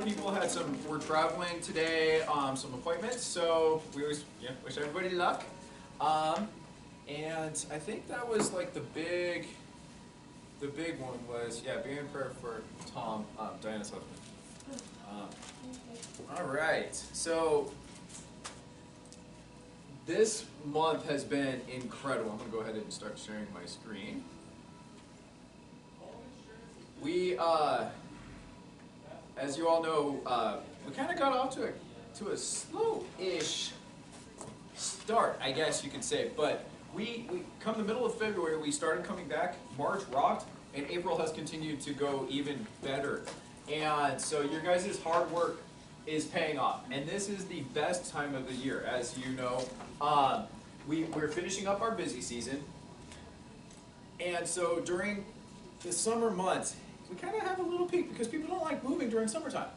people were traveling today, some appointments, so we always wish everybody luck. And I think that was like the big one was, be in prayer for Tom, Diana's husband. All right, so this month has been incredible. I'm gonna go ahead and start sharing my screen. We, as you all know, we kind of got off to a slow-ish start, I guess you could say. But we come the middle of February, we started coming back. March rocked, and April has continued to go even better. And so your guys' hard work is paying off. And this is the best time of the year, as you know. We're finishing up our busy season. And so during the summer months, we kind of have a little peak because people don't like moving during summertime.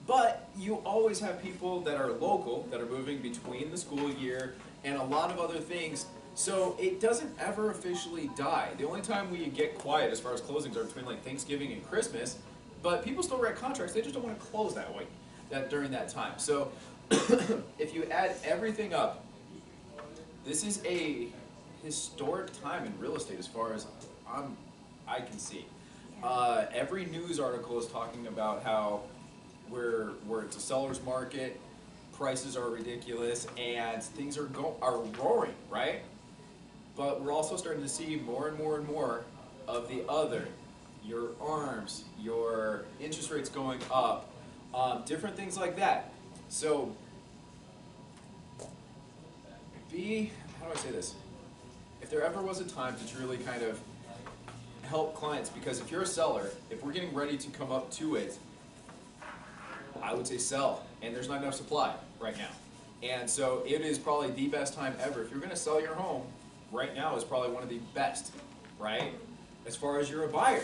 But you always have people that are local, that are moving between the school year and a lot of other things. So it doesn't ever officially die. The only time we get quiet as far as closings are between like Thanksgiving and Christmas, but people still write contracts, they just don't want to close that way, during that time. So if you add everything up, this is a historic time in real estate as far as I can see. Every news article is talking about how it's a seller's market, prices are ridiculous, and things are roaring, right? But we're also starting to see more and more and more of the other, your ARMs, your interest rates going up, different things like that. So how do I say this? If there ever was a time to truly kind of help clients, because if you're a seller, if we're getting ready to come up to it, I would say sell, and there's not enough supply right now. And so it is probably the best time ever. If you're going to sell your home, right now is probably one of the best, right? As far as you're a buyer.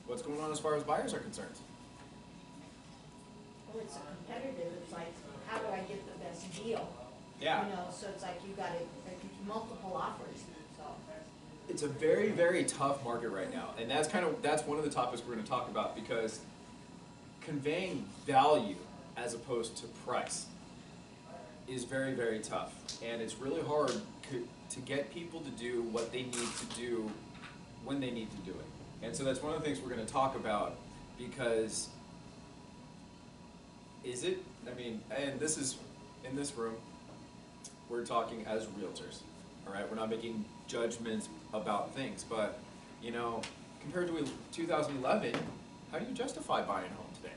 What's going on as far as buyers are concerned? Well, it's competitive. It's like, how do I get the best deal? Yeah. You know, so it's like you got multiple offers. So it's a very, very tough market right now, and that's one of the topics we're going to talk about, because conveying value as opposed to price is very, very tough, and it's really hard to get people to do what they need to do when they need to do it. And so that's one of the things we're going to talk about, because and this is in this room, we're talking as realtors, all right? We're not making judgments about things, but, you know, compared to 2011, how do you justify buying a home today?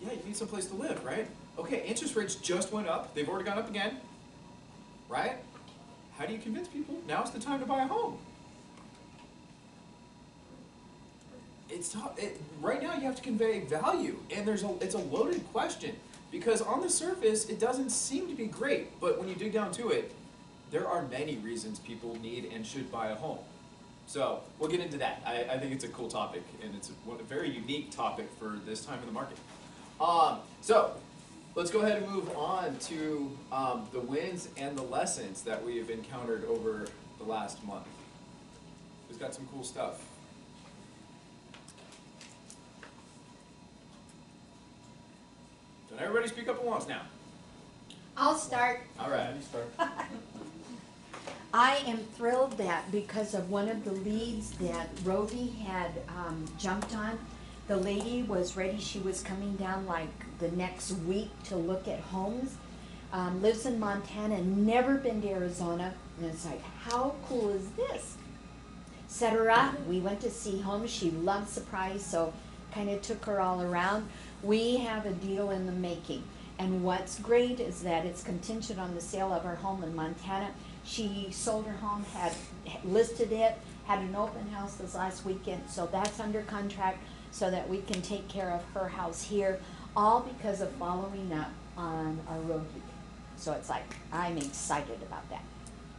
Yeah, you need some place to live, right? Okay, interest rates just went up. They've already gone up again, right? How do you convince people now's the time to buy a home? It's tough. Right now you have to convey value, and it's a loaded question, because on the surface it doesn't seem to be great, but when you dig down to it, there are many reasons people need and should buy a home. So we'll get into that. I think it's a cool topic, and it's a very unique topic for this time in the market. So let's go ahead and move on to the wins and the lessons that we have encountered over the last month. We've got some cool stuff. Don't everybody speak up at once now. I'll start. All right. You start. I am thrilled that because of one of the leads that Rovi had jumped on, the lady was ready. She was coming down like the next week to look at homes. Lives in Montana, never been to Arizona. And it's like, how cool is this? Set her up. We went to see homes. She loved surprise, so kind of took her all around. We have a deal in the making. And what's great is that it's contingent on the sale of her home in Montana. She sold her home, had listed it, had an open house this last weekend, so that's under contract so that we can take care of her house here, all because of following up on our road week. So it's like, I'm excited about that.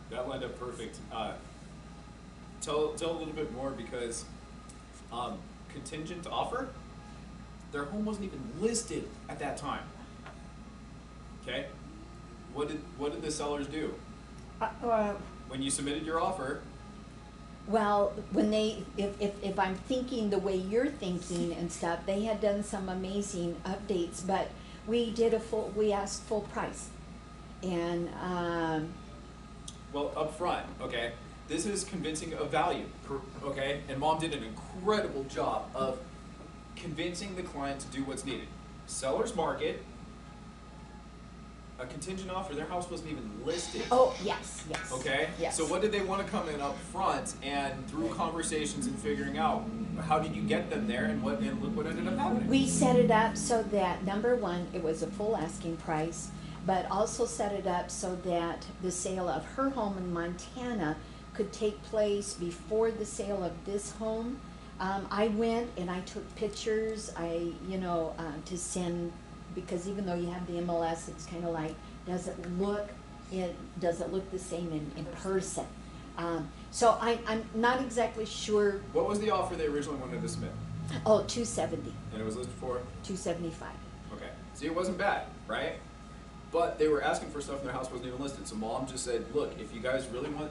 That lined up perfect. Tell a little bit more, because contingent offer, their home wasn't even listed at that time. Okay? What did the sellers do? When you submitted your offer, Well, when they, if I'm thinking the way you're thinking and stuff, they had done some amazing updates, but we did we asked full price. And, Well, up front, okay, this is convincing of value, okay? And mom did an incredible job of convincing the client to do what's needed. Seller's market, a contingent offer, their house wasn't even listed. oh, yes, yes. Okay? Yes. So what did they want to come in up front, and through conversations and figuring out how did you get them there, and look what ended up happening? We set it up so that, number one, it was a full asking price, but also set it up so that the sale of her home in Montana could take place before the sale of this home. I went and I took pictures, to send, because even though you have the MLS, it's kind of like, does it look the same in person? So I'm not exactly sure. What was the offer they originally wanted to submit? Oh, 270, And it was listed for? 275. Okay. See, it wasn't bad, right? But they were asking for stuff and their house wasn't even listed. So mom just said, look, if you guys really want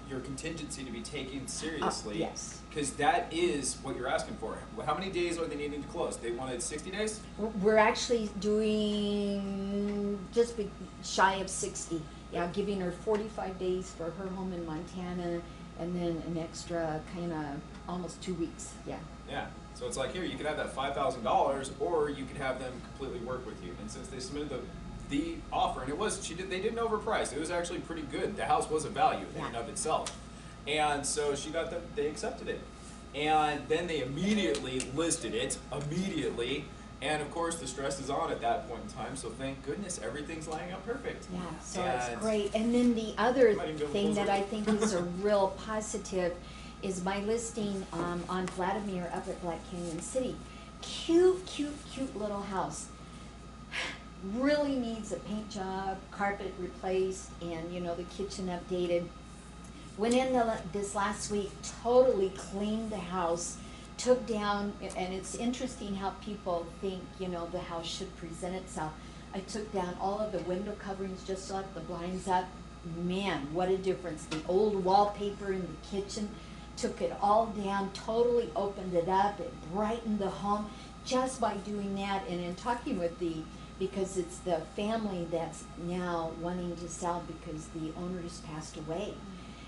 your contingency to be taken seriously, yes. because that is what you're asking for. How many days are they needing to close? They wanted 60 days? We're actually doing just shy of 60. Yeah, giving her 45 days for her home in Montana, and then an extra kind of almost 2 weeks. Yeah. Yeah. So it's like, here, you could have that $5,000, or you could have them completely work with you. And since they submitted the offer, and they didn't overprice. It was actually pretty good. The house was a value in and of itself. And so they accepted it. And then they immediately listed it, and of course the stress is on at that point in time, so thank goodness everything's lining up perfect. Yeah, so it's great. And then the other Might even be able to thing close that it. I think is a real positive is my listing on Vladimir up at Black Canyon City. Cute, cute, cute little house. Really needs a paint job, carpet replaced, and the kitchen updated. Went in this last week, totally cleaned the house, took down, and it's interesting how people think, the house should present itself. I took down all of the window coverings, just left the blinds up. Man, what a difference. The old wallpaper in the kitchen, took it all down, totally opened it up. It brightened the home just by doing that. And in talking with because it's the family that's now wanting to sell because the owners passed away.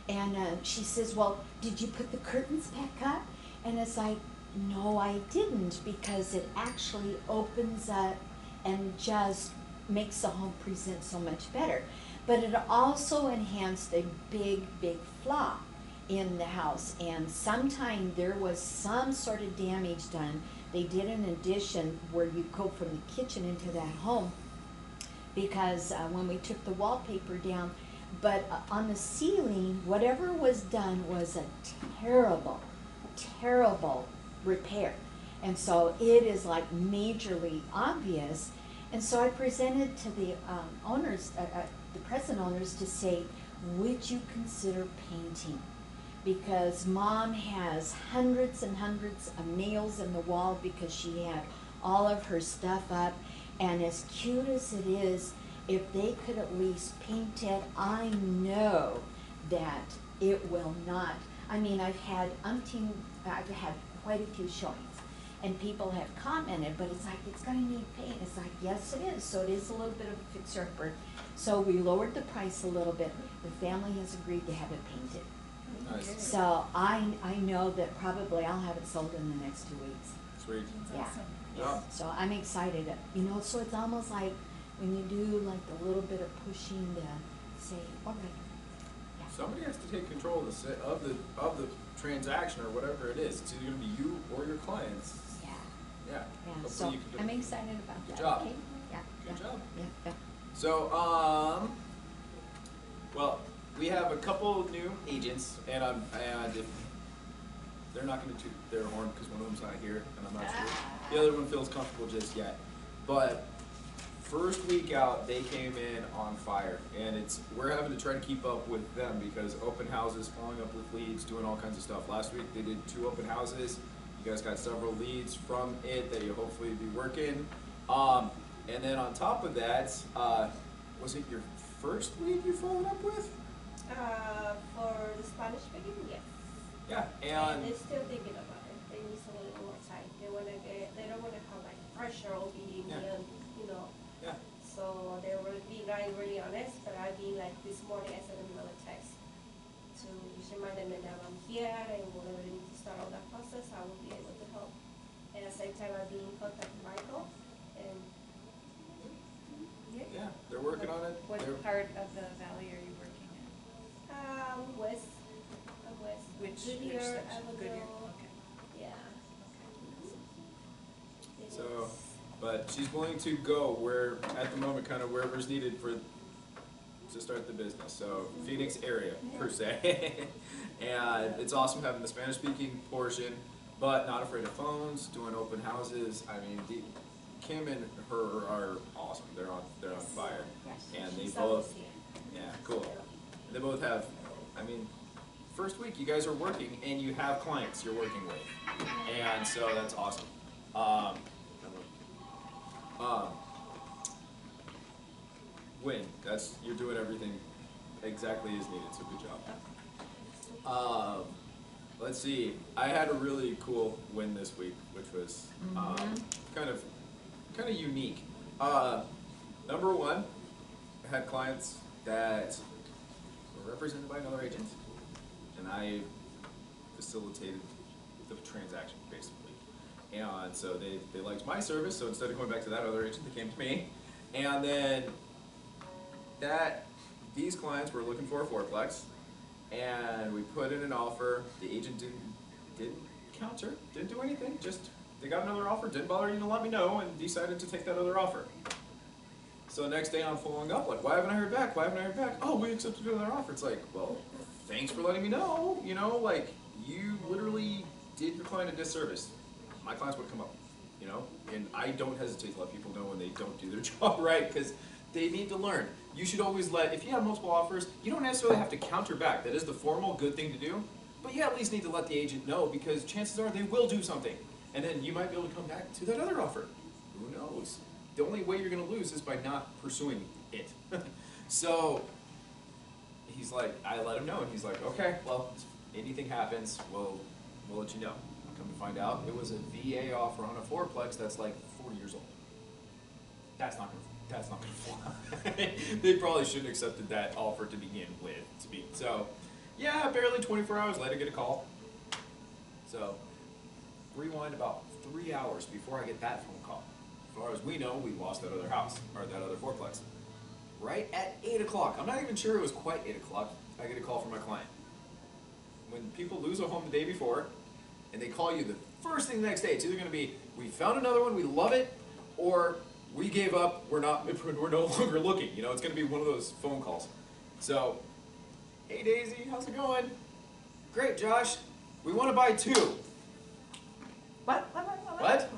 And she says, well, did you put the curtains back up? And it's like, no, I didn't, because it actually opens up and just makes the home present so much better. But it also enhanced a big, big flaw in the house. And sometime there was some sort of damage done. They did an addition where you go from the kitchen into that home, because when we took the wallpaper down, but on the ceiling, whatever was done was a terrible, terrible repair. And so it is like majorly obvious. And so I presented to the owners, the present owners, to say, would you consider painting? Because mom has hundreds and hundreds of nails in the wall because she had all of her stuff up. And as cute as it is, if they could at least paint it, I know that it will not. I mean, I've had quite a few showings, and people have commented, but it's like, it's gonna need paint. It's like, yes it is. So it is a little bit of a fixer-upper. So we lowered the price a little bit. The family has agreed to have it painted. Nice. So I know that probably I'll have it sold in the next 2 weeks. Sweet. Yeah. Yeah. So I'm excited. So it's almost like when you do like the little bit of pushing to say, all right. Yeah. Somebody has to take control of the transaction or whatever it is. It's either going to be you or your clients. Yeah. Yeah. Yeah. Hopefully So you can do I'm it. excited about Good that. job. Okay. Yeah. Good yeah. job. Yeah. Yeah. So, well, we have a couple new agents, and if they're not going to toot their horn because one of them's not here, and I'm not sure the other one feels comfortable just yet. But first week out, they came in on fire, and we're having to try to keep up with them because open houses, following up with leads, doing all kinds of stuff. Last week they did 2 open houses. You guys got several leads from it that you'll hopefully be working. And then on top of that, was it your first lead you followed up with? For the Spanish speaking, yes. Yeah, And and they're still thinking about it. They need some little more time. They don't wanna come like pressure on being Yeah. you know. yeah, So they were being really honest, but I've been like this morning I sent them another text to just remind them that now I'm here and whenever they need to start all that process, I will be able to help. And at the same time, I've been in contact with Michael and yeah, they're working on it. What They're- part of the valley are you working in? west, west. Which Goodyear, section? Avondale, Goodyear, okay. yeah. So, but she's willing to go where, at the moment, kind of wherever's needed to start the business. So, Phoenix area, per se. And it's awesome having the Spanish-speaking portion, but not afraid of phones, doing open houses. I mean, Kim and her are awesome. They're on fire. And they She's both, always here. yeah, cool. They both have, I mean, first week you guys are working and you have clients you're working with. And so that's awesome. Win, you're doing everything exactly as needed, so good job. Let's see, I had a really cool win this week, which was kind of unique. Number one, I had clients that were represented by another agent, and I facilitated the transaction basically. And so they liked my service, so instead of going back to that other agent, they came to me. And then these clients were looking for a fourplex, and we put in an offer. The agent didn't counter, didn't do anything, just they got another offer, didn't bother even to let me know, and decided to take that other offer. So the next day I'm following up, like, why haven't I heard back? Why haven't I heard back? Oh, we accepted another offer. It's like, well, thanks for letting me know, you know, like, you literally did your client a disservice. My clients would come up, you know, and I don't hesitate to let people know when they don't do their job right, because they need to learn. You should always if you have multiple offers, you don't necessarily have to counter back. That is the formal good thing to do, but you at least need to let the agent know, because chances are they will do something. And then you might be able to come back to that other offer. Who knows? The only way you're gonna lose is by not pursuing it. So, he's like, I let him know, and he's like, okay, well, if anything happens, we'll let you know. Come to find out, it was a VA offer on a fourplex that's like 40 years old. That's not gonna fly. They probably shouldn't have accepted that offer to begin with. So, yeah, barely 24 hours later, get a call. So, rewind about 3 hours before I get that phone call. As far as we know, we lost that other house, or that other fourplex. Right at 8 o'clock, I'm not even sure it was quite 8 o'clock, I get a call from my client. When people lose a home the day before, and they call you the first thing the next day, it's either gonna be, we found another one, we love it, or we gave up, we're no longer looking. You know, it's gonna be one of those phone calls. So, hey Daisy, how's it going? Great, Josh, we wanna buy 2. What?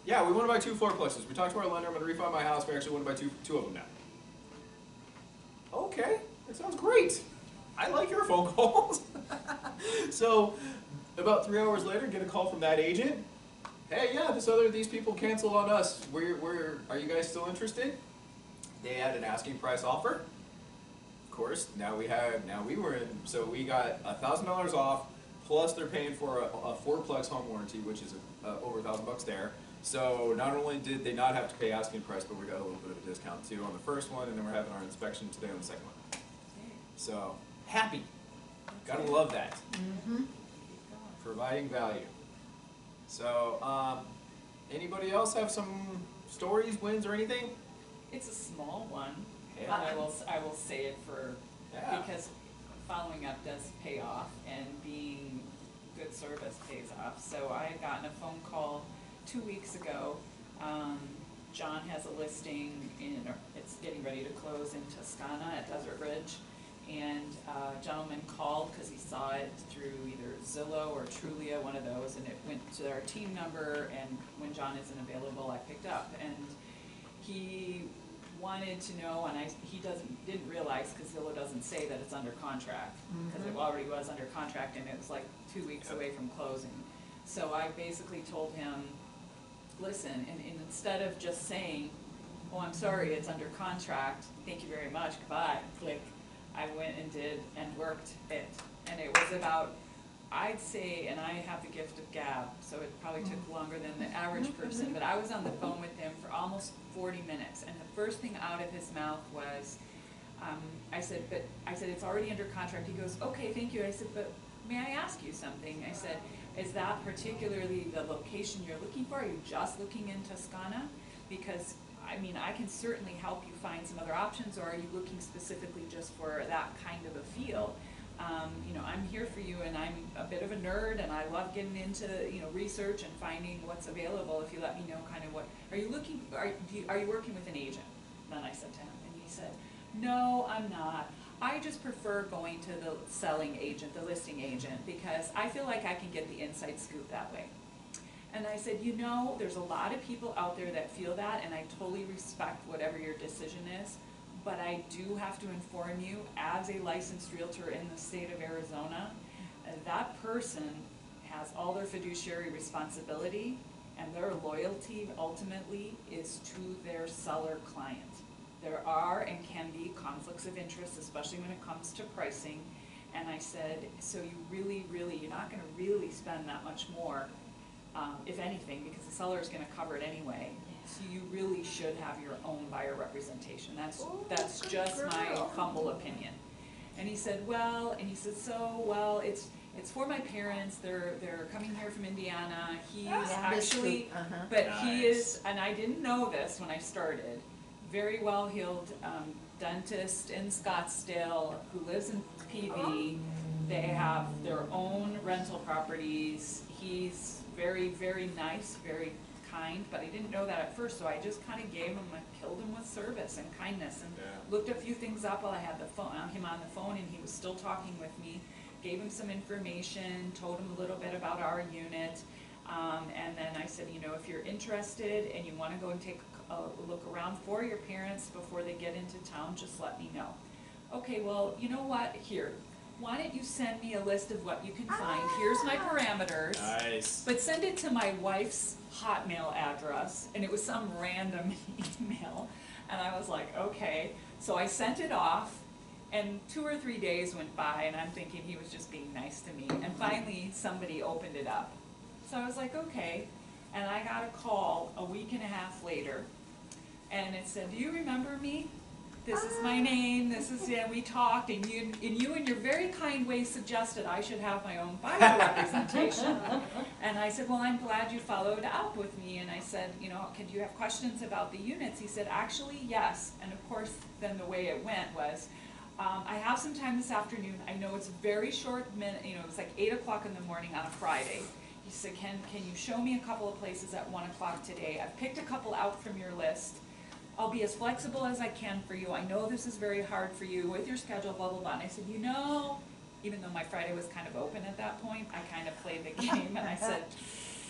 Yeah, we want to buy 2 fourplexes. We talked to our lender, I'm going to refi my house, we actually want to buy two of them now. Okay, that sounds great. I like your phone calls. So, about 3 hours later, get a call from that agent. Hey, yeah, these people canceled on us. Are you guys still interested? They had an asking price offer. Of course, now we were in, so we got $1,000 off, plus they're paying for a fourplex home warranty, which is over $1,000 there. So not only did they not have to pay asking price, but we got a little bit of a discount too on the first one, and then we're having our inspection today on the second one. So, happy. Gotta love that. Providing value. So, anybody else have some stories, wins, or anything? It's a small one, Yeah. but I will say it Yeah. because following up does pay off, and being good service pays off. So I had gotten a phone call 2 weeks ago. John has a listing it's getting ready to close in Toscana at Desert Ridge. And a gentleman called because he saw it through either Zillow or Trulia, one of those, and it went to our team number, and when John isn't available, I picked up. And he wanted to know, and he didn't realize, because Zillow doesn't say that it's under contract, because it already was under contract, and it was like 2 weeks away from closing. So I basically told him, listen, and instead of just saying, oh, I'm sorry, it's under contract, thank you very much, goodbye, click, I went and did and worked it. And it was about I'd say, and I have the gift of gab, so it probably took longer than the average person, but I was on the phone with him for almost 40 minutes, and the first thing out of his mouth was, I said, it's already under contract. He goes, okay, thank you. I said, but may I ask you something? I said, is that particularly the location you're looking for? Are you just looking in Toscana? Because, I mean, I can certainly help you find some other options, or are you looking specifically just for that kind of a feel? You know, I'm here for you, and I'm a bit of a nerd, and I love getting into, you know, research and finding what's available. If you let me know kind of what, are you working with an agent? Then I said to him, and he said, no, I'm not. I just prefer going to the selling agent, the listing agent, because I feel like I can get the inside scoop that way. And I said, you know, there's a lot of people out there that feel that, and I totally respect whatever your decision is, but I do have to inform you, as a licensed realtor in the state of Arizona, that person has all their fiduciary responsibility, and their loyalty ultimately is to their seller client. There are and can be conflicts of interest, especially when it comes to pricing. And I said, so you really, you're not gonna really spend that much more, if anything, because the seller is gonna cover it anyway. So you really should have your own buyer representation. That's just my humble opinion. And he said, well, it's for my parents. They're coming here from Indiana. He's actually, but he is, and I didn't know this when I started, very well-heeled dentist in Scottsdale who lives in PV. They have their own rental properties. He's very, very nice, very kind, but I didn't know that at first, so I just kind of killed him with service and kindness, and looked a few things up while I had him on the phone, and he was still talking with me. Gave him some information, told him a little bit about our unit, and then I said, you know, if you're interested and you want to go and take a look around for your parents before they get into town, just let me know. Okay, well, you know what? Here, why don't you send me a list of what you can find? Here's my parameters. Nice. But send it to my wife's Hotmail address, and it was some random email. And I was like, okay. So I sent it off, and 2 or 3 days went by, and I'm thinking he was just being nice to me. And finally, somebody opened it up. So I was like, okay. And I got a call a week and a half later, and it said, do you remember me? This is my name, we talked, and you in your very kind way suggested I should have my own buyer representation. And I said, well, I'm glad you followed up with me. And I said, you know, do you have questions about the units? He said, actually, yes. And of course, then the way it went was, I have some time this afternoon. I know it's a very short minute, you know, it's like 8 o'clock in the morning on a Friday. He said, can you show me a couple of places at 1 o'clock today? I've picked a couple out from your list. I'll be as flexible as I can for you. I know this is very hard for you with your schedule, blah, blah, blah. And I said, you know, even though my Friday was kind of open at that point, I kind of played the game, and I said,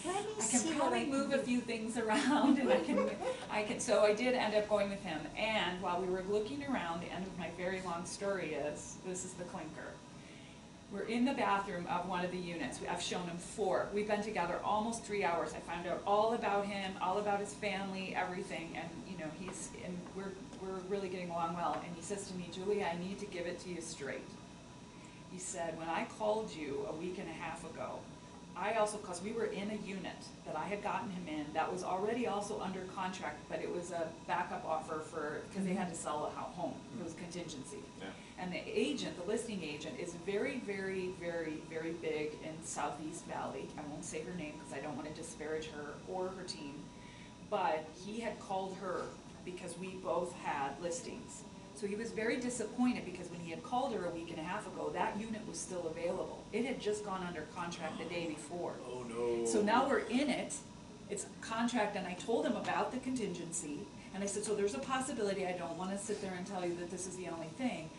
I can probably move a few things around, and I can, so I did end up going with him. And while we were looking around, the end of my very long story is, this is the clinker. We're in the bathroom of one of the units. I've shown him 4. We've been together almost 3 hours. I found out all about him, all about his family, everything, and you know, we're really getting along well. And he says to me, Julie, I need to give it to you straight. He said, when I called you a week and a half ago, I also, because we were in a unit that I had gotten him in that was already also under contract, but it was a backup offer because they had to sell a home. It was contingency. Yeah. And the agent, the listing agent, is very, very, very, very big in Southeast Valley. I won't say her name because I don't want to disparage her or her team. But he had called her because we both had listings. So he was very disappointed because when he had called her a week and a half ago, that unit was still available. It had just gone under contract the day before. Oh no. So now we're in it. It's a contract, and I told him about the contingency. And I said, so there's a possibility. I don't want to sit there and tell you that this is the only thing.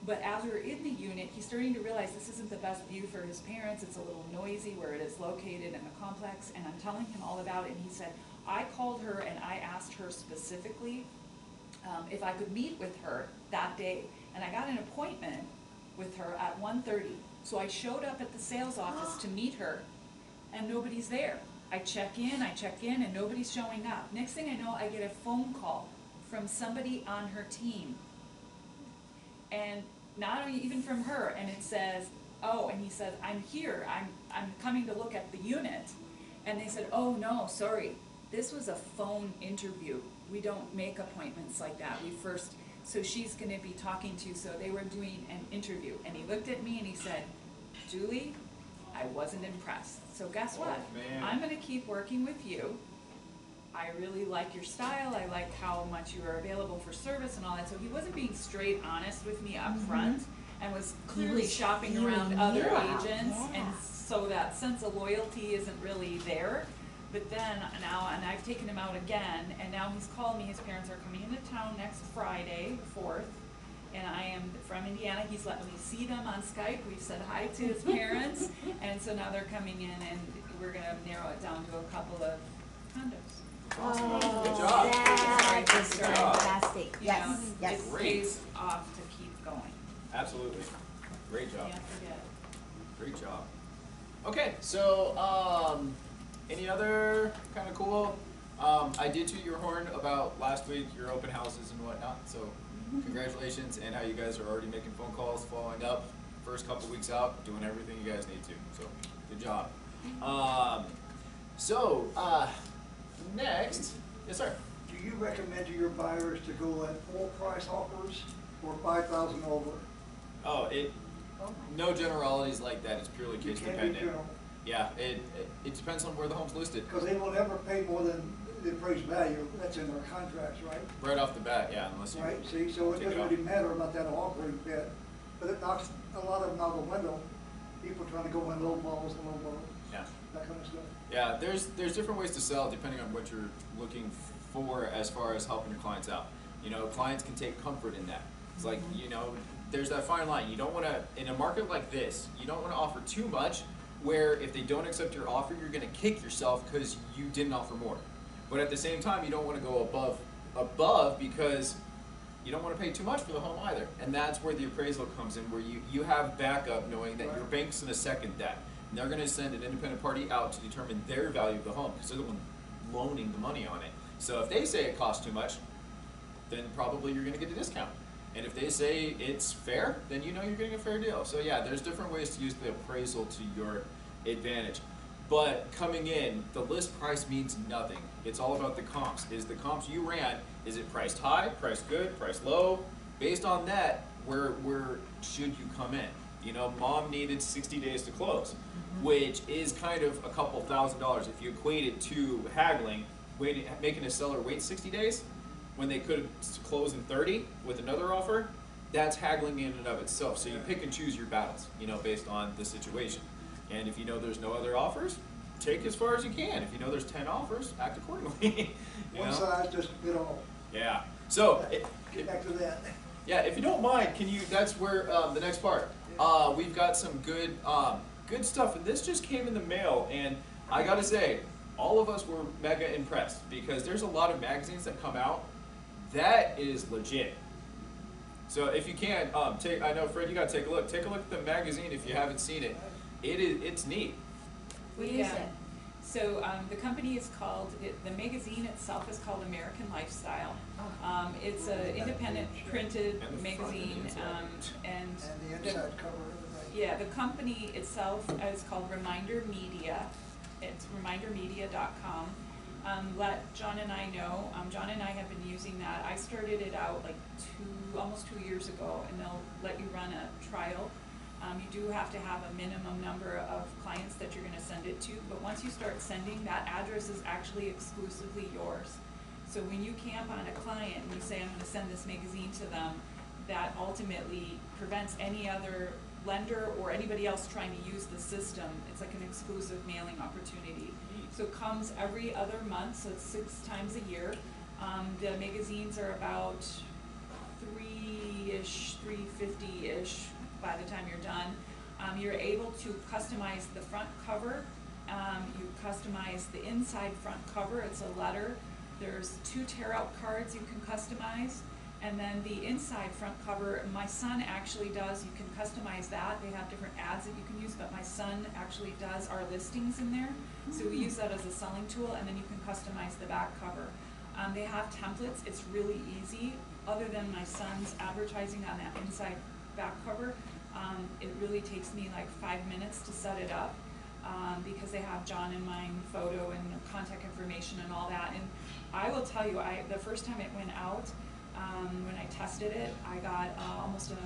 But as we're in the unit, he's starting to realize this isn't the best view for his parents. It's a little noisy where it is located in the complex. And I'm telling him all about it. And he said, I called her and I asked her specifically if I could meet with her that day. And I got an appointment with her at 1:30. So I showed up at the sales office to meet her, and nobody's there. I check in, and nobody's showing up. Next thing I know, I get a phone call from somebody on her team. And not even from her, and it says, oh, and he said, I'm here, I'm coming to look at the unit. And they said, oh, no, sorry, this was a phone interview. We don't make appointments like that. So she's gonna be talking to you, so they were doing an interview. And he looked at me and he said, Julie, I wasn't impressed. So guess what? Oh, man. I'm gonna keep working with you. I really like your style, I like how much you are available for service and all that. So he wasn't being straight honest with me up front and was clearly was shopping feeling around you other out, agents. yeah. And so that sense of loyalty isn't really there. But then now, and I've taken him out again, and now he's called me, his parents are coming into town next Friday, 4th. And I am from Indiana, he's letting me see them on Skype, we've said hi to his parents. And so now they're coming in and we're gonna narrow it down to a couple of condos. Awesome. Good Oh, job. that Good is job. fantastic. You Yes, know, yes. It Great. pays off to keep going. Absolutely. Great job. Can't forget. Great job. Okay, so any other kind of cool? I did toot your horn about last week, your open houses and whatnot. So congratulations, and how you guys are already making phone calls, following up. First couple weeks out, doing everything you guys need to. So good job. Next, yes sir. Do you recommend to your buyers to go at full price offers or 5,000 over? Oh, no generalities like that. It's purely You case can't be dependent. general, Yeah, it depends on where the home's listed. because they will never pay more than the appraised value, that's in their contracts, right? Right off the bat, yeah, unless you. Right, see, so it take it doesn't off. really matter about that offering bit, but it knocks a lot of them out the window. People trying to go in low balls and low balls, Yeah. that kind of stuff. Yeah, there's different ways to sell depending on what you're looking for as far as helping your clients out. You know, clients can take comfort in that. It's like, you know, there's that fine line. You don't want to, in a market like this, you don't want to offer too much where if they don't accept your offer, you're going to kick yourself because you didn't offer more. But at the same time, you don't want to go above because you don't want to pay too much for the home either. And that's where the appraisal comes in, where you have backup knowing that your bank's going to second that. And they're going to send an independent party out to determine their value of the home because they're the one loaning the money on it. So if they say it costs too much, then probably you're going to get a discount. And if they say it's fair, then you know you're getting a fair deal. So yeah, there's different ways to use the appraisal to your advantage. But coming in, the list price means nothing. It's all about the comps. Is the comps you ran, is it priced high, priced good, priced low? Based on that, where should you come in? You know, mom needed 60 days to close, which is kind of a couple $1,000s. If you equate it to haggling, making a seller wait 60 days when they could close in 30 with another offer, that's haggling in and of itself. So you pick and choose your battles, you know, based on the situation. And if you know there's no other offers, take as far as you can. If you know there's 10 offers, act accordingly. You One know? size just fit all. Yeah. So, Get back to that. yeah, if you don't mind, that's where the next part. We've got some good stuff, and this just came in the mail, and I gotta say, all of us were mega impressed because there's a lot of magazines that come out that is legit. So if you can, I know Fred, you gotta take a look. Take a look at the magazine if you haven't seen it. It's neat. What is it? So the company is called, the magazine itself is called American Lifestyle. It's an independent printed And the front and the magazine, inside. and And the inside cover, right? yeah, the company itself is called Reminder Media. It's remindermedia.com. Let John and I know. John and I have been using that. I started it out like almost 2 years ago, and they'll let you run a trial. You do have to have a minimum number of clients that you're going to send it to, but once you start sending, that address is actually exclusively yours. So when you camp on a client and you say, I'm going to send this magazine to them, that ultimately prevents any other lender or anybody else trying to use the system. It's like an exclusive mailing opportunity. So it comes every other month, so it's 6 times a year. The magazines are about $3-ish, $3.50-ish by the time you're done. You're able to customize the front cover. You customize the inside front cover. It's a letter. There's 2 tear-out cards you can customize. And then the inside front cover, my son actually does, you can customize that. They have different ads that you can use, but my son actually does our listings in there. So we use that as a selling tool, and then you can customize the back cover. They have templates. It's really easy. Other than my son's advertising on that inside back cover, It really takes me like 5 minutes to set it up, because they have John and mine photo and contact information and all that. And I will tell you, the first time it went out, when I tested it, I got almost a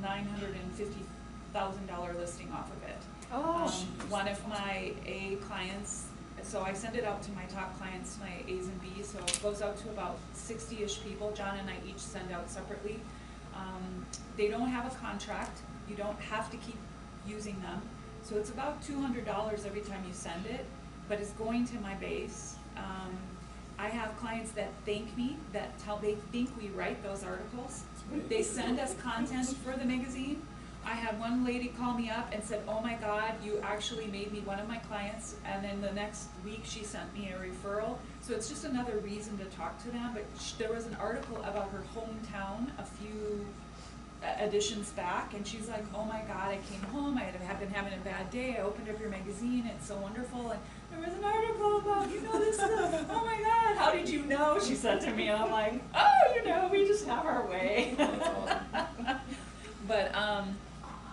$950,000 listing off of it. Oh, One of my A clients, so I send it out to my top clients, my A's and B's, so it goes out to about 60-ish people. John and I each send out separately. They don't have a contract. You don't have to keep using them. So it's about $200 every time you send it, but it's going to my base. I have clients that thank me, they think we write those articles. They send us content for the magazine. I had one lady call me up and said, oh my God, you actually made me one of my clients, and then the next week she sent me a referral. So it's just another reason to talk to them, but there was an article about her hometown a few editions back, and she's like, oh my God, I came home, I had been having a bad day, I opened up your magazine, it's so wonderful, and there was an article about, this stuff, oh my God, how did you know, she said to me, and I'm like, oh, we just have our way. That's awesome. But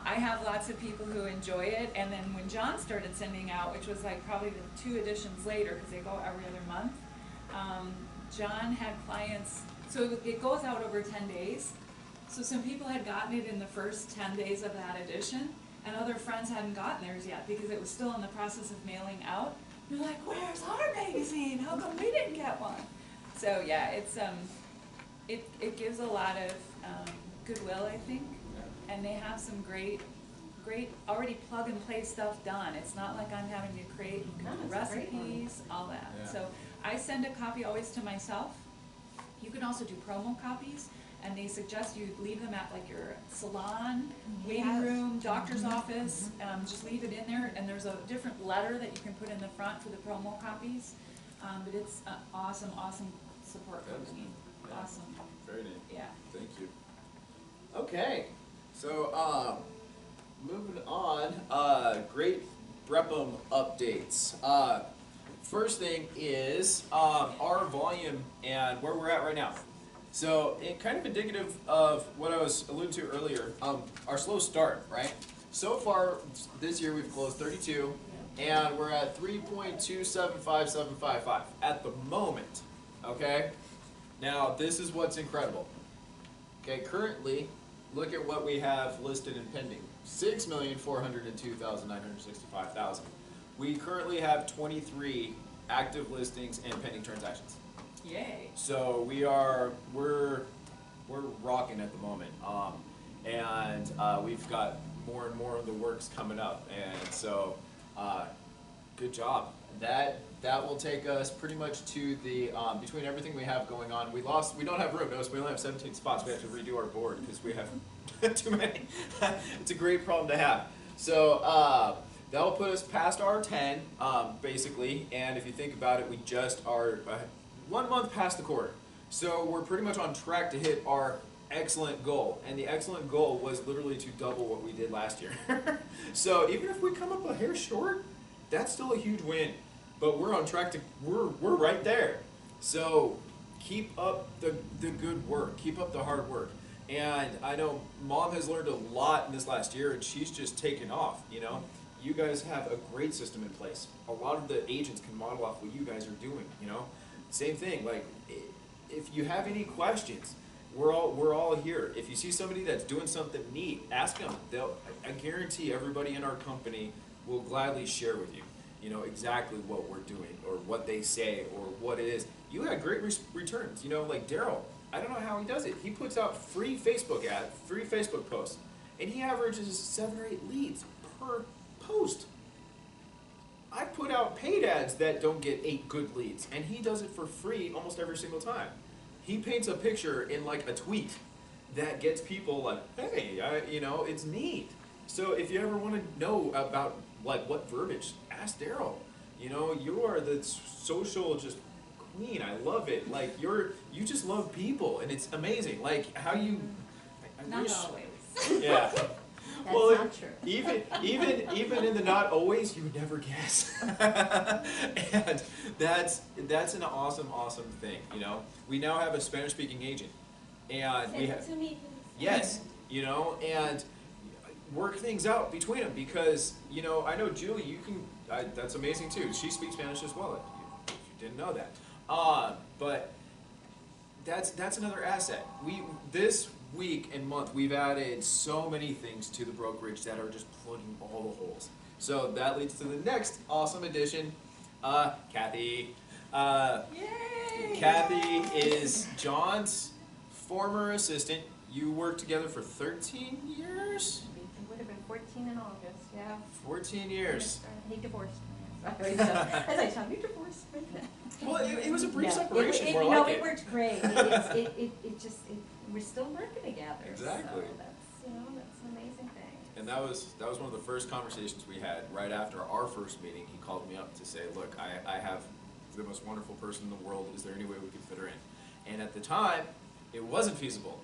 I have lots of people who enjoy it, and then when John started sending out, which was like probably the 2 editions later, because they go every other month, John had clients, so it goes out over 10 days, so some people had gotten it in the first 10 days of that edition, and other friends hadn't gotten theirs yet, because it was still in the process of mailing out. They're like, where's our magazine? How come we didn't get one? So yeah, it's it gives a lot of goodwill, I think. And they have some great already plug and play stuff done. It's not like I'm having to create recipes, all that. Yeah. So I send a copy always to myself. You can also do promo copies, and they suggest you leave them at like your salon, waiting room, doctor's office. Just leave it in there, and there's a different letter that you can put in the front for the promo copies. But it's an awesome support company. Yeah. Awesome. Very neat. Yeah. Thank you. Okay, so moving on, great Brepum updates. First thing is our volume and where we're at right now. So kind of indicative of what I was alluding to earlier, our slow start, right? So far this year we've closed 32, and we're at 3.275755 at the moment, okay? Now this is what's incredible. Okay, currently, look at what we have listed and pending. 6,402,965,000. We currently have 23 active listings and pending transactions. Yay. So we're rocking at the moment, and we've got more and more of the works coming up, and so good job. That will take us pretty much to the between everything we have going on. We don't have room. Notice we only have 17 spots. We have to redo our board because we have too many. It's a great problem to have. So that'll put us past our 10 basically. And if you think about it, we just are 1 month past the quarter. So we're pretty much on track to hit our excellent goal. And the excellent goal was literally to double what we did last year. So even if we come up a hair short, that's still a huge win. But we're on track to, we're right there. So keep up the good work, keep up the hard work. And I know Mom has learned a lot in this last year, and she's just taken off, You guys have a great system in place. A lot of the agents can model off what you guys are doing, Same thing, like, if you have any questions, we're all here. If you see somebody that's doing something neat, ask them. I guarantee everybody in our company will gladly share with you. Exactly what we're doing, or what they say, or what it is. You had great returns, like Daryl. I don't know how he does it. He puts out free Facebook posts, and he averages 7 or 8 leads per post. I put out paid ads that don't get 8 good leads, and he does it for free almost every single time. He paints a picture in like a tweet that gets people like, hey, it's neat. So if you ever want to know about like what verbiage, ask Daryl. You are the social just queen. I love it. Like you just love people, and it's amazing. Like how you. I Not wish, always. Yeah. That's Well, not true. even in the not always, you would never guess. And that's an awesome thing. We now have a Spanish-speaking agent, and we Send it have. to me. Yes, and work things out between them, because, you know, I know Julie, you can, that's amazing too. She speaks Spanish as well, if you didn't know that. But that's another asset. This week and month, we've added so many things to the brokerage that are just plugging all the holes. So that leads to the next awesome addition, Kathy. Yay! Kathy is John's former assistant. You worked together for 13 years? It would have been 14 in August, yeah. 14 years. He divorced me. As I tell him, you divorced me. Well, it was a brief No, separation, more no, like it worked great. We're still working together. Exactly. So that's an amazing thing. And that was one of the first conversations we had right after our first meeting. He called me up to say, look, I have the most wonderful person in the world. Is there any way we could fit her in? And at the time, it wasn't feasible.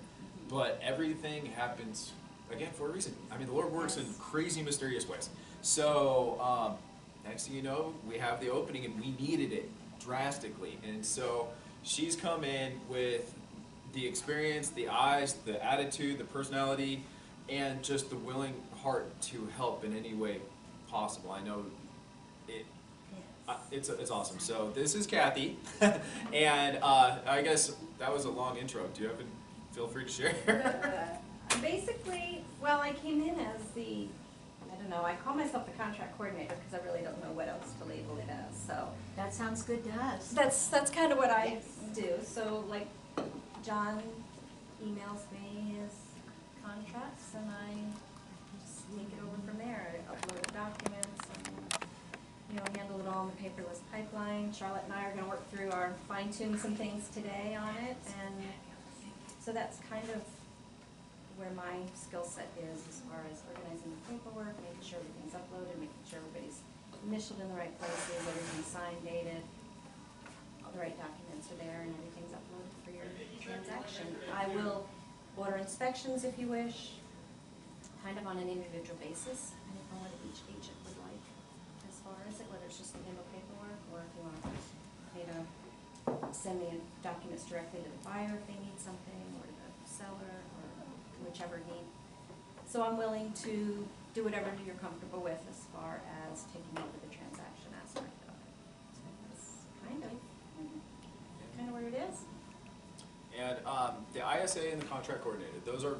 But everything happens, again, for a reason. I mean, the Lord works in crazy, mysterious ways. So next thing you know, we have the opening, and we needed it drastically. And so she's come in with the experience, the eyes, the attitude, the personality, and just the willing heart to help in any way possible. I know it's awesome. So this is Kathy, and I guess that was a long intro. Do you have feel free to share? Basically, well, I came in as I call myself the contract coordinator because I really don't know what else to label it as, so. That sounds good to us. That's kind of what I Yes. do, so like, John emails me his contracts and I just take it over from there. I upload the documents and, handle it all in the paperless pipeline. Charlotte and I are gonna work through fine tune some things today on it, and so that's kind of where my skill set is as far as organizing the paperwork, making sure everything's uploaded, making sure everybody's initialed in the right places, everything's signed, dated, all the right documents are there, and everything's uploaded for your transaction. I will order inspections if you wish, kind of on an individual basis. I don't know what each agent would like as far as it, whether it's just to handle paperwork, or if you want me to send me documents directly to the buyer if they need something, or the seller, or whichever need. So I'm willing to do whatever you're comfortable with as far as taking over the transaction aspect of it. So that's kind of where it is. And the I.S.A. and the contract coordinator, those are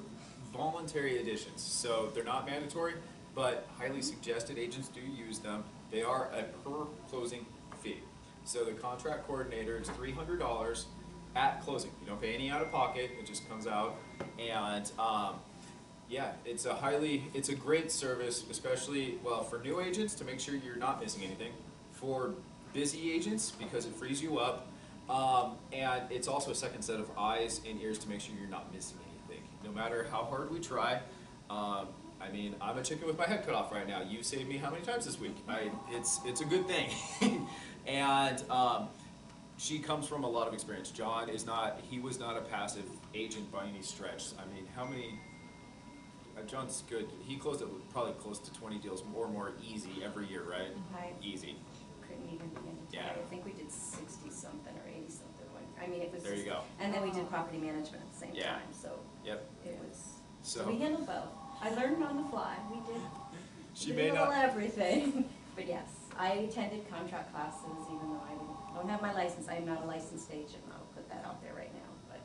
voluntary additions. So they're not mandatory, but highly suggested. Agents do use them. They are a per closing fee. So the contract coordinator is $300 at closing. You don't pay any out of pocket. It just comes out. And yeah, it's a great service, especially, well, for new agents to make sure you're not missing anything. For busy agents, because it frees you up. And it's also a second set of eyes and ears to make sure you're not missing anything. No matter how hard we try, I mean, I'm a chicken with my head cut off right now. You saved me how many times this week? It's a good thing. And she comes from a lot of experience. John he was not a passive agent by any stretch. I mean, how many, John's good. He closed it with probably close to 20 deals or more easy every year, right? Right. Easy. Couldn't even begin to tell Yeah. you. I think we did 60-something or 80-something one. I mean, it was. There you go. And then we did property management at the same Yeah. time, so. Yep. It was, So we handled both. I learned on the fly. We did. she did may a little not. everything. But yes, I attended contract classes even though I don't have my license. I am not a licensed agent. I'll put that out there right now, but,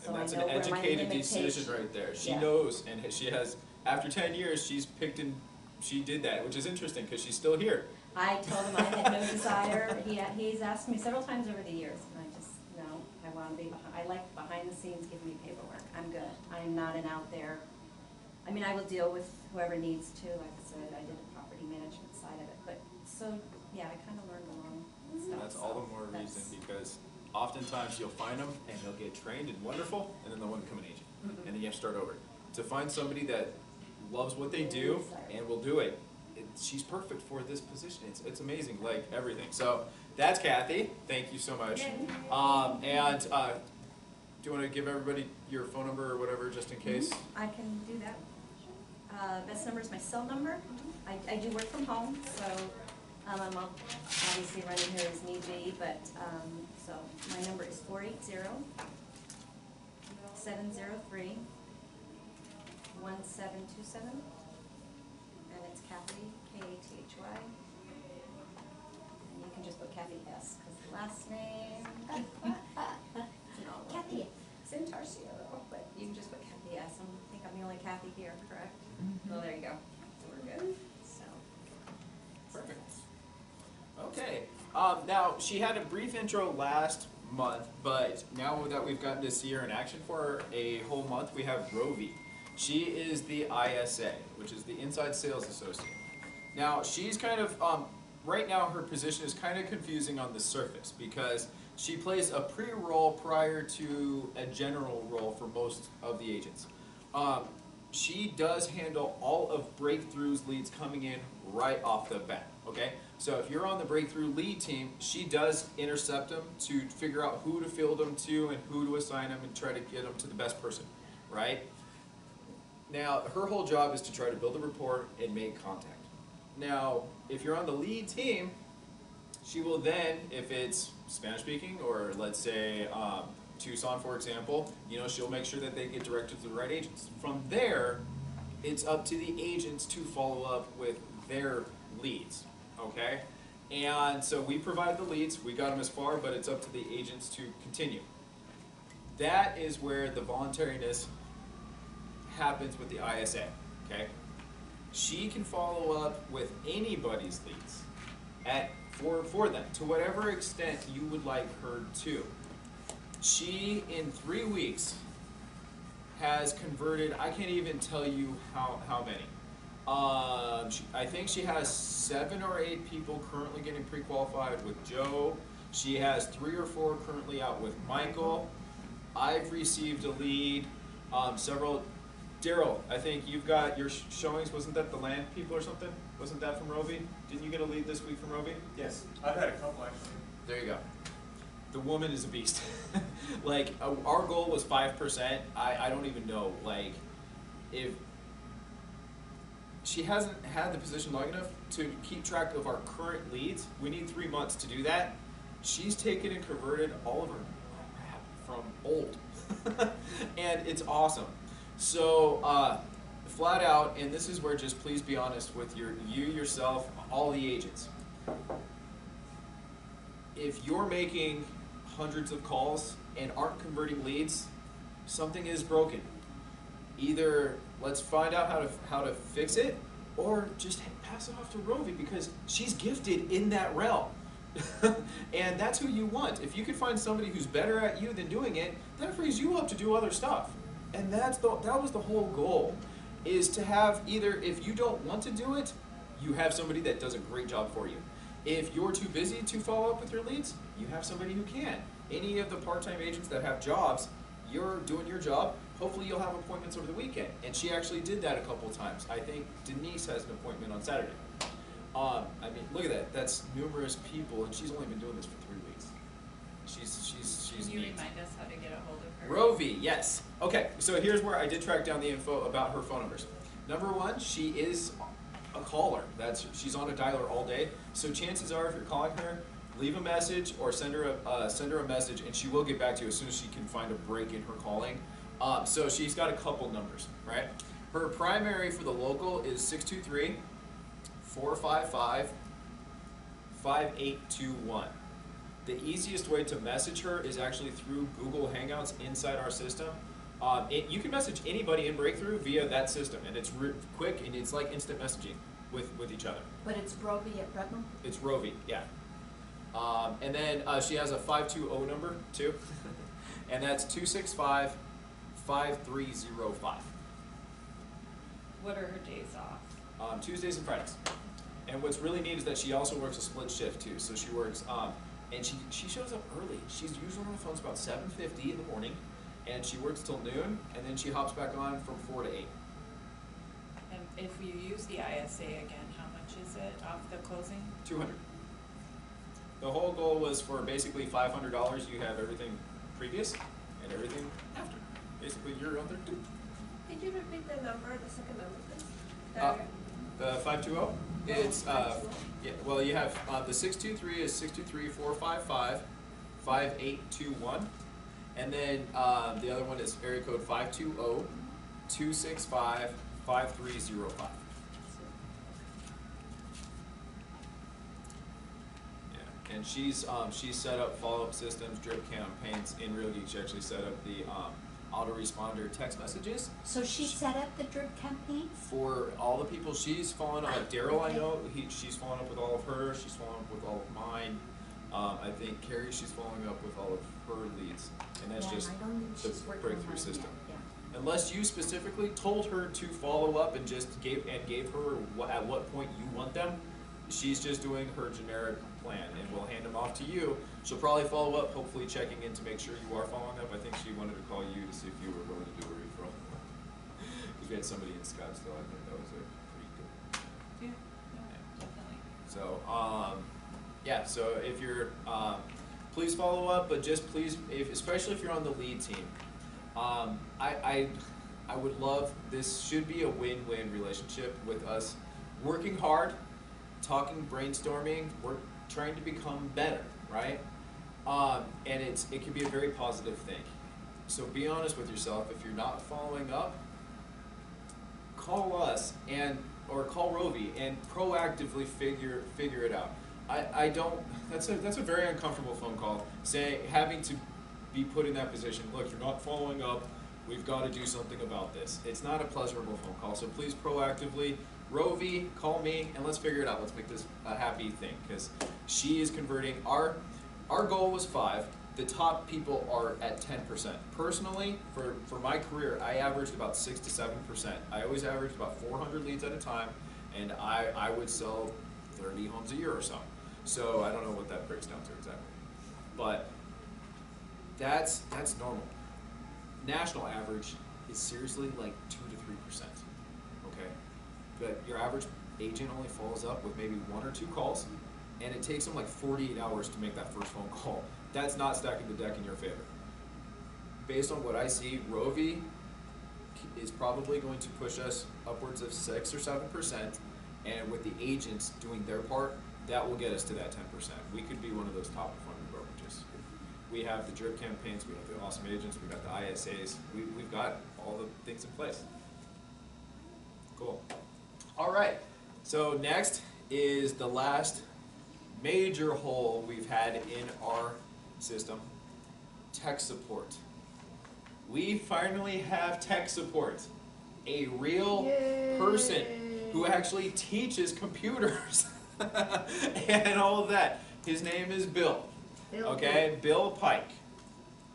so And I that's know an where my educated limitations. decision right there. She Yeah. knows, and she has, after 10 years, she's picked and she did that, which is interesting because she's still here. I told him I had no desire. He's asked me several times over the years, and I just, no, I want to be behind. I like behind the scenes, giving me paperwork. I'm good. I'm not an out there. I mean, I will deal with whoever needs to. Like I said, I did the property management side of it, but so yeah, I kind of learned along and stuff. That's all the more reason because oftentimes you'll find them and they'll get trained and wonderful, and then they'll want to become an agent, and then you have to start over. To find somebody that loves what they do and will do it, she's perfect for this position. It's amazing, like everything. So that's Kathy. Thank you so much. And do you want to give everybody your phone number or whatever, just in case? I can do that. Best number is my cell number. I do work from home, so I'm obviously running here as need be, but so my number is 480-703-1727. and it's Kathy, Kathy. And you can just put Kathy S, because the last name, no, Kathy. it's in Tarcio, but you can just put Kathy S. I think I'm the only Kathy here, correct? So there you go, so we're good, so. Perfect. Okay. Now, she had a brief intro last month, but now that we've gotten to see her in action for a whole month, we have Rovi. She is the I.S.A, which is the Inside Sales Associate. Now, she's kind of, right now her position is kind of confusing on the surface because she plays a pre-role prior to a general role for most of the agents. She does handle all of Breakthrough's leads coming in right off the bat, okay? So if you're on the Breakthrough lead team, she does intercept them to figure out who to field them to and who to assign them and try to get them to the best person, right? Now, her whole job is to try to build a rapport and make contact. Now, if you're on the lead team, she will then, if it's Spanish speaking, or let's say Tucson, for example, you know, she'll make sure that they get directed to the right agents. From there, it's up to the agents to follow up with their leads, okay? And so we provide the leads, we got them as far, but it's up to the agents to continue. That is where the voluntariness happens with the I.S.A, okay? She can follow up with anybody's leads for them, to whatever extent you would like her to. She, in 3 weeks, has converted, I can't even tell you how many. I think she has 7 or 8 people currently getting pre-qualified with Joe. She has 3 or 4 currently out with Michael. I've received a lead, several. Daryl, I think you've got your showings, wasn't that the land people or something? Wasn't that from Rovi? Didn't you get a lead this week from Rovi? Yes, I've had a couple actually. There you go. The woman is a beast. Like, our goal was 5%. I don't even know, like, if she hasn't had the position long enough to keep track of our current leads. We need 3 months to do that. She's taken and converted all of her crap from old. And it's awesome. So, flat out, and this is where just please be honest with you yourself, all the agents. If you're making hundreds of calls and aren't converting leads, something is broken. Either let's find out how to fix it, or just pass it off to Rovi because she's gifted in that realm. And that's who you want. If you can find somebody who's better at you than doing it, that frees you up to do other stuff. And that was the whole goal, is to have either, if you don't want to do it, you have somebody that does a great job for you. If you're too busy to follow up with your leads, you have somebody who can. Any of the part-time agents that have jobs, you're doing your job. Hopefully you'll have appointments over the weekend. And she actually did that a couple of times. I think Denise has an appointment on Saturday. I mean, look at that. That's numerous people, and she's only been doing this for 3 weeks. She's Can you neat. remind us how to get a hold of her? Rovi, yes. Okay, so here's where I did track down the info about her phone numbers. Number 1, she is a caller. She's on a dialer all day. So chances are, if you're calling her, leave a message or send her a message, and she will get back to you as soon as she can find a break in her calling. So she's got a couple numbers, right? Her primary for the local is 623-455-5821. The easiest way to message her is actually through Google Hangouts inside our system. You can message anybody in Breakthrough via that system, and it's quick, and it's like instant messaging with each other. But it's Rovi at Redmond? It's Rovi, yeah. And then she has a 520 number, too, and that's 265-5305. What are her days off? Tuesdays and Fridays. And what's really neat is that she also works a split shift, too. So she works, and she shows up early. She's usually on the phones about 7:50 in the morning, and she works till noon, and then she hops back on from 4 to 8. And if you use the I.S.A. again, how much is it off the closing? $200. The whole goal was for basically $500. You have everything previous and everything after. Basically, you're on there too. Could you repeat the number, the second number, please? The 520. It's yeah. Well, you have the 623 is 623-455-5821, and then the other one is area code 520-265-5305. and she's set up follow-up systems, drip campaigns in Real Geek. She actually set up the autoresponder text messages So she set up the drip campaigns? for all the people she's following up. Like Daryl, I know she's following up with all of her. She's following up with all of mine. I think Carrie, she's following up with all of her leads, and that's Yeah, just I don't think the she's working breakthrough on it system. yet, yeah. Unless you specifically told her to follow up and just gave her at what point you want them, she's just doing her generic plan, and we'll hand them off to you. She'll probably follow up, hopefully checking in to make sure you are following up. I think she wanted to call you to see if you were willing to do a referral. Because we had somebody in Scottsdale, I think that was a pretty good. Yeah, no, definitely. So, yeah, so if you're, please follow up, but just please, especially if you're on the lead team, I would love, this should be a win-win relationship with us working hard, talking, brainstorming, we're trying to become better, right? And it can be a very positive thing. So be honest with yourself. If you're not following up, call us or call Rovi and proactively figure it out. I don't. That's a very uncomfortable phone call. Having to be put in that position. Look, you're not following up. We've got to do something about this. It's not a pleasurable phone call. So please proactively, Rovi, call me and let's figure it out. Let's make this a happy thing because she is converting. Our goal was 5. The top people are at 10%. Personally, for my career, I averaged about 6 to 7%. I always averaged about 400 leads at a time, and I would sell 30 homes a year or so. So I don't know what that breaks down to exactly, but that's normal. National average is seriously like 2 to 3%. Okay, but your average agent only follows up with maybe 1 or 2 calls, and it takes them like 48 hours to make that first phone call. That's not stacking the deck in your favor. Based on what I see, Rovi is probably going to push us upwards of 6 or 7%, and with the agents doing their part, that will get us to that 10%. We could be one of those top performing brokerages. We have the drip campaigns, we have the awesome agents, we've got the I.S.As, we've got all the things in place. Cool. All right, so next is the last major hole we've had in our system, tech support. We finally have tech support. A real person who actually teaches computers and all of that. His name is Bill. Okay, Bill Pike.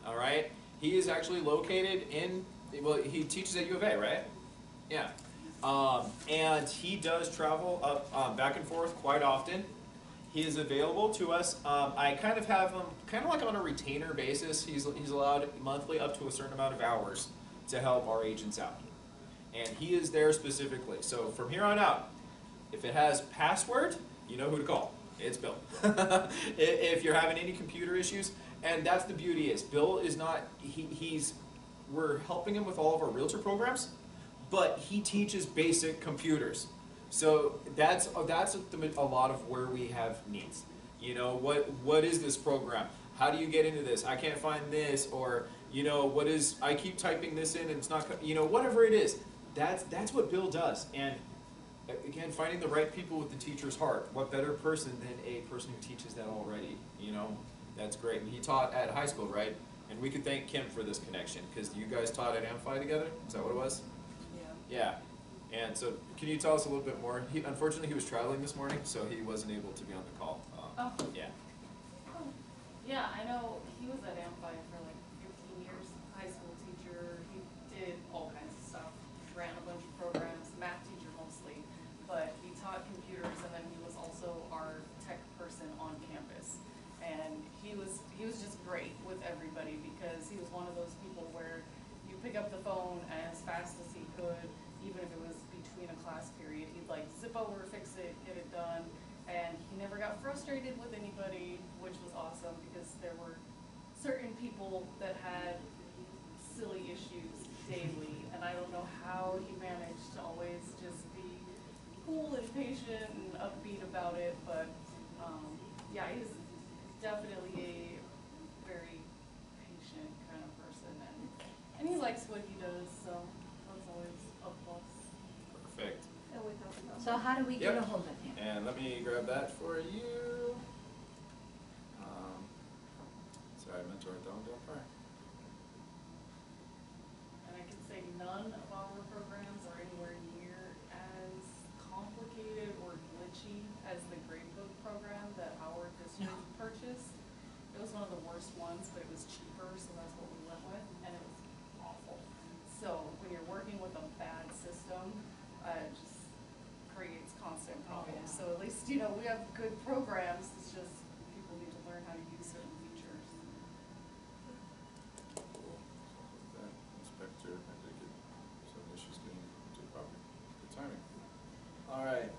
All right, he is actually located in, well, he teaches at U of A, right? Yeah. And he does travel up back and forth quite often. He is available to us. I kind of have him kind of like on a retainer basis. He's allowed monthly up to a certain amount of hours to help our agents out. And he is there specifically. So from here on out, if it has password, you know who to call. It's Bill. If you're having any computer issues, and that's the beauty is, Bill is not, we're helping him with all of our realtor programs, but he teaches basic computers. So that's a lot of where we have needs. You know, what is this program? How do you get into this? I can't find this, or you know, I keep typing this in and it's not, you know, whatever it is. That's what Bill does. And again, finding the right people with the teacher's heart. What better person than a person who teaches that already? You know, that's great. And he taught at high school, right? And we could thank Kim for this connection because you guys taught at Amplify together. Is that what it was? Yeah. Yeah. And so, can you tell us a little bit more? Unfortunately, he was traveling this morning, so he wasn't able to be on the call. Yeah. Oh, yeah, I know he was at Amplify for like 15 years, high school teacher. He did all kinds of stuff, ran a bunch of programs, math teacher mostly, but he taught computers, and then he was also our tech person on campus. And he was just great with everybody because he was one of those people where you pick up the phone and as fast as he could, even if it was between a class period, he'd like zip over, fix it, get it done. And he never got frustrated with anybody, which was awesome because there were certain people that had silly issues daily, and I don't know how he managed to always just be cool and patient and upbeat about it, but yeah, he's definitely a very patient kind of person, and he likes what he does, so that's always a plus. Perfect. And we talked about So how do we get a hold of him? And let me grab that for you. I meant to write that one down prior. And I can say none of our programs are anywhere near as complicated or glitchy as the gradebook program that our district purchased. It was one of the worst ones, but it was cheaper, so that's what we went with, and it was awful. So when you're working with a bad system, it just creates constant problems. yeah. So at least, you know, we have good programs, it's just people need to learn how to use certain features. Cool. So that inspector, I did get some issues getting into the property. Good timing. All right.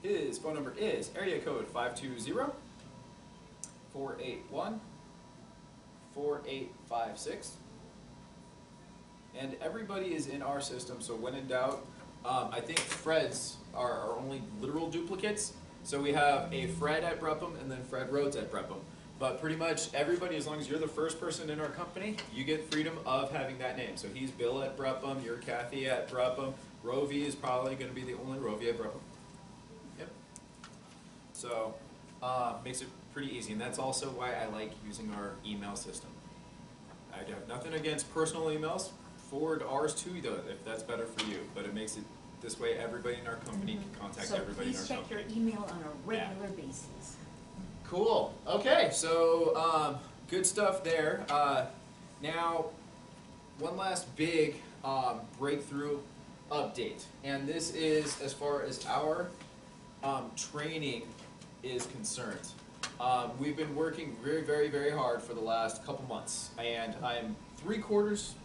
His phone number is area code 520-481-4856. And everybody is in our system, so when in doubt, I think Fred's are our only literal duplicates. So we have a Fred at Brepham and then Fred Rhodes at Brepham. But pretty much everybody, as long as you're the first person in our company, you get freedom of having that name. So he's Bill at Brepham, you're Kathy at Brepham, Rovi is probably going to be the only Rovi at Brepham. Yep. So makes it pretty easy, and that's also why I like using our email system. I have nothing against personal emails. Forward ours to you though, if that's better for you. But it makes it this way everybody in our company can contact everybody in our So company. please check your email on a regular basis. Cool. Okay, so good stuff there. Now, one last big breakthrough update, and this is as far as our training is concerned. We've been working very, very, very hard for the last couple months, and I'm 2/3,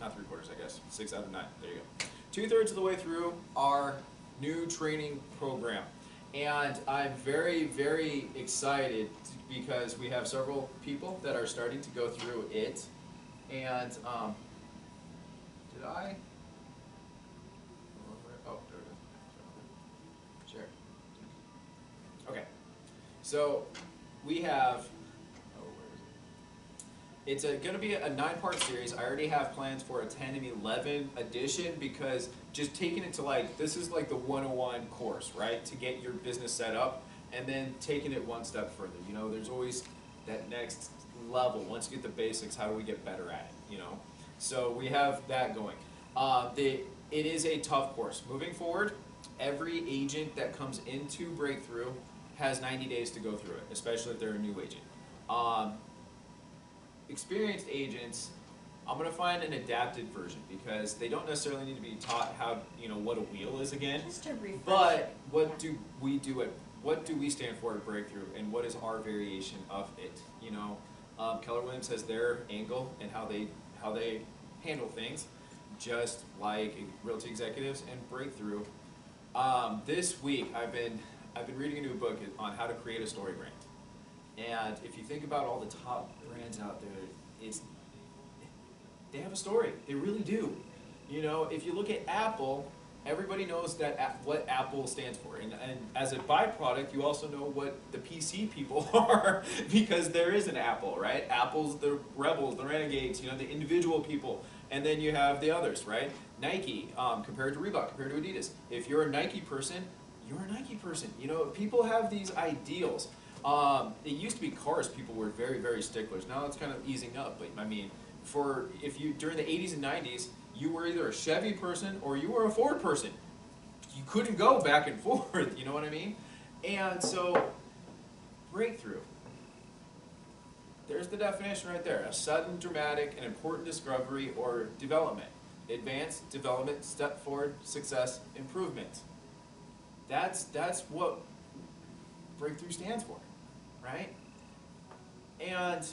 not 3/4, I guess, 6 out of 9, there you go. 2/3 of the way through our new training program. And I'm very, very excited because we have several people that are starting to go through it. And, did I? Oh, there it is. Share. Okay. So, we have, where is it? It's going to be a 9-part series. I already have plans for a 10 and 11 edition because just taking it to this is like the 101 course, right? To get your business set up and then taking it one step further. You know, there's always that next level. Once you get the basics, how do we get better at it, you know? So we have that going. It is a tough course. Moving forward, every agent that comes into Breakthrough has 90 days to go through it, especially if they're a new agent. Experienced agents, I'm going to find an adapted version because they don't necessarily need to be taught how, what a wheel is again. Just a refresher. But what do we do it? What do we stand for at Breakthrough, and what is our variation of it? Keller Williams has their angle and how they handle things, just like realty executives and Breakthrough. This week I've been reading a new book on how to create a story brand. And if you think about all the top brands out there, they have a story. They really do. If you look at Apple, everybody knows what Apple stands for. And as a byproduct, you also know what the PC people are because there is an Apple, right? Apple's the rebels, the renegades, the individual people. And then you have the others, right? Nike, compared to Reebok, compared to Adidas. If you're a Nike person, you're a Nike person. People have these ideals. It used to be cars, people were very, very sticklers. Now it's kind of easing up. But I mean, during the 80s and 90s, you were either a Chevy person or you were a Ford person. You couldn't go back and forth, you know what I mean? And so, Breakthrough. There's the definition right there. A sudden, dramatic, and important discovery or development. Advance, development, step forward, success, improvement. That's what Breakthrough stands for, right? And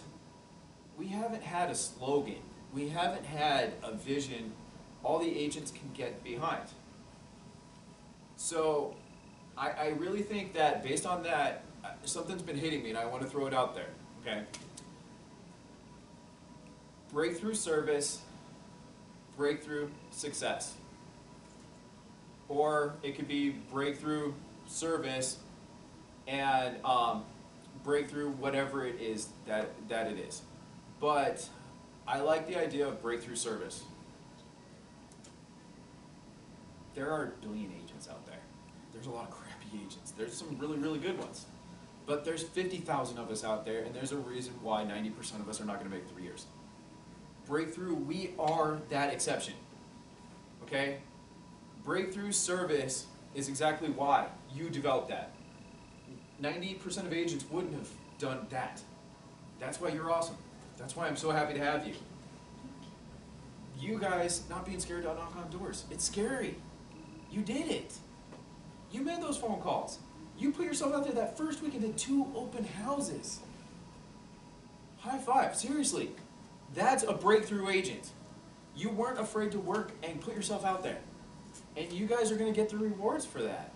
we haven't had a slogan. We haven't had a vision all the agents can get behind. So I really think that based on that, something's been hitting me and I want to throw it out there, okay? Breakthrough service, breakthrough success. Or it could be breakthrough service and breakthrough whatever it is that it is. But I like the idea of breakthrough service. There are a billion agents out there. There's a lot of crappy agents. There's some really, really good ones. But there's 50,000 of us out there, and there's a reason why 90% of us are not going to make 3 years. Breakthrough, we are that exception. Okay? Breakthrough service is exactly why you developed that. 90% of agents wouldn't have done that. That's why you're awesome. That's why I'm so happy to have you. You guys not being scared to knock on doors. It's scary. You did it. You made those phone calls. You put yourself out there that first week and did 2 open houses. High five, seriously. That's a breakthrough agent. You weren't afraid to work and put yourself out there. And you guys are going to get the rewards for that.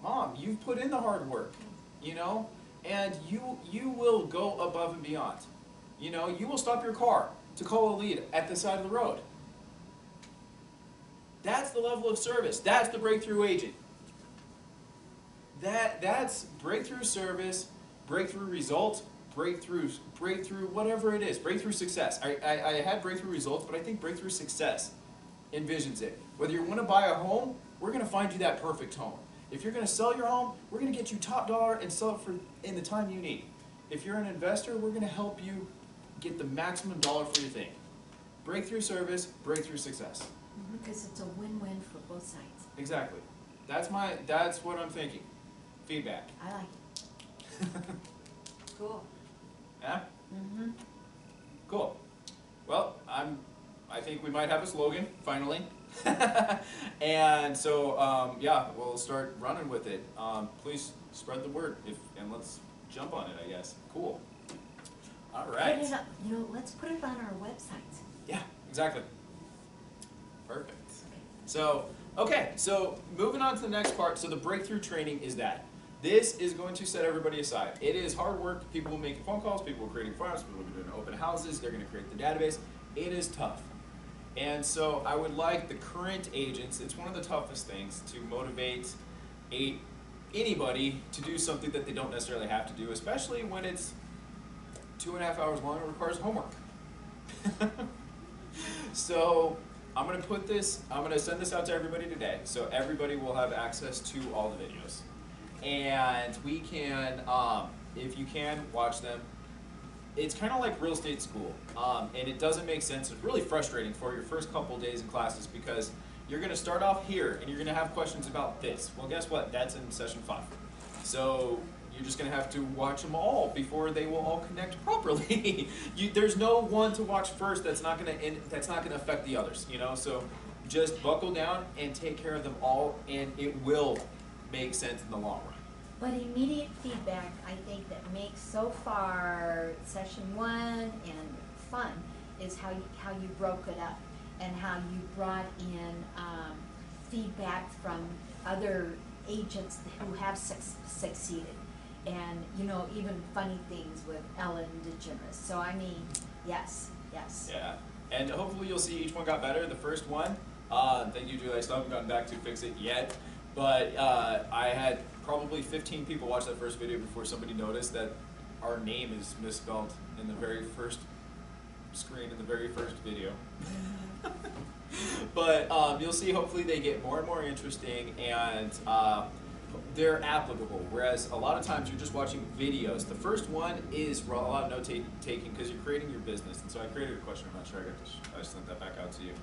Mom, you've put in the hard work, you know, and you will go above and beyond. You know, you will stop your car to call a lead at the side of the road. That's the level of service. That's the breakthrough agent. That's breakthrough service, breakthrough result, breakthrough, whatever it is, breakthrough success. I had breakthrough results, but I think breakthrough success envisions it. Whether you want to buy a home, we're going to find you that perfect home. If you're going to sell your home, we're going to get you top dollar and sell it in the time you need. If you're an investor, we're going to help you get the maximum dollar for your thing. Breakthrough service, breakthrough success. Because it's a win-win for both sides. Exactly. That's what I'm thinking. Feedback. I like it. Cool. Yeah? Mm-hmm. Cool. Well, I think we might have a slogan, finally. And so, yeah, we'll start running with it. Please spread the word, and let's jump on it, I guess. Cool. All right. Put it up, let's put it on our website. Yeah, exactly. Perfect. So, okay, so moving on to the next part. So the breakthrough training is that. This is going to set everybody aside. It is hard work. People will make phone calls, people will creating farms, people will be doing open houses, they're going to create the database. It is tough. And so I would like the current agents, it's one of the toughest things to motivate anybody to do something that they don't necessarily have to do, especially when it's 2.5 hours long and requires homework. So I'm going to send this out to everybody today, so everybody will have access to all the videos. And we can, if you can, watch them. It's kind of like real estate school, and it doesn't make sense. It's really frustrating for your first couple days in classes because you're going to start off here and you're going to have questions about this. Well, guess what? That's in session 5. So you're just going to have to watch them all before they will all connect properly. There's no one to watch first that's not going to affect the others. So just buckle down and take care of them all, and it will make sense in the long run. But immediate feedback, I think, that makes so far session 1 and fun is how you broke it up and how you brought in feedback from other agents who have succeeded, and even funny things with Ellen DeGeneres. So I mean, yes. Yeah, and hopefully you'll see each one got better. The first one, thank you, Julie. I still haven't gotten back to fix it yet, but I had probably 15 people watch that first video before somebody noticed that our name is misspelled in the very first screen in the very first video. But you'll see, hopefully they get more and more interesting, and they're applicable, whereas a lot of times you're just watching videos. The first one is a lot of note-taking because you're creating your business, and so I created a question. I'm not sure I sent that back out to you.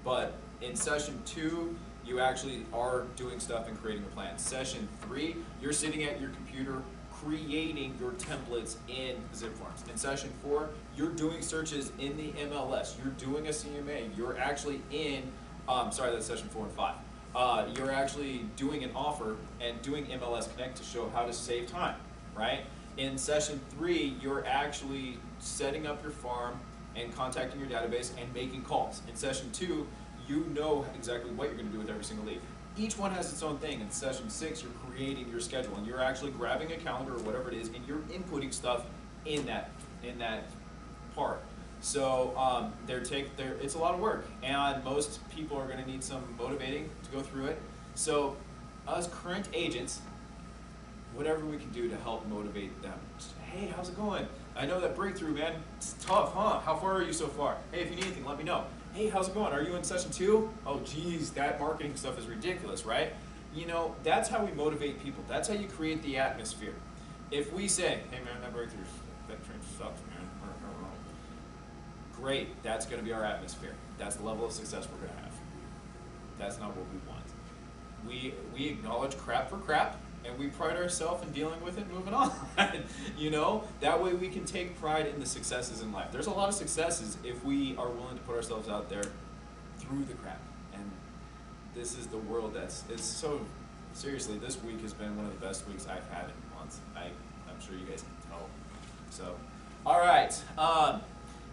But in session 2, you actually are doing stuff and creating a plan. Session 3, you're sitting at your computer creating your templates in zip forms. In session 4, you're doing searches in the MLS. You're doing a CMA. You're actually in, sorry, that's session 4 and 5. You're actually doing an offer and doing MLS Connect to show how to save time, right? In session 3, you're actually setting up your farm and contacting your database and making calls. In session 2, you know exactly what you're going to do with every single lead. Each one has its own thing. In session 6, you're creating your schedule, and you're actually grabbing a calendar or whatever it is, and you're inputting stuff in that part. So it's a lot of work, and most people are going to need some motivating to go through it. So us current agents, whatever we can do to help motivate them. Just, hey, how's it going? I know that breakthrough, man, it's tough, huh? How far are you so far? Hey, if you need anything, let me know. Hey, how's it going? Are you in session 2? Oh, geez, that marketing stuff is ridiculous, right? That's how we motivate people. That's how you create the atmosphere. if we say, hey man, that breakthrough, that train sucks, man. Great, that's gonna be our atmosphere. That's the level of success we're gonna have. That's not what we want. We acknowledge crap for crap, and we pride ourselves in dealing with it and moving on. You know, that way we can take pride in the successes in life. There's a lot of successes if we are willing to put ourselves out there through the crap. And this is the world it's so, seriously, this week has been one of the best weeks I've had in months. I'm sure you guys can tell. So, all right.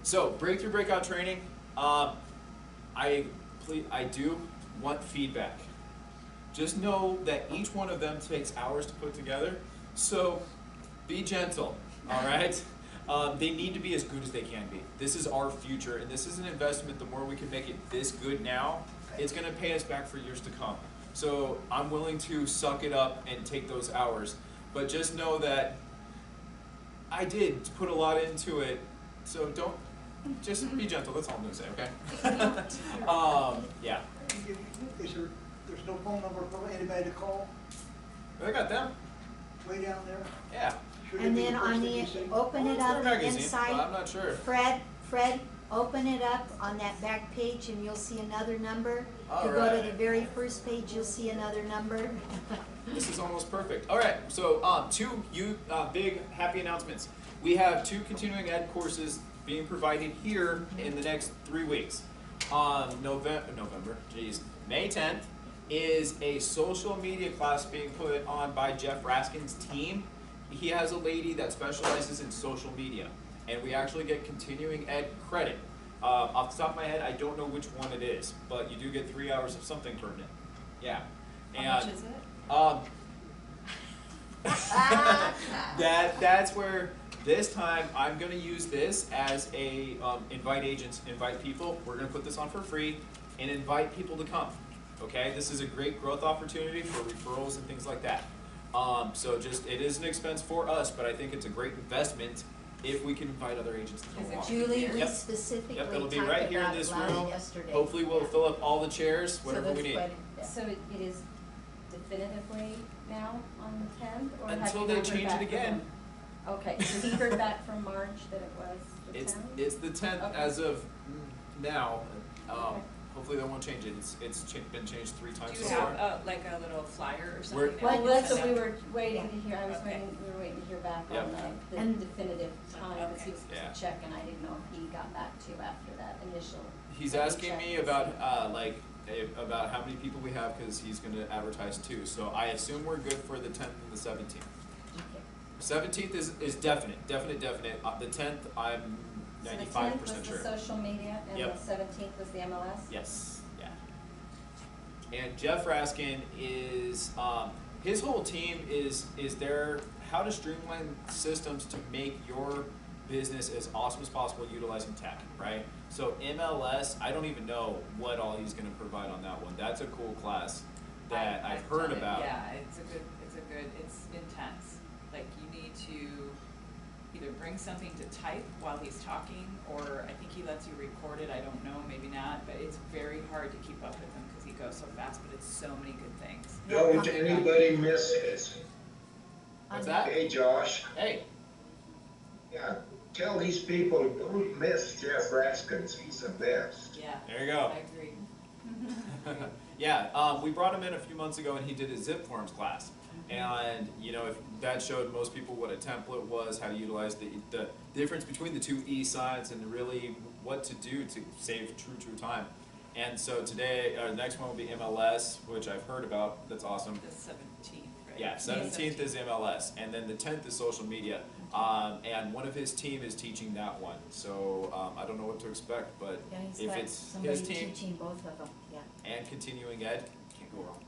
So breakthrough breakout training. I do want feedback. Just know that each one of them takes hours to put together, so be gentle, all right? They need to be as good as they can be. This is our future, and this is an investment. The more we can make it this good now, it's gonna pay us back for years to come. So I'm willing to suck it up and take those hours, but just know that I did put a lot into it, so just be gentle, that's all I'm gonna say, okay? Yeah. There's no phone number for anybody to call I got them. way down there? Yeah. Should it And be then the on first thing the, you see? open it It's up their magazine, but inside. I'm not sure. Fred, open it up on that back page and you'll see another number. All If you go to right. the very first page, you'll see another number. This is almost perfect. All right, so two big happy announcements. We have 2 continuing ed courses being provided here in the next 3 weeks. On May 10th is a social media class being put on by Jeff Raskin's team. He has a lady that specializes in social media, and we actually get continuing ed credit. Off the top of my head, I don't know which one it is, but you do get 3 hours of something pertinent. Yeah. How much is it? That's where this time I'm gonna use this as a invite agents, invite people. We're gonna put this on for free and invite people to come. Okay, this is a great growth opportunity for referrals and things like that. So it is an expense for us, but I think it's a great investment if we can invite other agents to come Is it along. Julie, we Yep. specifically Yep, talked it'll be about right here in it this loud room. yesterday. Hopefully we'll fill up all the chairs, So whatever that's we need. what- So it is definitively now on the 10th, or have Until you they not heard change it back from again. them? Okay, so he heard back from March that it was the 10th? It's the 10th Okay. as of now. Okay. Hopefully they won't change it. It's been changed 3 times Do so you far. have like a little flyer or We're- something? Well, that that's you what send we out? were waiting to hear, Okay. we were waiting to hear back Yep. on the And- definitive time, because he was Yeah. supposed to check, and I didn't know if he got back to you after that initial. He's asking me about about how many people we have because he's going to advertise too. So I assume we're good for the 10th and the 17th. Okay. 17th is definite. The 10th, I'm 95% So sure. the 10th was the social media, and the Yep. 17th was the MLS? Yes, yeah. And Jeff Raskin is, his whole team is there, how to streamline systems to make your business as awesome as possible utilizing tech, right? So MLS, I don't even know what all he's gonna provide on that one. That's a cool class that I've heard done it. about. Yeah, it's intense. Like you need to either bring something to type while he's talking, or I think he lets you record it, I don't know, maybe not, but it's very hard to keep up with him because he goes so fast, but it's so many good things. Don't anybody miss it. What's that? Hey, Josh. Hey, Yeah, tell these people, don't miss Jeff Raskins. He's the best. Yeah, there you go. I agree. Yeah, we brought him in a few months ago and he did a zip forms class. And, you know, if that showed most people what a template was, how to utilize the difference between the 2 E signs and really what to do to save true time. And so today, our next one will be MLS, which I've heard about. That's awesome. The 17th, right? Yeah, 17th is MLS, and then the 10th is social media. And one of his team is teaching that one. So I don't know what to expect, but Yeah, he's if got it's somebody his team teaching both of them, yeah. and continuing ed, can't go wrong.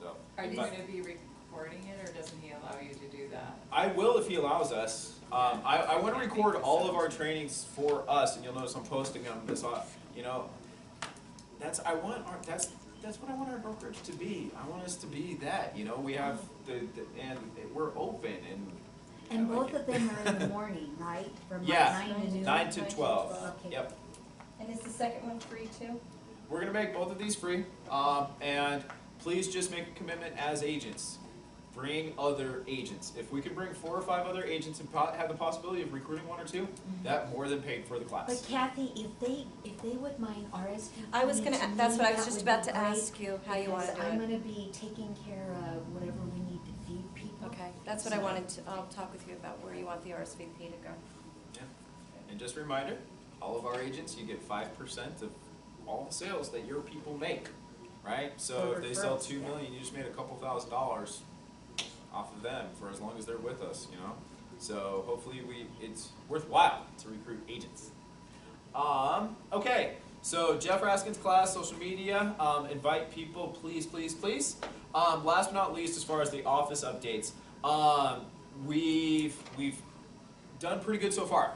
So, Are you but gonna be recording it, or doesn't he allow you to do that? I will if he allows us. I want to record all of our trainings for us, and you'll notice I'm posting them. This, you know, that's what I want our brokerage to be. I want us to be that. You know, we have and we're open And I like both it. of them are in the morning, right? From like Yeah, 9 to noon? 9 to 12. Okay. Yep. And is the second one free too? We're gonna make both of these free, and please just make a commitment as agents. bring other agents. If we could bring 4 or 5 other agents and have the possibility of recruiting 1 or 2, that more than paid for the class. But Kathy, if they would mind RSVPing I was gonna, to me, that's what I was that just would about be to great, ask you, how you wanna because do I'm it. gonna be taking care of whatever we need to feed people. Okay, that's what I wanted to, I'll talk with you about where you want the RSVP to go. Yeah. And just a reminder, all of our agents, you get 5% of all the sales that your people make, right? So For if they sell referrals, 2 yeah. million, you just made a couple $1,000s off of them for as long as they're with us, you know? So hopefully it's worthwhile to recruit agents. Okay, so Jeff Raskin's class, social media, invite people, please, please, please. Last but not least, as far as the office updates, we've done pretty good so far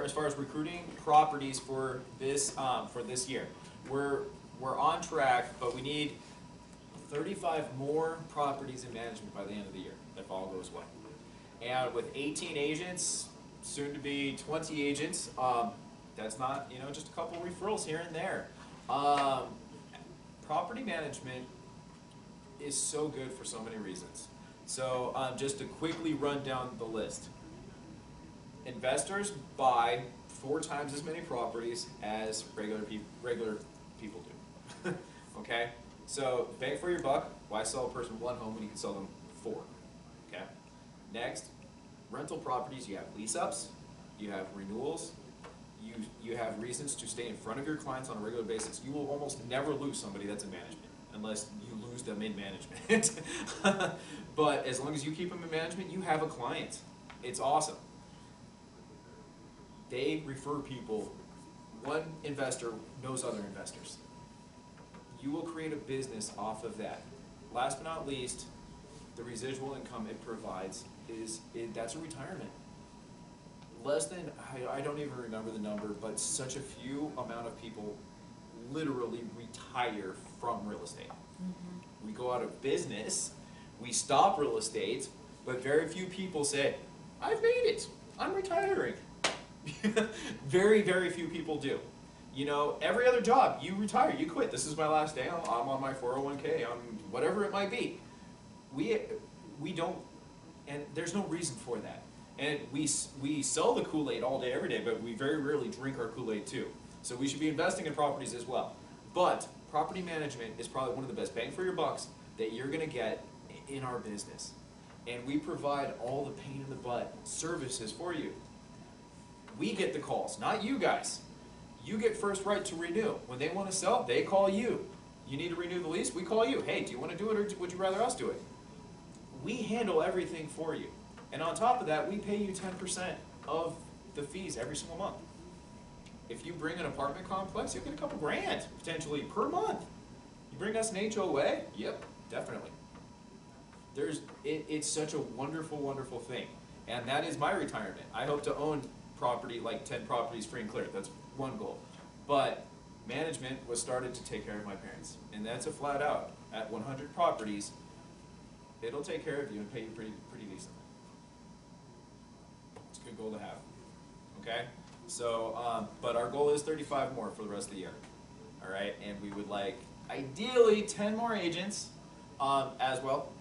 as far as recruiting properties for this year. We're on track, but we need 35 more properties in management by the end of the year, if all goes well. And with 18 agents, soon to be 20 agents, that's not, just a couple referrals here and there. Property management is so good for so many reasons. So just to quickly run down the list. Investors buy 4 times as many properties as regular people do. Okay? So bang for your buck. Why sell a person 1 home when you can sell them 4? Okay? Next, rental properties, you have lease-ups, you have renewals, you have reasons to stay in front of your clients on a regular basis. You will almost never lose somebody that's in management, unless you lose them in management. But as long as you keep them in management, you have a client. It's awesome. They refer people. One investor knows other investors. You will create a business off of that. Last but not least, the residual income it provides that's a retirement. Less than, I don't even remember the number, but such a few amount of people literally retire from real estate. Mm-hmm. We go out of business, we stop real estate, but very few people say, I've made it, I'm retiring. Very, very few people do. Every other job, you retire, you quit. This is my last day, I'm on my 401k, whatever it might be. We don't, and there's no reason for that. And we sell the Kool-Aid all day, every day, but we very rarely drink our Kool-Aid too. So we should be investing in properties as well. But property management is probably one of the best bang for your bucks that you're gonna get in our business. And we provide all the pain in the butt services for you. We get the calls, not you guys. You get first right to renew. When they want to sell, they call you. You need to renew the lease, we call you. Hey, do you want to do it or would you rather us do it? We handle everything for you. And on top of that, we pay you 10% of the fees every single month. If you bring an apartment complex, you'll get a couple grand, potentially, per month. You bring us an HOA? Yep, definitely. It's such a wonderful, wonderful thing. And that is my retirement. I hope to own property, like 10 properties free and clear. That's one goal. But management was started to take care of my parents. And that's a flat out. At 100 properties, it'll take care of you and pay you pretty decently. It's a good goal to have. Okay? So, but our goal is 35 more for the rest of the year. All right? And we would like, ideally, 10 more agents as well.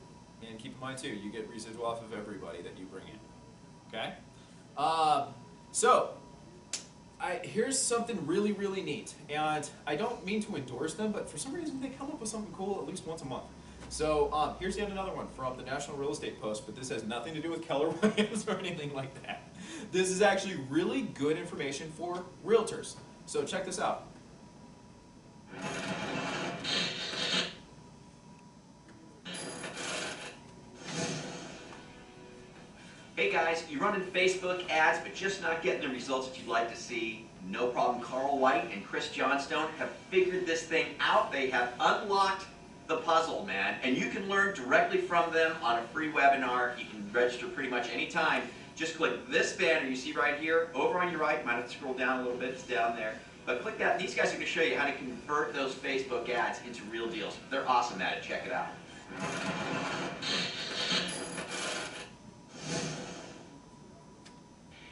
And keep in mind, too, you get residual off of everybody that you bring in. Okay? So, here's something really, really neat. And I don't mean to endorse them, but for some reason they come up with something cool at least once a month. So here's yet another one from the National Real Estate Post, but this has nothing to do with Keller Williams or anything like that. This is actually really good information for realtors. So check this out. Hey guys, you're running Facebook ads but just not getting the results that you'd like to see? No problem. Carl White and Chris Johnstone have figured this thing out. They have unlocked the puzzle, man, and you can learn directly from them on a free webinar. You can register pretty much any time. Just click this banner you see right here over on your right. You might have to scroll down a little bit, it's down there. But click that. These guys are going to show you how to convert those Facebook ads into real deals. They're awesome at it. Check it out.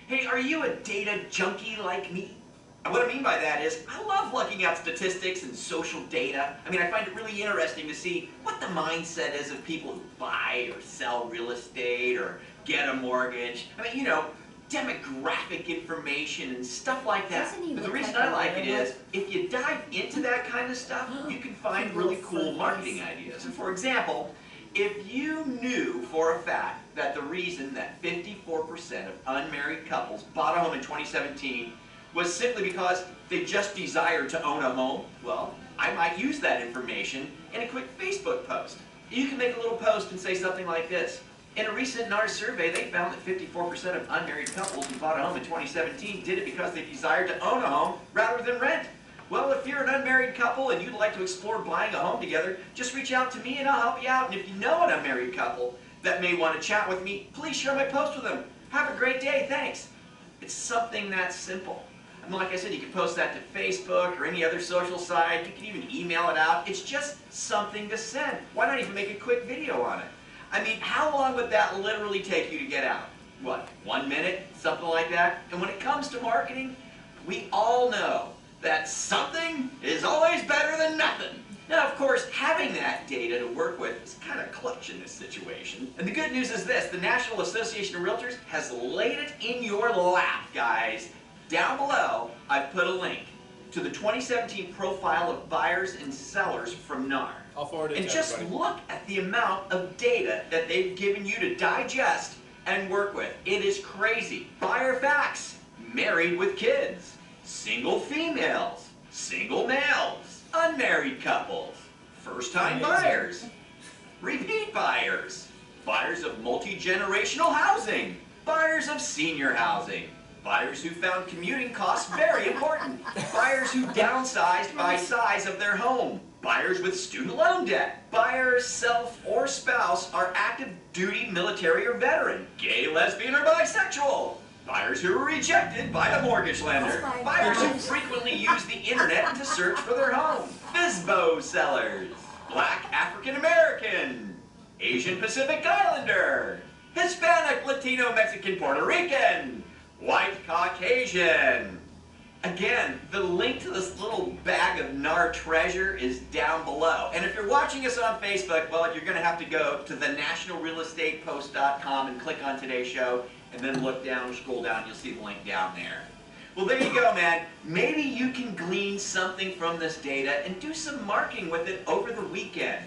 Hey, are you a data junkie like me? And what I mean by that is, I love looking at statistics and social data. I mean, I find it really interesting to see what the mindset is of people who buy or sell real estate or get a mortgage. I mean, you know, demographic information and stuff like that. Doesn't he But the look reason like I a like it werewolf? is, if you dive into that kind of stuff, you can find really cool marketing ideas. And for example, if you knew for a fact that the reason that 54% of unmarried couples bought a home in 2017 was simply because they just desired to own a home, well, I might use that information in a quick Facebook post. You can make a little post and say something like this. In a recent NAR survey, they found that 54% of unmarried couples who bought a home in 2017 did it because they desired to own a home rather than rent. Well, if you're an unmarried couple and you'd like to explore buying a home together, just reach out to me and I'll help you out. And if you know an unmarried couple that may want to chat with me, please share my post with them. Have a great day, thanks. It's something that simple. I mean, like I said, you can post that to Facebook or any other social site. You can even email it out. It's just something to send. Why not even make a quick video on it? I mean, how long would that literally take you to get out? What, 1 minute? Something like that? And when it comes to marketing, we all know that something is always better than nothing. Now, of course, having that data to work with is kind of clutch in this situation. And the good news is this, the National Association of Realtors has laid it in your lap, guys. Down below, I've put a link to the 2017 profile of buyers and sellers from NAR. I'll forward it to And just everybody. look at the amount of data that they've given you to digest and work with. It is crazy. Buyer facts, married with kids, single females, single males, unmarried couples, first-time buyers, repeat buyers, buyers of multi-generational housing, buyers of senior housing, buyers who found commuting costs very important, buyers who downsized by size of their home, buyers with student loan debt, buyers, self, or spouse are active duty military or veteran, gay, lesbian, or bisexual, buyers who were rejected by a mortgage lender, Oh my buyers who gosh. frequently use the internet to search for their home, FSBO sellers, Black African American, Asian Pacific Islander, Hispanic, Latino, Mexican, Puerto Rican, White Caucasian. Again, the link to this little bag of NAR treasure is down below. And if you're watching us on Facebook, well, you're going to have to go to the nationalrealestatepost.com and click on today's show, and then look down or scroll down, you'll see the link down there. Well, there you go, man. Maybe you can glean something from this data and do some marketing with it over the weekend.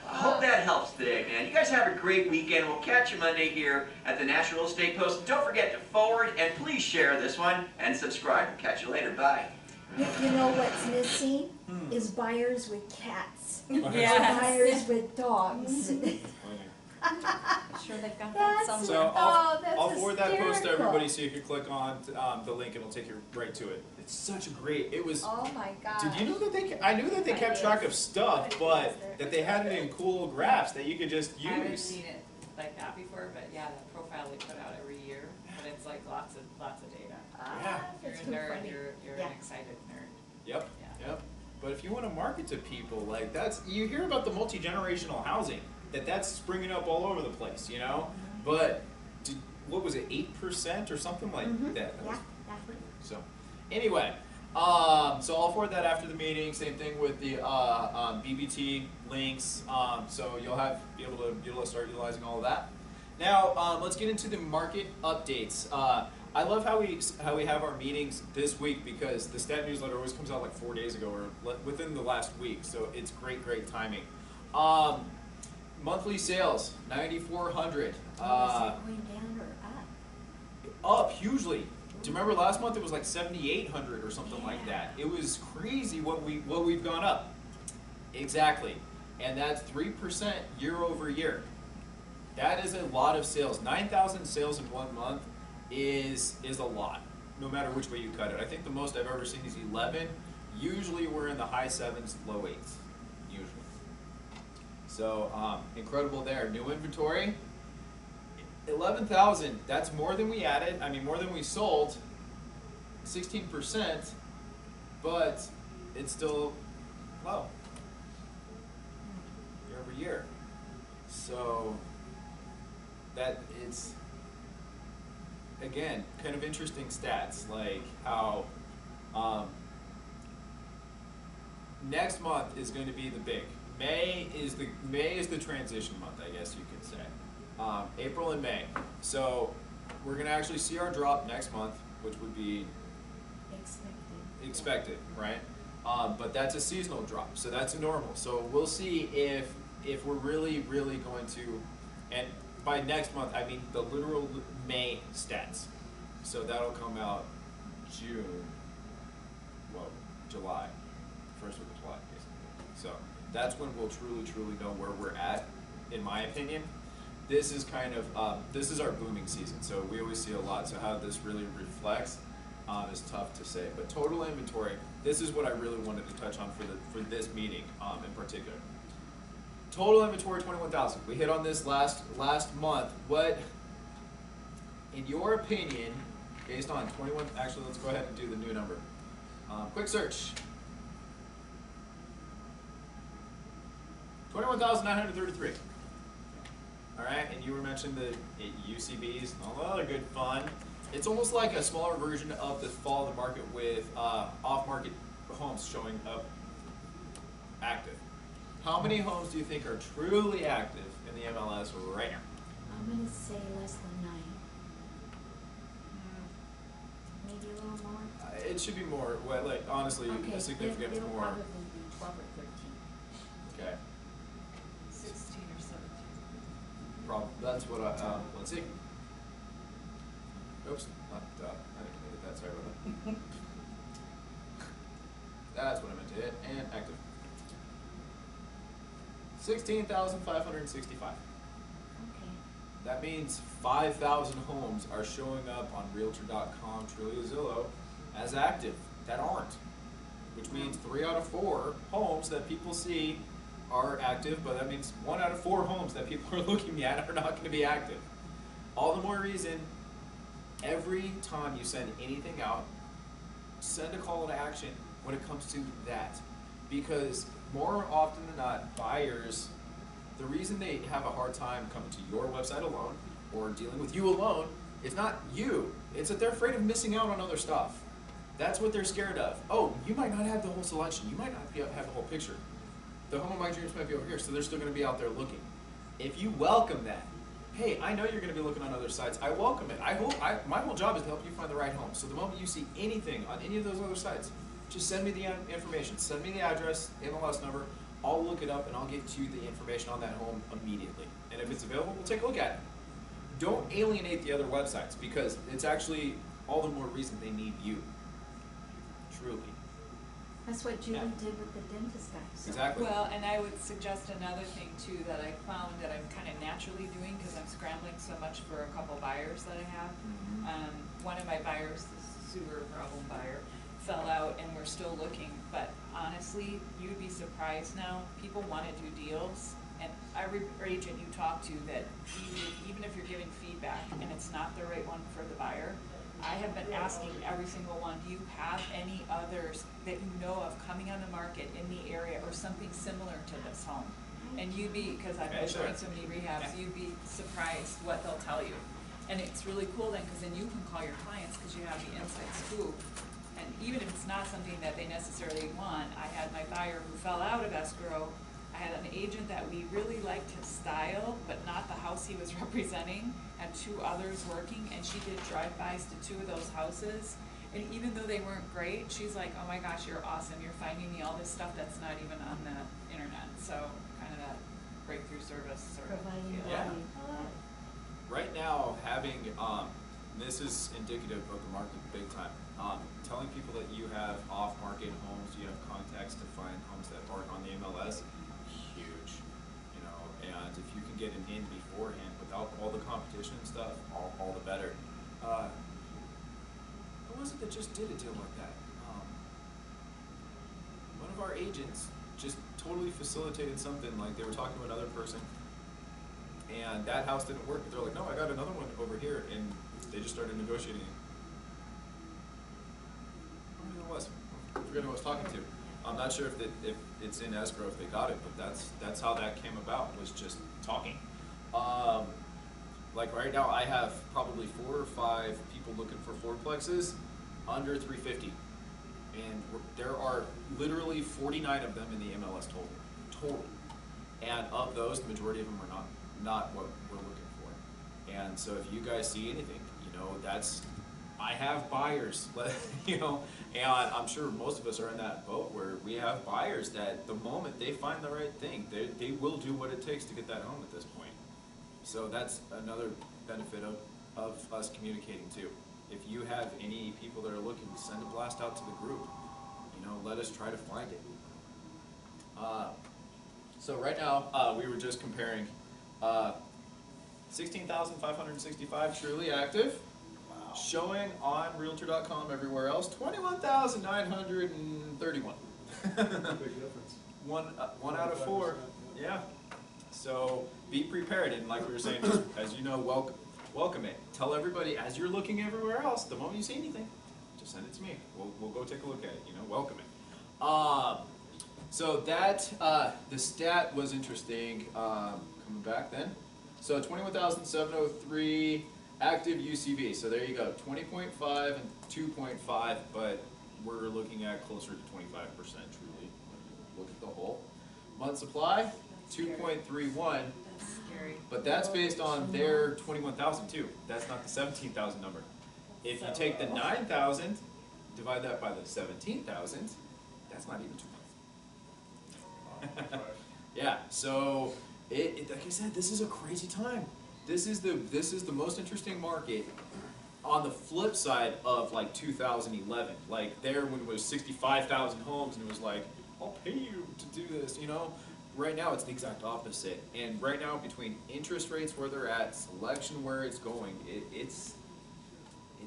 I hope that helps today, man. You guys have a great weekend. We'll catch you Monday here at the National Real Estate Post. Don't forget to forward and please share this one and subscribe. We'll catch you later. Bye. You know what's missing? Is buyers with cats. Or Yes. buyers with dogs. I'm sure they've got that That's somewhere. So that's I'll forward that post to hysterical. everybody so you can click on the link and it'll take you right to it. It's such a great, it was, Oh my god. did you know that they, I knew that they kept track of stuff, but that they had it in cool graphs that you could just I haven't use. seen it like that before, but yeah, that profile they put out every year, but it's like lots of data. Yeah. If you're That's a too nerd, funny. you're Yeah. an excited nerd. Yep, Yeah. yep. But if you want to market to people, like that's, you hear about the multi-generational housing, that's springing up all over the place, you know? But, what was it, 8% or something like that? That was Yeah, pretty, so, anyway, so I'll forward that after the meeting, same thing with the BBT links, so you'll be able to start utilizing all of that. Now, let's get into the market updates. I love how we have our meetings this week because the stat newsletter always comes out like 4 days ago or within the last week, so it's great timing. Monthly sales, 9,400. Is it going down or up? Up hugely. Do you remember last month it was like 7,800 or something like that? It was crazy what we've gone up. Exactly, and that's 3% year over year. That is a lot of sales. 9,000 sales in 1 month is a lot, no matter which way you cut it. I think the most I've ever seen is 11. Usually we're in the high 7s, low 8s, usually. So incredible there. New inventory, 11,000. That's more than we added. I mean, more than we sold. 16%, but it's still low year over year. So that it's again kind of interesting stats, like how Next month is going to be the big. May is the transition month, I guess you could say. April and May. So we're going to actually see our drop next month, which would be expected, right? But that's a seasonal drop, so that's normal. So we'll see if we're really going to, and by next month I mean the literal May stats. So that'll come out July, first week of July, basically. So that's when we'll truly know where we're at, in my opinion. This is kind of, this is our booming season, so we always see a lot, so how this really reflects is tough to say. But total inventory, this is what I really wanted to touch on for this meeting in particular. Total inventory 21,000. We hit on this last month. What, in your opinion, based on 21, actually let's go ahead and do the new number. Quick search. 21,933. All right, and you were mentioning the UCBs and all the other good fun. It's almost like a smaller version of the fall of the market with off-market homes showing up active. How many homes do you think are truly active in the MLS right now? I'm going to say less than 9. Maybe a little more. It should be more. Well, like honestly, Okay, a significant it'll more. probably be 12 or 13. Okay. 16 or 17. That's what I. Let's see. Oops, not. I didn't hit that. Sorry about that. That's what I meant to hit. And active. 16,565. Okay. That means 5,000 homes are showing up on Realtor.com, Trulia, Zillow as active that aren't, which means 3 out of 4 homes that people see are active, but that means 1 out of 4 homes that people are looking at are not going to be active. All the more reason, every time you send anything out, send a call to action when it comes to that, because more often than not, buyers, the reason they have a hard time coming to your website alone or dealing with you alone, it's not you. It's that they're afraid of missing out on other stuff. That's what they're scared of. Oh, you might not have the whole selection. You might not have the whole picture. The home of my dreams might be over here, so they're still going to be out there looking. If you welcome that, hey, I know you're going to be looking on other sites. I welcome it. My whole job is to help you find the right home. So the moment you see anything on any of those other sites, just send me the information. Send me the address, MLS number. I'll look it up and I'll get you the information on that home immediately. And if it's available, we'll take a look at it. Don't alienate the other websites, because it's actually all the more reason they need you. Truly. That's what Julie did with the dentist guy. So. Exactly. Well, and I would suggest another thing too that I found that I'm kind of naturally doing because I'm scrambling so much for a couple buyers that I have. One of my buyers, the sewer problem buyer, fell out and we're still looking, but honestly, you'd be surprised now. People want to do deals, and every agent you talk to that even if you're giving feedback and it's not the right one for the buyer, I have been asking every single one, do you have any others that you know of coming on the market in the area or something similar to this home? And you'd be, because I've been doing so many rehabs, you'd be surprised what they'll tell you. And it's really cool then, because then you can call your clients because you have the inside scoop. And even if it's not something that they necessarily want, I had my buyer who fell out of escrow. I had an agent that we really liked his style, but not the house he was representing, and 2 others working, and she did drive-bys to 2 of those houses. And even though they weren't great, she's like, oh my gosh, you're awesome. You're finding me all this stuff that's not even on the internet. So kind of that breakthrough service sort of feel. Yeah. Right now, having, this is indicative of the market big time. Telling people that you have off-market homes, you have contacts to find homes that aren't on the MLS, huge, you know. And if you can get an in beforehand without all the competition and stuff, all the better. Who was it that just did a deal like that? One of our agents just totally facilitated something, like they were talking to another person, and that house didn't work, but they're like, no, I got another one over here, and they just started negotiating it. I forget who I was talking to. I'm not sure if it's in escrow if they got it, but that's how that came about, was just talking. Like right now, I have probably 4 or 5 people looking for fourplexes under 350. And there are literally 49 of them in the MLS total. And of those, the majority of them are not what we're looking for. And so if you guys see anything, you know, I have buyers, you know, and I'm sure most of us are in that boat where we have buyers that the moment they find the right thing, they will do what it takes to get that home at this point. So that's another benefit of us communicating too. If you have any people that are looking, send a blast out to the group. You know, let us try to find it. So right now, we were just comparing 16,565 truly active, showing on Realtor.com everywhere else, 21,931. Big difference. One out of 4, yeah. So be prepared, and like we were saying, just as you know, welcome it. Tell everybody as you're looking everywhere else, the moment you see anything, just send it to me. We'll go take a look at it. You know, welcome it. So that the stat was interesting. Coming back then, so 21,703 active UCV. So there you go, 20.5 and 2.5, but we're looking at closer to 25% truly. Look at the whole month supply, 2.31. That's scary. But that's based on their 21,000 too. That's not the 17,000 number. If you take the 9,000, divide that by the 17,000, that's not even 2 months. Yeah, so like I said, this is a crazy time. This is the most interesting market on the flip side of like 2011. Like there when it was 65,000 homes and it was like, I'll pay you to do this, you know? Right now it's the exact opposite. And right now between interest rates where they're at, selection where it's going, it's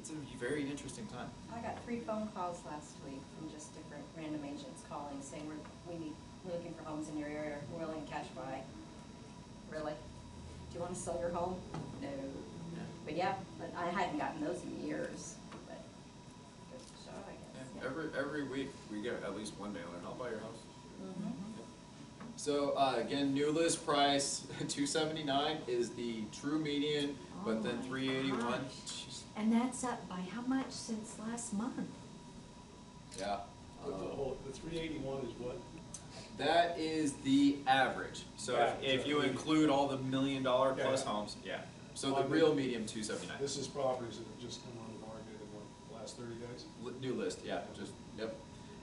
a very interesting time. I got 3 phone calls last week from just different random agents calling, saying we're looking for homes in your area, we're willing to cash buy. Really? Do you want to sell your home? No. But yeah, but I hadn't gotten those in years. But good shot, I guess. Yeah. Every week we get at least one mailer, and I'll buy your house. Mm-hmm. So again, new list price $279 is the true median, but then $381. And that's up by how much since last month? Yeah. The 381 is what? That is the average. So Yeah, if you median. include all the $1 million plus Yeah. homes, yeah. So the real medium 279. This is properties that have just come on the market in the last 30 days? New list, yeah, just, yep.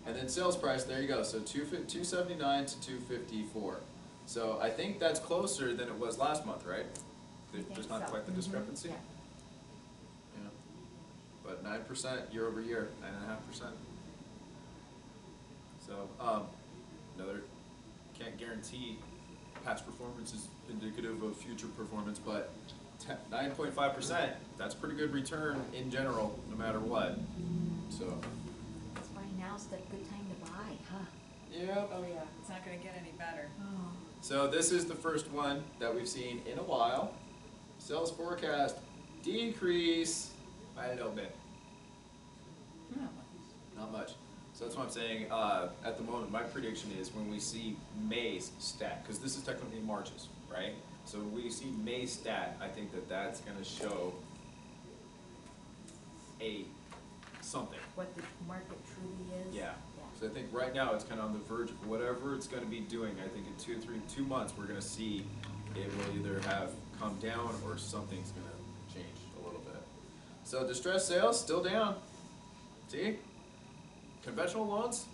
And then sales price, there you go, so 279 to 254. So I think that's closer than it was last month, right? There's not quite the discrepancy? Yeah. Yeah. But 9% year over year, 9.5%. So, can't guarantee past performance is indicative of future performance, but 9.5%, that's pretty good return in general, no matter what. So. That's why now's the good time to buy, huh? Yep. Oh yeah, it's not gonna get any better. Oh. So this is the first one that we've seen in a while. Sales forecast decrease by a little bit. Not much. So that's what I'm saying. At the moment, my prediction is when we see May's stat, because this is technically March's, right? So when we see May's stat, I think that's going to show something. What the market truly is? Yeah. So I think right now it's kind of on the verge of whatever it's going to be doing. I think in 2 months we're going to see it will either have come down or something's going to change a little bit. So distressed sales still down. See? Conventional loans,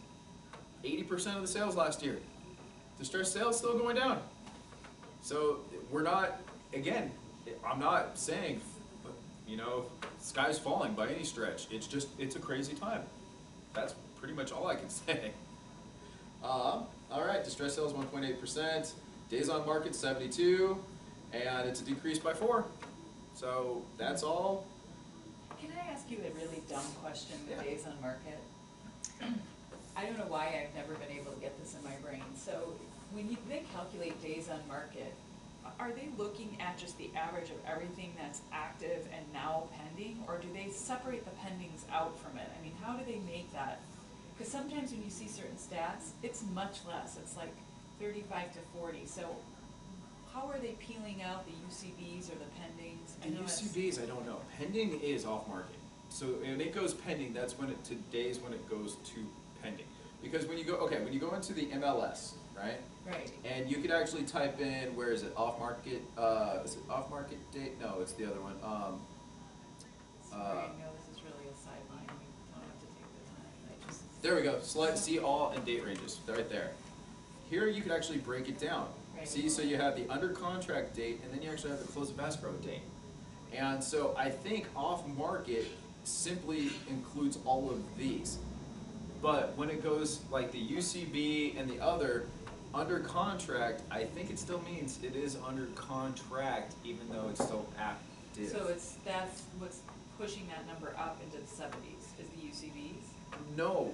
80% of the sales last year. Distressed sales still going down. So we're not, again, I'm not saying, you know, sky's falling by any stretch. It's just, it's a crazy time. That's pretty much all I can say. All right, distressed sales 1.8%, days on market 72, and it's a decrease by 4. So that's all. Can I ask you a really dumb question with Yeah. days on market? I don't know why I've never been able to get this in my brain. So when they calculate days on market, are they looking at just the average of everything that's active and now pending, or do they separate the pendings out from it? I mean, how do they make that? Because sometimes when you see certain stats, it's much less. It's like 35 to 40. So how are they peeling out the UCBs or the pendings? The UCBs, I don't know. Pending is off market. so when it goes pending, that's when it, today's when it goes to pending. Because when you go, okay, when you go into the MLS, right? Right. And you could actually type in, where is it, off market, is it off market date? No, it's the other one. Sorry, no, this is really a sideline, we don't have to take the time, I just. There we go, select, see all and date ranges, right there. Here you could actually break it down. Right. See, so you have the under contract date, and then you actually have the close of escrow date. And so I think off market simply includes all of these. But when it goes like the UCB and the other, under contract, I think it still means it is under contract, even though it's still active. So that's what's pushing that number up into the 70s, is the UCBs? No,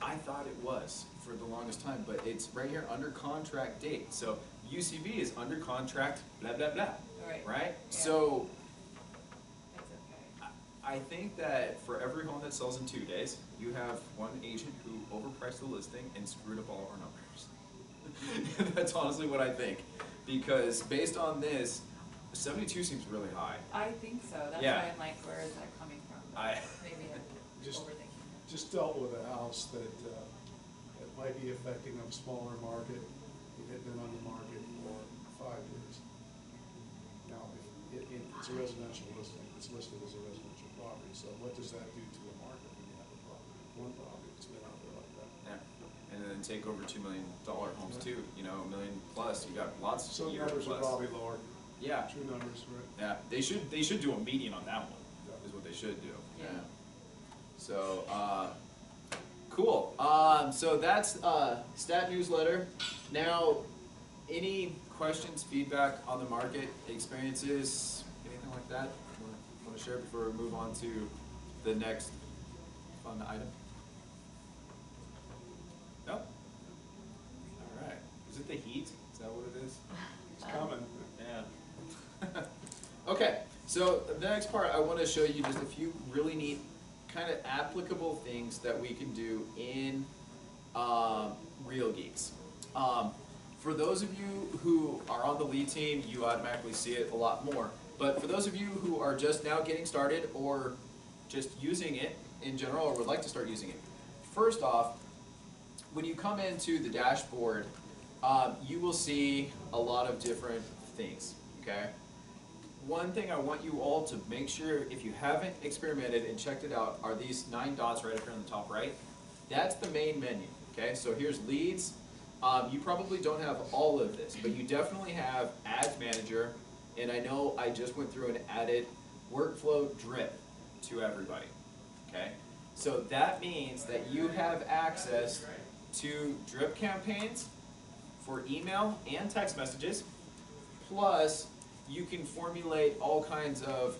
I thought it was for the longest time, but it's right here, under contract date. So UCB is under contract, blah, blah, blah. Right. Right? Yeah. So That's okay. I think that for every home that sells in 2 days, you have one agent who overpriced the listing and screwed up all of our numbers. That's honestly what I think. Because based on this, 72 seems really high. I think so, that's Yeah. why I'm like, where is that coming from? Maybe I'm Just- overthinking. Just dealt with a house that it might be affecting a smaller market. It had been on the market for 5 years. Now, it's a residential listing, it's listed as a residential property, so what does that do to the market when you have a property? One property that's been out there like that. Yeah. And then take over $2 million homes too, you know, $1 million plus, you got lots So of years numbers are plus. probably lower. Yeah. True numbers, right? Yeah, they should do a median on that one, Yeah. is what they should do, Yeah. So, cool, so that's, stat newsletter. Now, any questions, feedback on the market, experiences, anything like that? Want to share before we move on to the next fun item? No? Alright, is it the heat? Is that what it is? It's coming. Yeah. Okay, so the next part, I want to show you just a few really neat, kind of applicable things that we can do in Real Geeks. For those of you who are on the lead team, you automatically see it a lot more. But for those of you who are just now getting started or just using it in general or would like to start using it, first off, when you come into the dashboard, you will see a lot of different things, okay? One thing I want you all to make sure, if you haven't experimented and checked it out, are these 9 dots right up here on the top right. That's the main menu, okay? So here's leads. You probably don't have all of this, but you definitely have Ads Manager, and I know I just went through and added Workflow Drip to everybody, okay? So that means that you have access to drip campaigns for email and text messages, plus you can formulate all kinds of,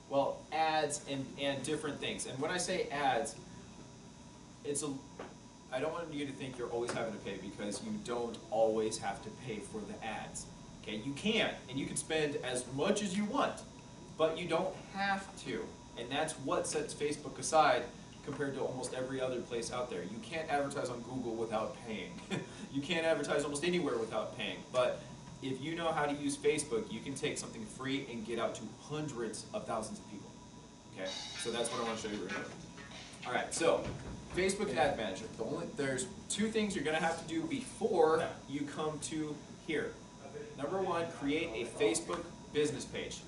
well, ads and different things. And when I say ads, I don't want you to think you're always having to pay, because you don't always have to pay for the ads. Okay, you can, and you can spend as much as you want, but you don't have to. And that's what sets Facebook aside compared to almost every other place out there. You can't advertise on Google without paying. You can't advertise almost anywhere without paying. But if you know how to use Facebook, you can take something free and get out to hundreds of thousands of people. Okay, so that's what I want to show you right here. All right, so Facebook Ad Manager. There's 2 things you're going to have to do before you come to here. Number 1, create a Facebook business page.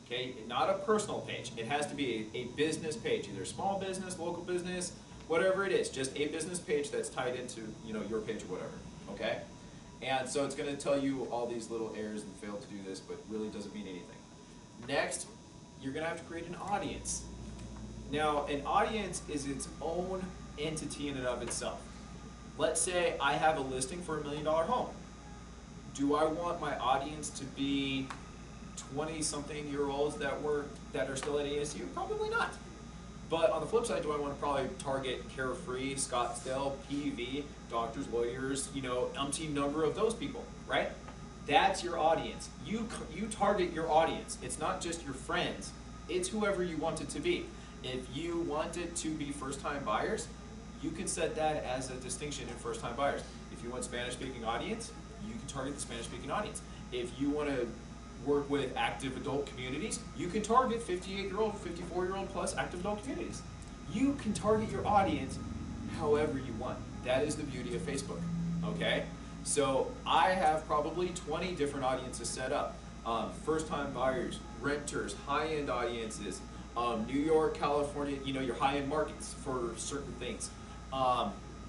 Okay, not a personal page. It has to be a business page, either small business, local business, whatever it is. Just a business page that's tied into, you know, your page or whatever. Okay, and so it's going to tell you all these little errors and failed to do this, but really doesn't mean anything. Next, you're going to have to create an audience. Now, an audience is its own entity in and of itself. Let's say I have a listing for $1 million home. Do I want my audience to be 20-something-year-olds that are still at ASU? Probably not. But on the flip side, do I want to probably target Carefree, Scottsdale, PV, doctors, lawyers, you know, umpteen number of those people, right? That's your audience. You target your audience. It's not just your friends. It's whoever you want it to be. If you want it to be first-time buyers, you can set that as a distinction in first-time buyers. If you want Spanish-speaking audience, you can target the Spanish-speaking audience. If you want to work with active adult communities. You can target 58-year-old, 54-year-old plus active adult communities. You can target your audience however you want. That is the beauty of Facebook, okay? So I have probably 20 different audiences set up. First-time buyers, renters, high-end audiences, New York, California, you know, your high-end markets for certain things.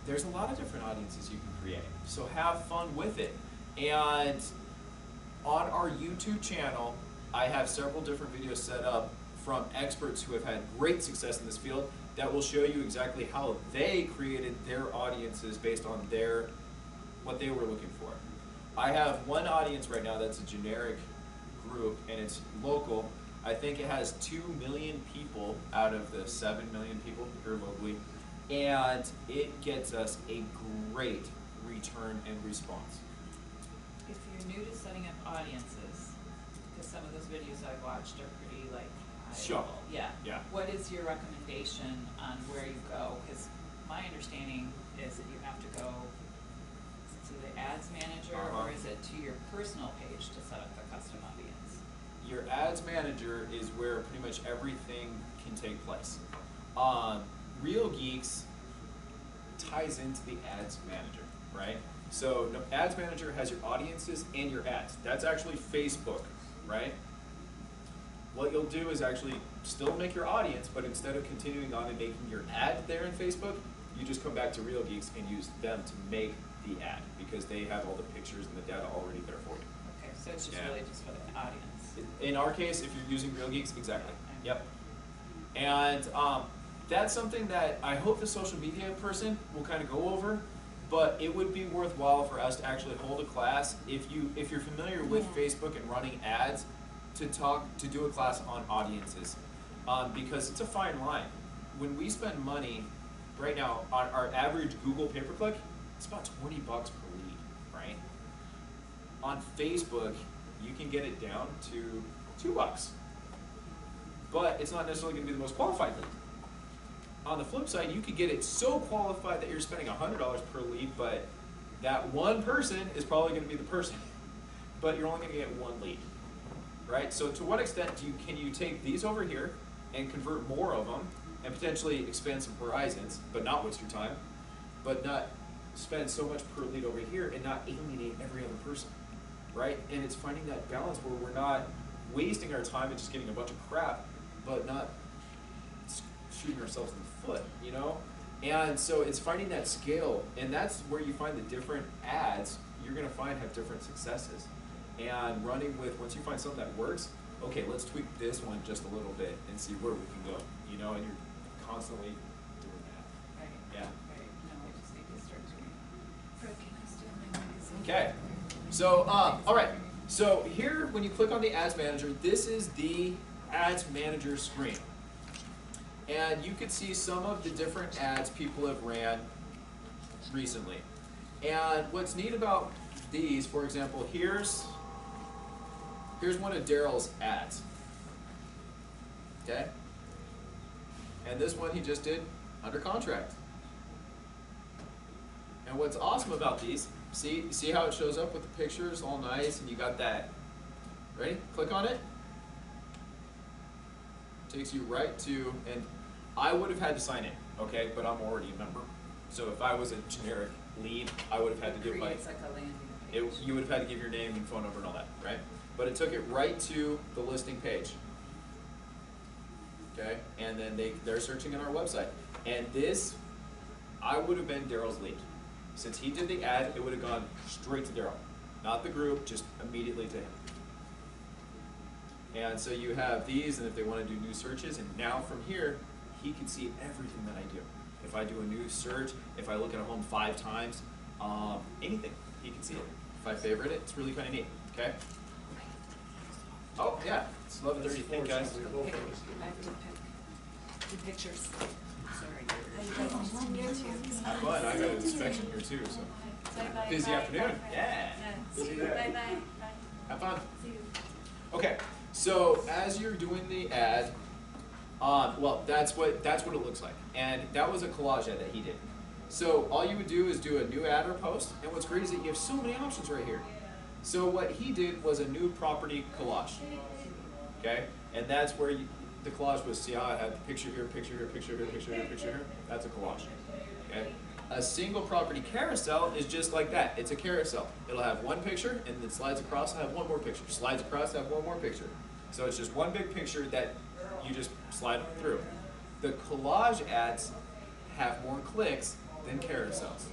There's a lot of different audiences you can create. So have fun with it. And on our YouTube channel, I have several different videos set up from experts who have had great success in this field that will show you exactly how they created their audiences based on what they were looking for. I have one audience right now that's a generic group and it's local. I think it has 2 million people out of the 7 million people here locally, and it gets us a great return and response. If you're new to setting up audiences, because some of those videos I've watched are pretty like high Sure. level. Yeah. Yeah. What is your recommendation on where you go? Because my understanding is that you have to go to the ads manager, or is it to your personal page to set up the custom audience? Your ads manager is where pretty much everything can take place. Real Geeks ties into the ads manager, right? So ads manager has your audiences and your ads. That's actually Facebook, right? What you'll do is actually still make your audience, but instead of continuing on and making your ad there in Facebook, you just come back to Real Geeks and use them to make the ad because they have all the pictures and the data already there for you. Okay, so it's just really just for the audience. In our case, if you're using Real Geeks, exactly. Yep. And that's something that I hope the social media person will kind of go over, but it would be worthwhile for us to actually hold a class if you're familiar with Facebook and running ads to do a class on audiences, because it's a fine line. When we spend money right now on our average Google pay-per-click, it's about $20 per lead, right? On Facebook, you can get it down to $2, but it's not necessarily going to be the most qualified lead. On the flip side, you could get it so qualified that you're spending $100 per lead, but that one person is probably going to be the person, but you're only going to get one lead, right? So to what extent can you take these over here and convert more of them and potentially expand some horizons, but not waste your time, but not spend so much per lead over here and not alienate every other person, right? And it's finding that balance where we're not wasting our time and just getting a bunch of crap, but not shooting ourselves in the foot, you know? And so it's finding that scale, and that's where you find the different ads you're gonna find have different successes. And running with, once you find something that works, okay, let's tweak this one just a little bit and see where we can go, you know? And you're constantly doing that. Right. Yeah. Right. No, we just need to start doing it. Fred, can I steal my magazine? Okay, so, all right. So here, when you click on the Ads Manager, this is the Ads Manager screen. And you can see some of the different ads people have ran recently. And what's neat about these, for example, here's one of Daryl's ads. Okay? And this one he just did under contract. And what's awesome about these, see how it shows up with the pictures all nice and you got that. Ready? Click on it. Takes you right to, and I would have had to sign in, okay, but I'm already a member. So if I was a generic lead, I would have had to give my, Creates like a landing page. you would have had to give your name and phone number and all that, right? But it took it right to the listing page. Okay, and then they're searching on our website. And this, I would have been Daryl's lead. Since he did the ad, it would have gone straight to Daryl. Not the group, just immediately to him. And so you have these, and if they want to do new searches, and now from here, he can see everything that I do. If I do a new search, if I look at a home 5 times, anything, he can see it. If I favorite it, it's really kind of neat, okay? Oh, yeah, it's 11:30, thank guys. I have to pick the pictures. Sorry. Have fun, I got an inspection here too, so. Bye-bye. Busy Bye. afternoon. Bye. Yeah. Busy day. Bye-bye. Bye. Have fun. See you. Okay, so as you're doing the ad, well, that's what it looks like. And that was a collage ad that he did. So all you would do is do a new ad or post, and what's great is that you have so many options right here. So what he did was a new property collage, okay? And that's where the collage was, see how I had the picture here, picture here, picture here, picture here, picture here? That's a collage, okay? A single property carousel is just like that. It's a carousel. It'll have one picture, and then slides across, have one more picture. Slides across, have one more picture. So it's just one big picture that you just slide through. The collage ads have more clicks than carousels.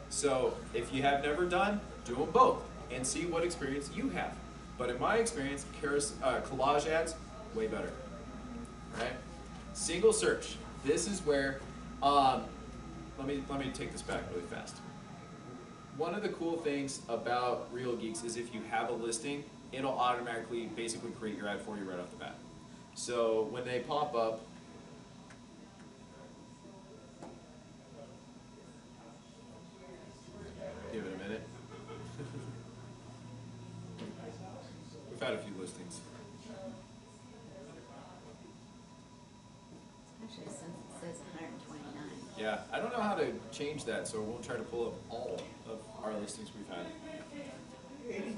So if you have never done, do them both and see what experience you have. But in my experience, collage ads, way better, right? Single search. This is where, let me take this back really fast. One of the cool things about Real Geeks is if you have a listing, it'll automatically basically create your ad for you right off the bat. So when they pop up, give it a minute. We've had a few listings. Especially since it says 129. Yeah, I don't know how to change that, so we'll try to pull up all of our listings we've had.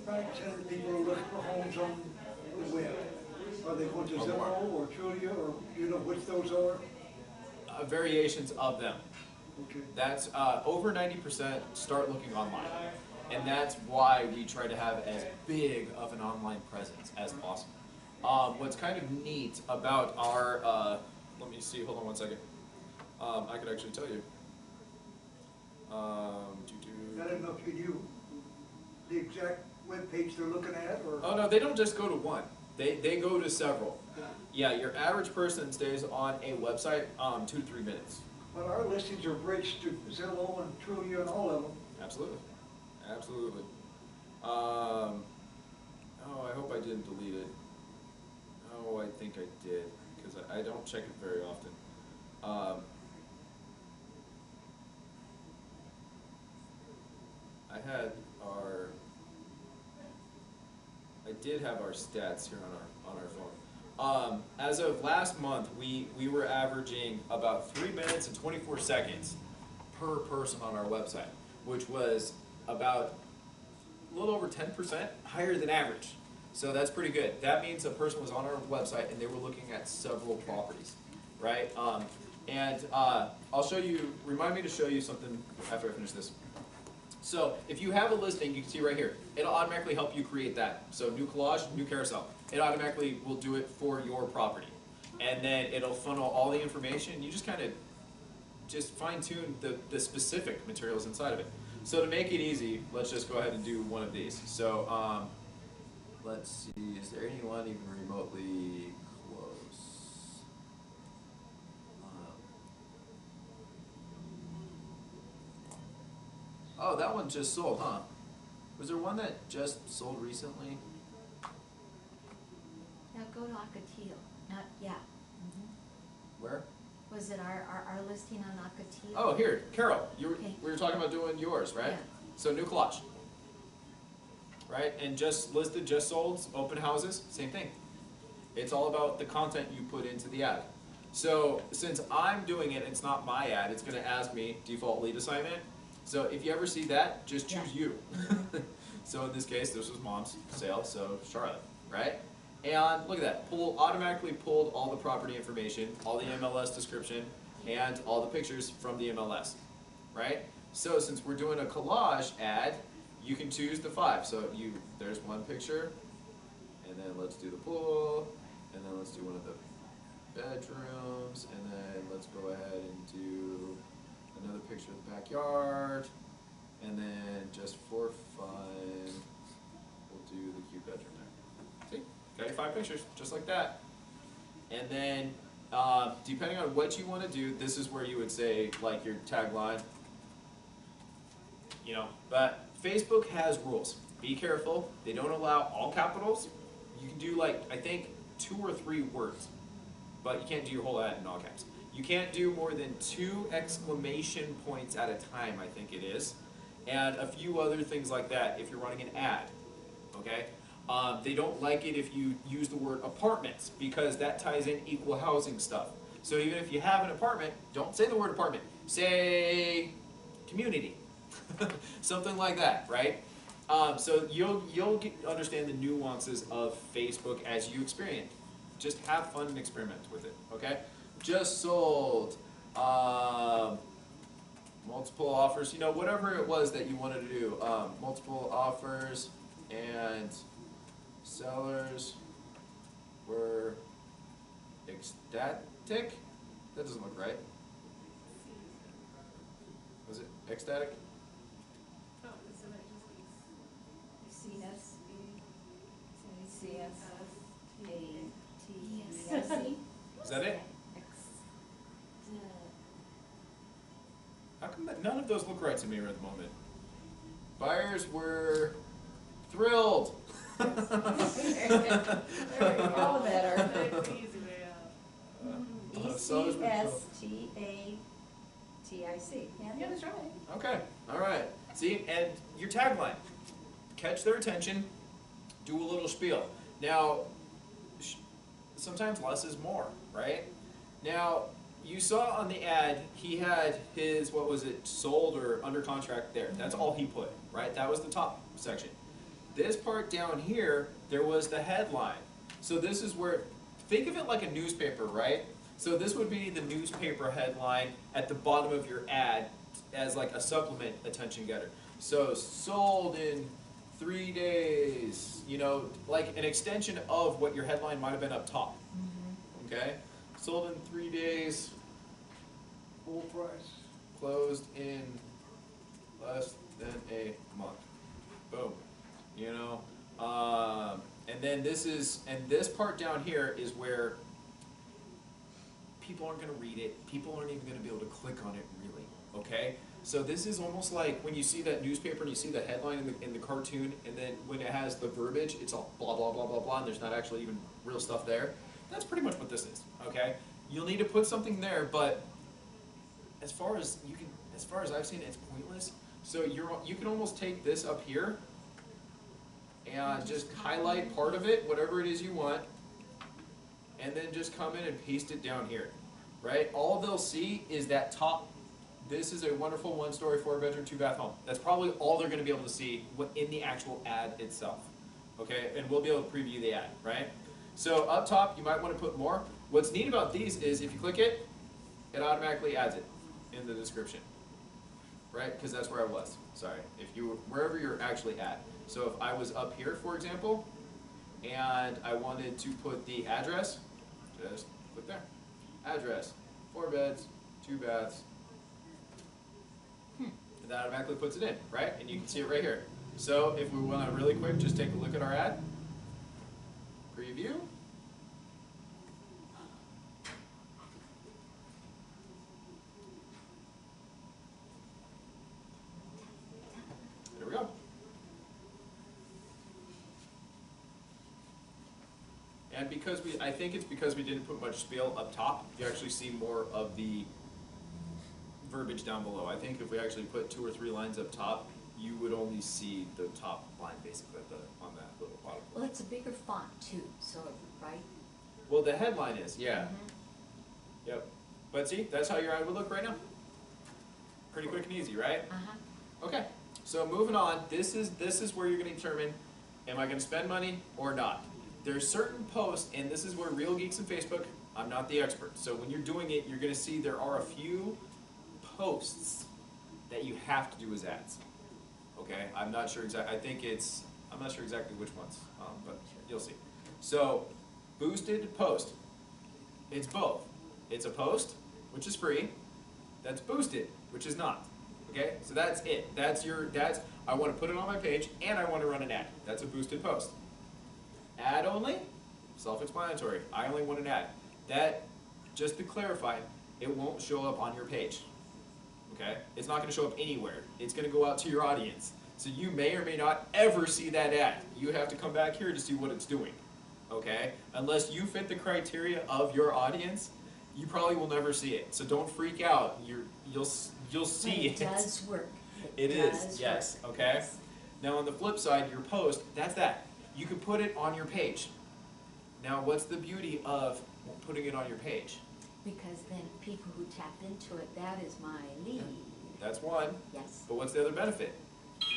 85% of the people are looking for homes on the web. Are they going to Zillow or Trulia, or do you know which those are? Variations of them. Okay. That's over 90% start looking online. And that's why we try to have as big of an online presence as possible. What's kind of neat about our, let me see, hold on one second. I could actually tell you. I don't know if you knew the exact web page they're looking at, or? Oh no, they don't just go to one. They go to several. Yeah, your average person stays on a website 2 to 3 minutes. But our listings are bridged to Zillow and Trulia and all of them. Absolutely. Absolutely. Oh, I hope I didn't delete it. Oh, I think I did, because I don't check it very often. I did have our stats here on our phone. As of last month, we were averaging about 3 minutes and 24 seconds per person on our website, which was about a little over 10% higher than average. So that's pretty good. That means a person was on our website and they were looking at several properties, right? I'll show you, remind me to show you something after I finish this. So if you have a listing, you can see right here, it'll automatically help you create that. So new collage, new carousel. It automatically will do it for your property. And then it'll funnel all the information. You just kind of just fine tune the specific materials inside of it. So to make it easy, let's just go ahead and do one of these. So let's see, is there anyone even remotely close? Oh, that one just sold, huh? Was there one that just sold recently? Now go to Ocotillo, yeah. Where? Was it our listing on Ocotillo? Oh, here, Carol, Okay. we were talking about doing yours, right? Yeah. So new collage, right? And just listed, just sold, open houses, same thing. It's all about the content you put into the ad. So since I'm doing it, it's not my ad, it's gonna ask me default lead assignment. So if you ever see that, just choose you. So in this case, this was mom's sale, so Charlotte, right? And look at that, automatically pulled all the property information, all the MLS description, and all the pictures from the MLS, right? So since we're doing a collage ad, you can choose the 5. So there's one picture, and then let's do the pool, and then let's do one of the bedrooms, and then let's go ahead and do another picture of the backyard, and then just for fun, we'll do the cute bedroom there. See? Got your 5 pictures, just like that. And then, depending on what you want to do, this is where you would say, like, your tagline. You know, but Facebook has rules. Be careful. They don't allow all capitals. You can do, like, I think 2 or 3 words, but you can't do your whole ad in all caps. You can't do more than 2 exclamation points at a time, I think it is, and a few other things like that if you're running an ad, okay? They don't like it if you use the word apartments because that ties in equal housing stuff. So even if you have an apartment, don't say the word apartment. Say community, something like that, right? So understand the nuances of Facebook as you experience. Just have fun and experiment with it, okay? Just sold, multiple offers, you know, whatever it was that you wanted to do. Multiple offers and sellers were ecstatic? That doesn't look right. Was it ecstatic? Oh, so that just means C-S-A-T-E-I-C. Is that it? How come that none of those look right to me right at the moment? Buyers were thrilled. There we go, better. That's the easy way out. Sellers were thrilled. E-C-S-T-A-T-I-C. Yeah, that's right. Okay, all right. See, and your tagline, catch their attention, do a little spiel. Now, sometimes less is more, right? Now, you saw on the ad, he had his, what was it, sold or under contract there. That's all he put, right? That was the top section. This part down here, there was the headline. So this is where, think of it like a newspaper, right? So this would be the newspaper headline at the bottom of your ad as like a supplement attention getter. So sold in 3 days, you know, like an extension of what your headline might have been up top. Okay? Sold in 3 days, Full price. closed in less than a month. Boom. You know? And then this part down here is where people aren't going to read it. People aren't even going to be able to click on it really, okay? So this is almost like when you see that newspaper and you see the headline in the cartoon, and then when it has the verbiage, it's all blah, blah, blah, blah, blah, and there's not actually even real stuff there. That's pretty much what this is, okay? You'll need to put something there, but as far as I've seen, it's pointless. So you can almost take this up here and just highlight part of it, whatever it is you want, and then just come in and paste it down here, right? All they'll see is that top, this is a wonderful 1-story, 4-bedroom, 2-bath home. That's probably all they're gonna be able to see in the actual ad itself, okay? And we'll be able to preview the ad, right? So up top, you might wanna put more. What's neat about these is if you click it, it automatically adds it in the description, right? Because that's where I was, sorry. Wherever you're actually at. So if I was up here, for example, and I wanted to put the address, just click there. Address, 4 beds, 2 baths. And that automatically puts it in, right? And you can see it right here. So if we want to really quick, just take a look at our ad. Preview. There we go. And I think it's because we didn't put much spiel up top, you actually see more of the verbiage down below. I think if we actually put 2 or 3 lines up top, you would only see the top line basically on that little bottom. Well, it's a bigger font too, so, right? Well, the headline is, yeah. Yep. But see, that's how your ad would look right now. Pretty quick and easy, right? Okay, so moving on, this is where you're going to determine, am I going to spend money or not? There's certain posts, and this is where Real Geeks and Facebook, I'm not the expert, so when you're doing it, you're going to see there are a few posts that you have to do as ads. Okay, I'm not sure exactly which ones, but you'll see. So, boosted post, it's both. It's a post, which is free, that's boosted, which is not. Okay, so that's it. I want to put it on my page, and I want to run an ad. That's a boosted post. Ad only, self-explanatory. I only want an ad. That, just to clarify, it won't show up on your page. Okay? It's not going to show up anywhere. It's going to go out to your audience. So you may or may not ever see that ad. You have to come back here to see what it's doing. Okay? Unless you fit the criteria of your audience, you probably will never see it. So don't freak out. You'll see it. It does work. It is, yes. Okay? Now on the flip side, your post, that's that. You can put it on your page. Now what's the beauty of putting it on your page? Because then people who tap into it, that is my lead. That's one. Yes. But what's the other benefit?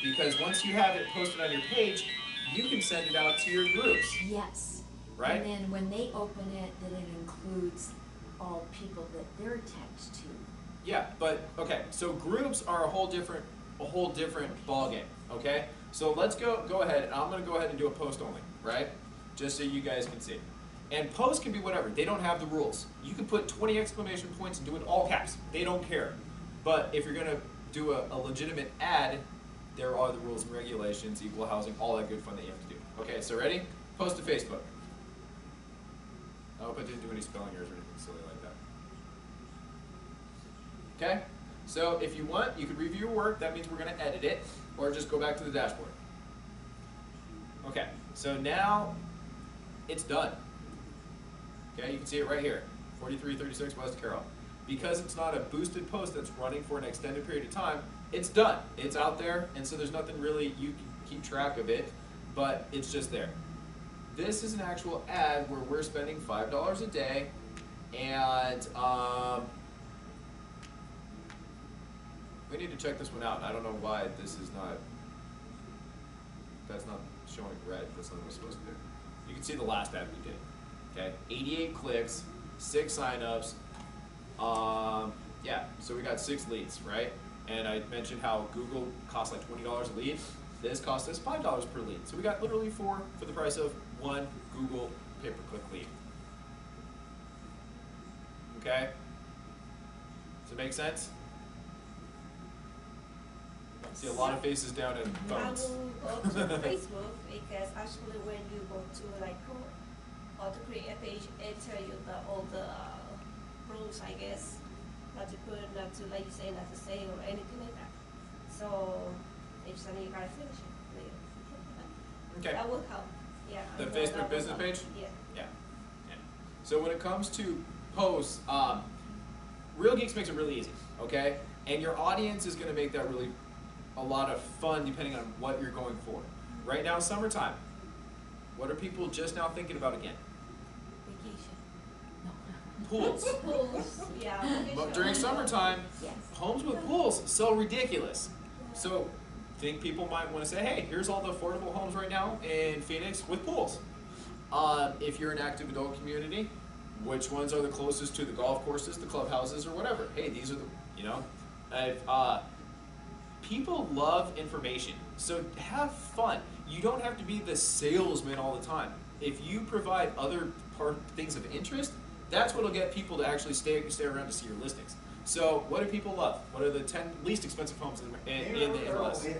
because once you have it posted on your page, you can send it out to your groups, Yes. right? And then when they open it, then it includes all people that they're attached to. Yeah, but, okay, so groups are a whole different ballgame, okay? So let's go ahead, and I'm gonna go ahead and do a post only, right? Just so you guys can see. And posts can be whatever, they don't have the rules. You can put 20 exclamation points and do it all caps, they don't care. But if you're gonna do a legitimate ad, there are the rules and regulations, equal housing, all that good fun that you have to do. Okay, so ready? Post to Facebook. I hope I didn't do any spelling errors or anything silly like that. Okay? So if you want, you could review your work, that means we're gonna edit it, or just go back to the dashboard. Okay, so now it's done. Okay, you can see it right here, 4336 West Carroll. Because it's not a boosted post that's running for an extended period of time, it's done. It's out there, and so there's nothing really you can keep track of it, but it's just there. This is an actual ad where we're spending $5 a day, and we need to check this one out. I don't know why this is not, that's not showing red. That's not what it's supposed to do. You can see the last ad we did. Okay, 88 clicks, 6 signups. Yeah, so we got 6 leads, right? And I mentioned how Google costs like $20 a lead. This cost us $5 per lead. So we got literally 4 for the price of 1 Google pay-per-click lead. Okay? Does it make sense? I see a lot of faces down in I phones. will go to Facebook because actually when you go to like or to create a page, it tell you all the rules, I guess, not to put, not to, like you say, not to say or anything like that. So each time you gotta finish it later. Okay. That will help. Yeah. The I know Facebook that will business help. page? Yeah. Yeah. Yeah. So when it comes to posts, Real Geeks makes it really easy, okay? And your audience is gonna make that really a lot of fun depending on what you're going for. Right now, summertime. What are people just now thinking about again? Vacation. Pools. Pools, yeah. But during summertime, Yes. homes with pools sell ridiculous. So think people might want to say, hey, here's all the affordable homes right now in Phoenix with pools. If you're an active adult community, which ones are the closest to the golf courses, the clubhouses, or whatever? Hey, these are the, you know, people love information, so have fun. You don't have to be the salesman all the time. If you provide other things of interest, that's what'll get people to actually stay around to see your listings. So what do people love? What are the 10 least expensive homes in the MLS?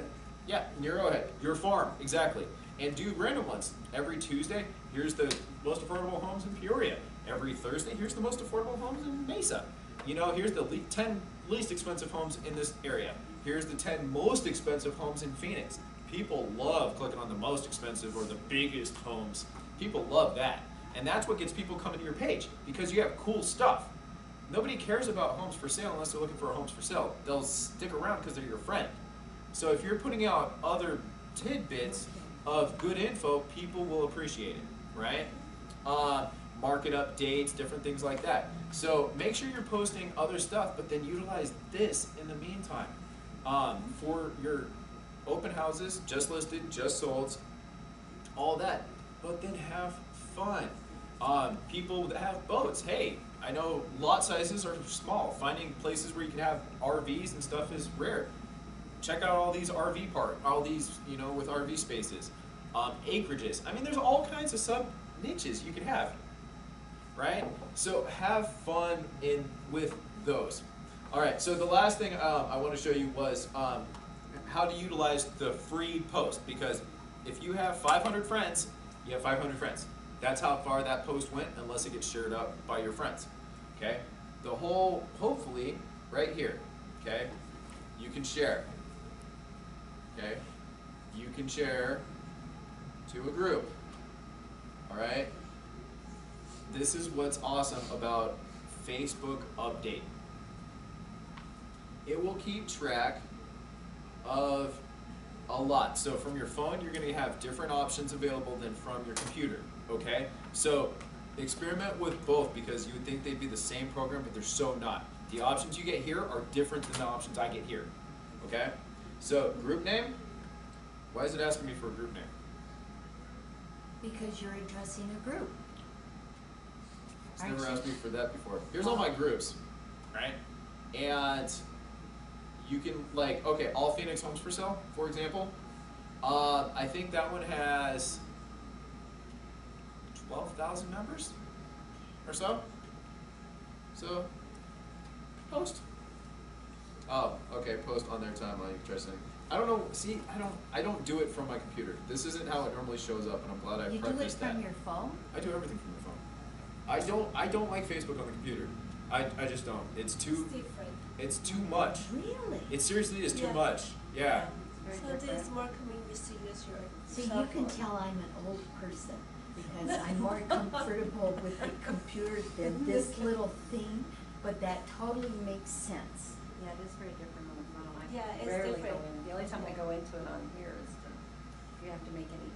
Yeah, near Arrowhead. Your farm, exactly. And do random ones. Every Tuesday, here's the most affordable homes in Peoria. Every Thursday, here's the most affordable homes in Mesa. You know, here's the 10 least expensive homes in this area. Here's the 10 most expensive homes in Phoenix. People love clicking on the most expensive or the biggest homes. People love that. And that's what gets people coming to your page, because you have cool stuff. Nobody cares about homes for sale unless they're looking for homes for sale. They'll stick around because they're your friend. So if you're putting out other tidbits of good info, people will appreciate it, right? Market updates, different things like that. So make sure you're posting other stuff, but then utilize this in the meantime. For your open houses, just listed, just sold, all that. But then have fun. People that have boats, hey, I know lot sizes are small. Finding places where you can have RVs and stuff is rare. Check out all these RV all these, you know, with RV spaces. Acreages. I mean, there's all kinds of sub niches you can have, right? So have fun with those. All right, so the last thing I want to show you was how to utilize the free post, because if you have 500 friends, you have 500 friends. That's how far that post went, unless it gets shared up by your friends, okay? The whole, hopefully, right here, okay? You can share, okay? You can share to a group, all right? This is what's awesome about Facebook Update. It will keep track of a lot. So from your phone, you're going to have different options available than from your computer, okay? So experiment with both, because you would think they'd be the same program, but they're so not. The options you get here are different than the options I get here, okay? So group name, Why is it asking me for a group name? Because you're addressing a group. It's never asked me for that before. Here's all my groups, right? And you can, like, okay, all Phoenix homes for sale, for example. I think that one has 12,000 members or so. So, post. Oh, okay, post on their timeline. Interesting. I don't know. See, I don't do it from my computer. This isn't how it normally shows up, and I'm glad I You do it prefaced that. from your phone? I do everything from the phone. I don't like Facebook on the computer. I just don't. It's too. It's different. It's too much. Really? It seriously is too Yeah. much. Yeah. It's So very this different. more convenient to use your See, cell you can phone. tell I'm an old person because I'm more comfortable with the computer than this little thing, but that totally makes sense. Yeah, it is very different on the phone. I Yeah, it's rarely different. go in. The only time I go into it on here is to, if you have to make any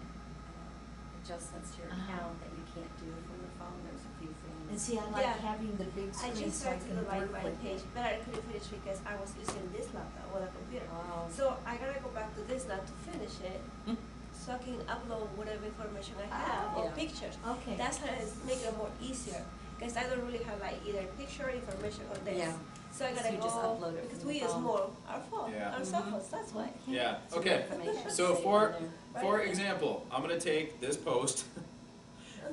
adjustments to your account that you can't do from the phone, there's a few And things. see, I like Yeah. having the big I screen just so I started can to like work my with page, it. but I couldn't finish because I was using this laptop or the computer. Oh. So I gotta go back to this now to finish it, so I can upload whatever information I have or Yeah. pictures. Okay. That's how it's make it more easier, because I don't really have like either picture or information on this. Yeah. So I So gotta you go, just upload it because from we the use phone. more our phone, Yeah. our cell phones, that's why. Yeah. So the Okay. information's So saved for in there. for example, I'm gonna take this post,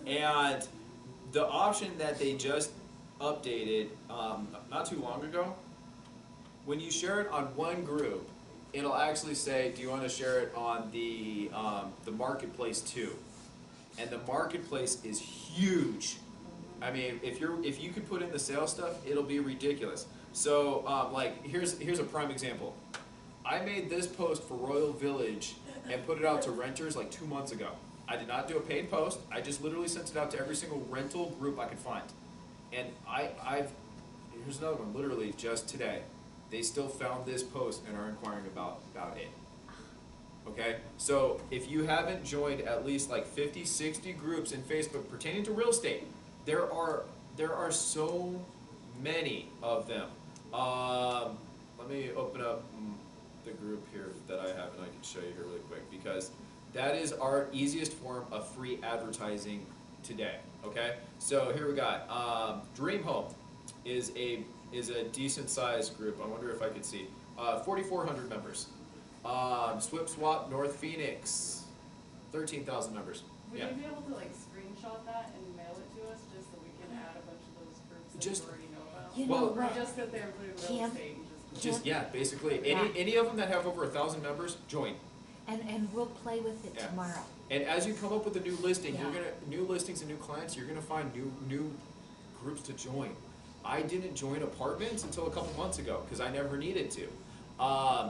and the option that they just updated not too long ago. When you share it on one group, it'll actually say, "Do you want to share it on the marketplace too?" And the marketplace is huge. I mean, if you could put in the sales stuff, it'll be ridiculous. So, like, here's a prime example. I made this post for Royal Village and put it out to renters like 2 months ago. I did not do a paid post. I just literally sent it out to every single rental group I could find. And here's another one, literally just today. They still found this post and are inquiring about it. Okay? So if you haven't joined at least like 50, 60 groups in Facebook pertaining to real estate, there are so many of them. Let me open up the group here that I have, and I can show you here really quick, because that is our easiest form of free advertising today. Okay, so here we got Dream Home is a decent sized group. I wonder if I could see 4,400 members. Swip Swap North Phoenix, 13,000 members. Would Yeah. you be able to like screenshot that and mail it to us just so we can add a bunch of those groups that Just- we already know about? You Well- know what? Just that they're included in real Can't- estate and Just yeah, basically Yeah. any of them that have over 1,000 members, join. And we'll play with it Yeah. tomorrow. And as you come up with a new listing, Yeah. new listings and new clients, you're gonna find new groups to join. I didn't join apartments until a couple months ago because I never needed to.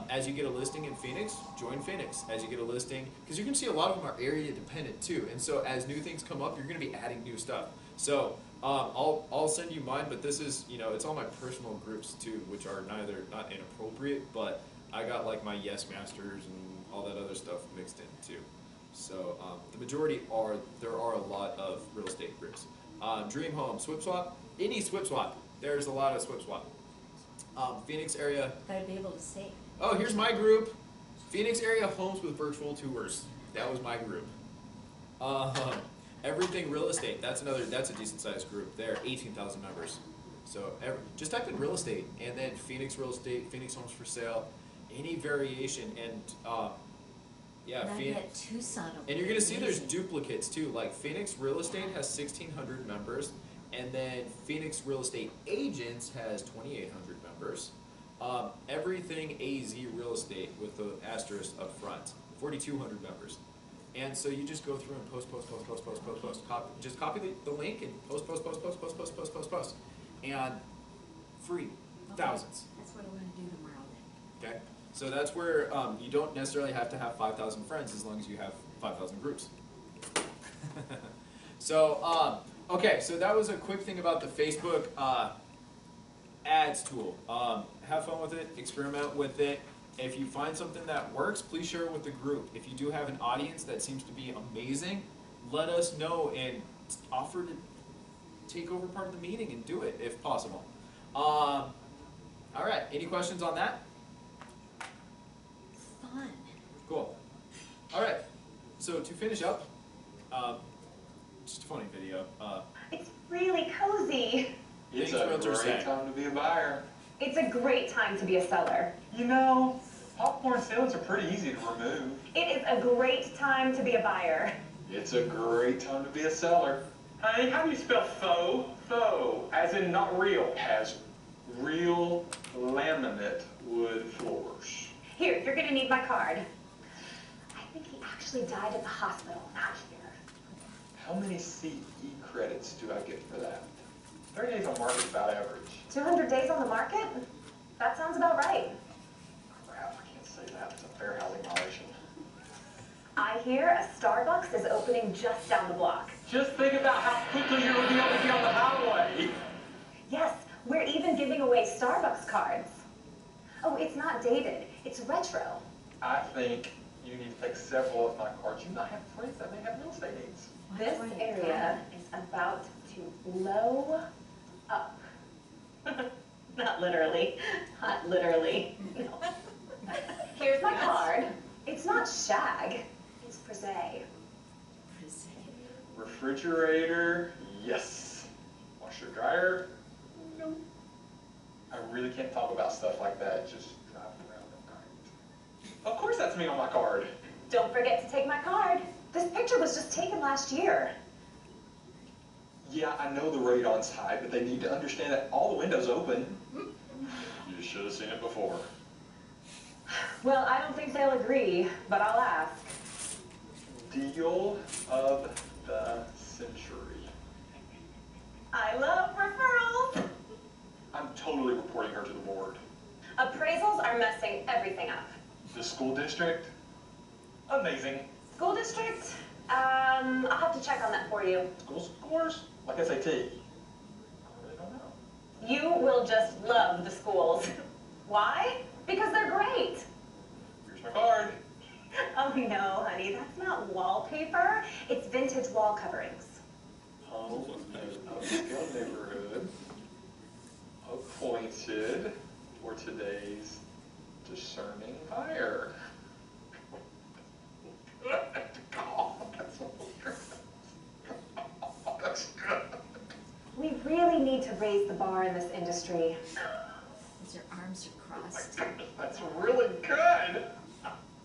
As you get a listing in Phoenix, join Phoenix. As you get a listing, because you can see a lot of them are area dependent too. And so as new things come up, you're gonna be adding new stuff. So I'll send you mine, but this is, it's all my personal groups too, which are not inappropriate, but I got like my Yes Masters and all that other stuff mixed in too. So the majority there are a lot of real estate groups. Dream Home, Swip Swap, any Swip Swap. There's a lot of Swip Swap. Phoenix area. Gotta be able to say. Oh, here's my group. Phoenix area homes with virtual tours. That was my group. Everything real estate. That's a decent sized group. There, 18,000 members. So just type in real estate and then Phoenix real estate, Phoenix homes for sale, any variation, and yeah, Not Phoenix. yet Tucson. And you're gonna see there's Amazing. duplicates too. Like Phoenix Real Estate has 1,600 members, and then Phoenix Real Estate Agents has 2,800 members. Everything AZ Real Estate with the asterisk up front, 4,200 members. And so you just go through and post. Just copy the link and post. And free, thousands. That's what I'm gonna do tomorrow then. Okay, so that's where you don't necessarily have to have 5,000 friends as long as you have 5,000 groups. So, okay, so that was a quick thing about the Facebook ads tool. Have fun with it, experiment with it. If you find something that works, please share it with the group. If you do have an audience that seems to be amazing, let us know and offer to take over part of the meeting and do it if possible. All right, any questions on that? Fun. Cool. So to finish up, just a funny video. It's really cozy. It's Things a realtors great say. time to be a buyer. It's a great time to be a seller. You know, popcorn ceilings are pretty easy to remove. It is a great time to be a buyer. It's a great time to be a seller. Honey, how do you spell faux? Faux, as in not real. Has real laminate wood floors. Here, you're gonna need my card. I think he actually died at the hospital, not here. How many CE credits do I get for that? 30 days on market is about average. 200 days on the market? That sounds about right. Crap, I can't say that. It's a fair housing violation. I hear a Starbucks is opening just down the block. Just think about how quickly you're going to be able to be on the highway. Yes, we're even giving away Starbucks cards. Oh, it's not dated. It's retro. I think you need to take several of my cards. You might have friends that may have real estate needs. This area is about to blow up. Not literally. Not literally. No. Here's my card. It's not shag. It's frisé. Refrigerator, yes. Washer dryer, no. I really can't talk about stuff like that. Just drive around at night. Of course that's me on my card. Don't forget to take my card. This picture was just taken last year. Yeah, I know the radon's high, but they need to understand that all the windows open. You should have seen it before. Well, I don't think they'll agree, but I'll ask. Deal of the century. I love referrals. I'm totally reporting her to the board. Appraisals are messing everything up. The school district? Amazing. School district? I'll have to check on that for you. School scores? Like SAT? I really don't know. You will just love the schools. Why? Because they're great. Here's my card. Oh no, honey, that's not wallpaper. It's vintage wall coverings. Home of upscale neighborhood, appointed for today's discerning buyer. That's good. We really need to raise the bar in this industry. As your arms are crossed. That's really good.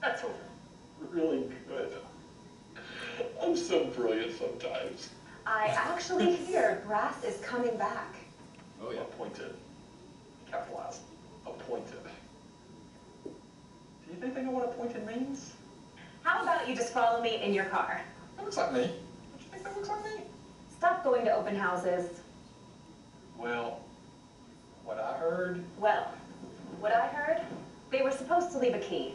That's really good. I'm so brilliant sometimes. I actually hear brass is coming back. Oh yeah. Appointed. Capitalized. Appointed. Do you think they know what appointed means? How about you just follow me in your car? That looks like me. Don't you think that looks like me? Stop going to open houses. Well, what I heard, Well, what I heard, they were supposed to leave a key.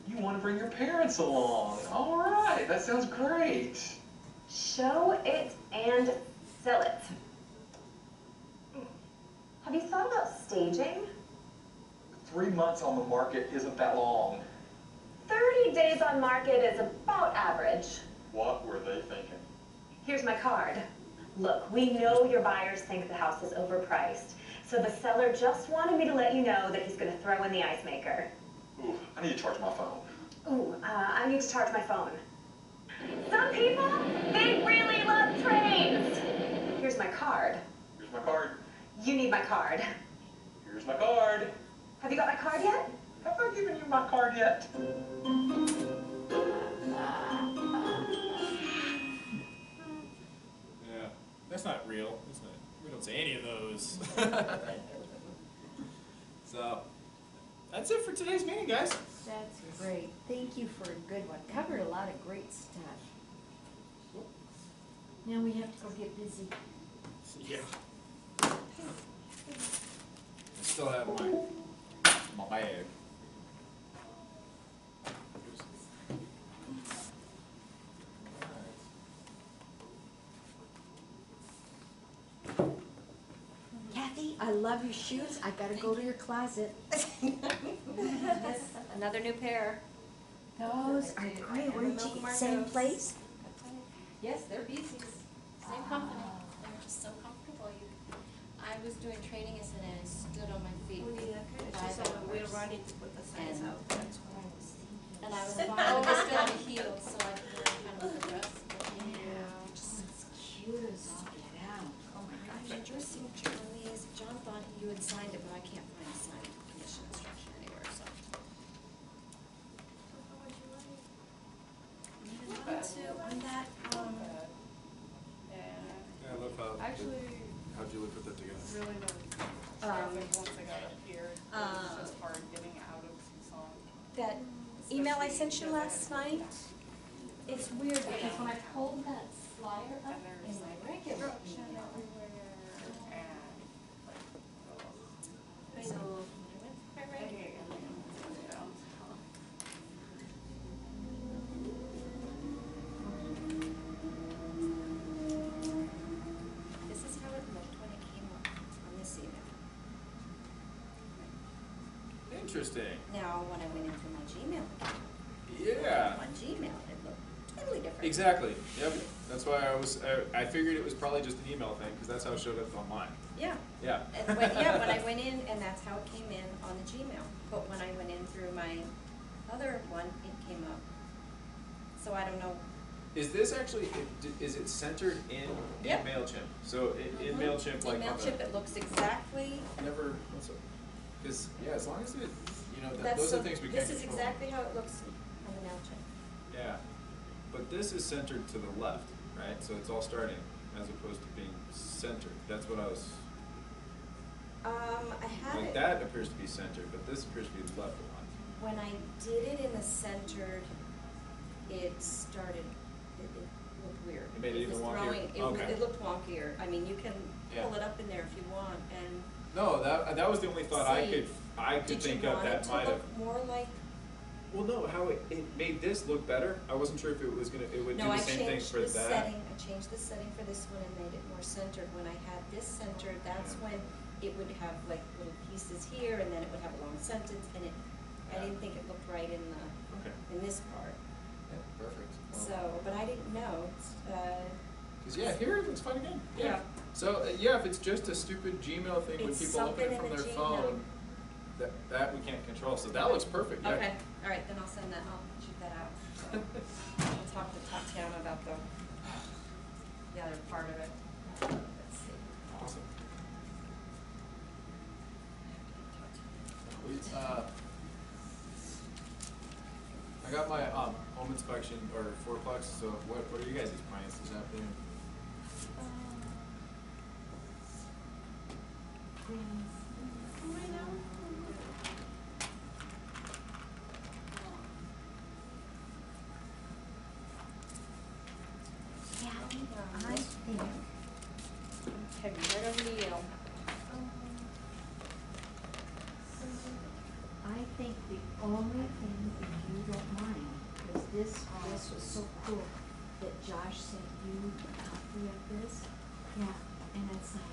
you want to bring your parents along. All right, that sounds great. Show it and sell it. Have you thought about staging? 3 months on the market isn't that long. 30 days on market is about average. What were they thinking? Here's my card. Look, we know your buyers think the house is overpriced, so the seller just wanted me to let you know that he's going to throw in the ice maker. Ooh, I need to charge my phone. Ooh, I need to charge my phone. Some people, they really love trains. Here's my card. Here's my card. You need my card. Here's my card. Have you got my card yet? Have I given you my card yet? Yeah. That's not real. That's not, we don't say any of those. So, that's it for today's meeting, guys. That's great. Thank you for a good one. Covered a lot of great stuff. Now we have to go get busy. Yeah. I still have my bag. Kathy, I love your shoes. I gotta go to your closet. Another new pair. Those are great. Where did you get? Same place? Yes, they're BC's, same company. They're just so comfortable. I was doing training yesterday and I stood on my feet. We're running to put the signs out. And I was fine, I was still on the heels, so I could wear you had signed it, but I can't find a signed commission instruction anywhere, so. On that, Yeah, I love how, Actually, how'd you look at that together? really the traffic once I got up here, it was just hard getting out of Tucson. that email I Especially sent you because I last had- night, it's weird because when I pulled that flyer up And in there's my like regular construction email, everywhere and like, so I hate everything downtown. this is how it looked when it came up on this email. Interesting. Now, when I went into my Gmail, Yeah. on Gmail, it looked totally different. Exactly. Yep. That's why I figured it was probably just an email thing, because that's how it showed up on mine. Yeah. Yeah. And when I went in, and that's how it came in on the Gmail. But when I went in through my other one, it came up. So I don't know. Is this actually, is it centered in Yep. MailChimp? So in Mhm. MailChimp, like In on MailChip, the, it looks exactly, never, because, yeah, as long as it, you know, that's, those are so things we can't this is control. exactly how it looks on the MailChimp. Yeah. But this is centered to the left, right? So it's all starting as opposed to being centered. That's what I was, I had like it, that appears to be centered, but this appears to be the left one. when I did it in the centered, it started, it looked weird. It made it even was wonkier? throwing- Okay. It looked wonkier. I mean, you can Yeah. pull it up in there if you want, and No, that was the only thought I See, could think of that might have. Did you want it to look more like? Well, no, how it made this look better. I wasn't sure if it was it would do No, the I same thing changed for the that. setting, I changed the setting for this one and made it more centered. When I had this centered, that's Yeah. when it would have like little pieces here, and then it would have a long sentence, and I Yeah. didn't think it looked right in Okay. this part. Yeah, perfect. So, but I didn't know, Because yeah, here it looks fine again. Yeah. So yeah, if it's just a stupid Gmail thing when It's people look at it something from in their the Gmail. phone, that we can't control. So that looks perfect. Yeah. okay, all right, then I'll send that, I'll shoot that out. I'll talk to Tatiana about the other part of it. Let's see. Awesome. I got my home inspection or fourplex. So what are you guys' plans this afternoon? Yeah, I think, Head right over to you. I think the only thing, if you don't mind, is this was so cool that Josh sent you a copy of this. Yeah, and it's like,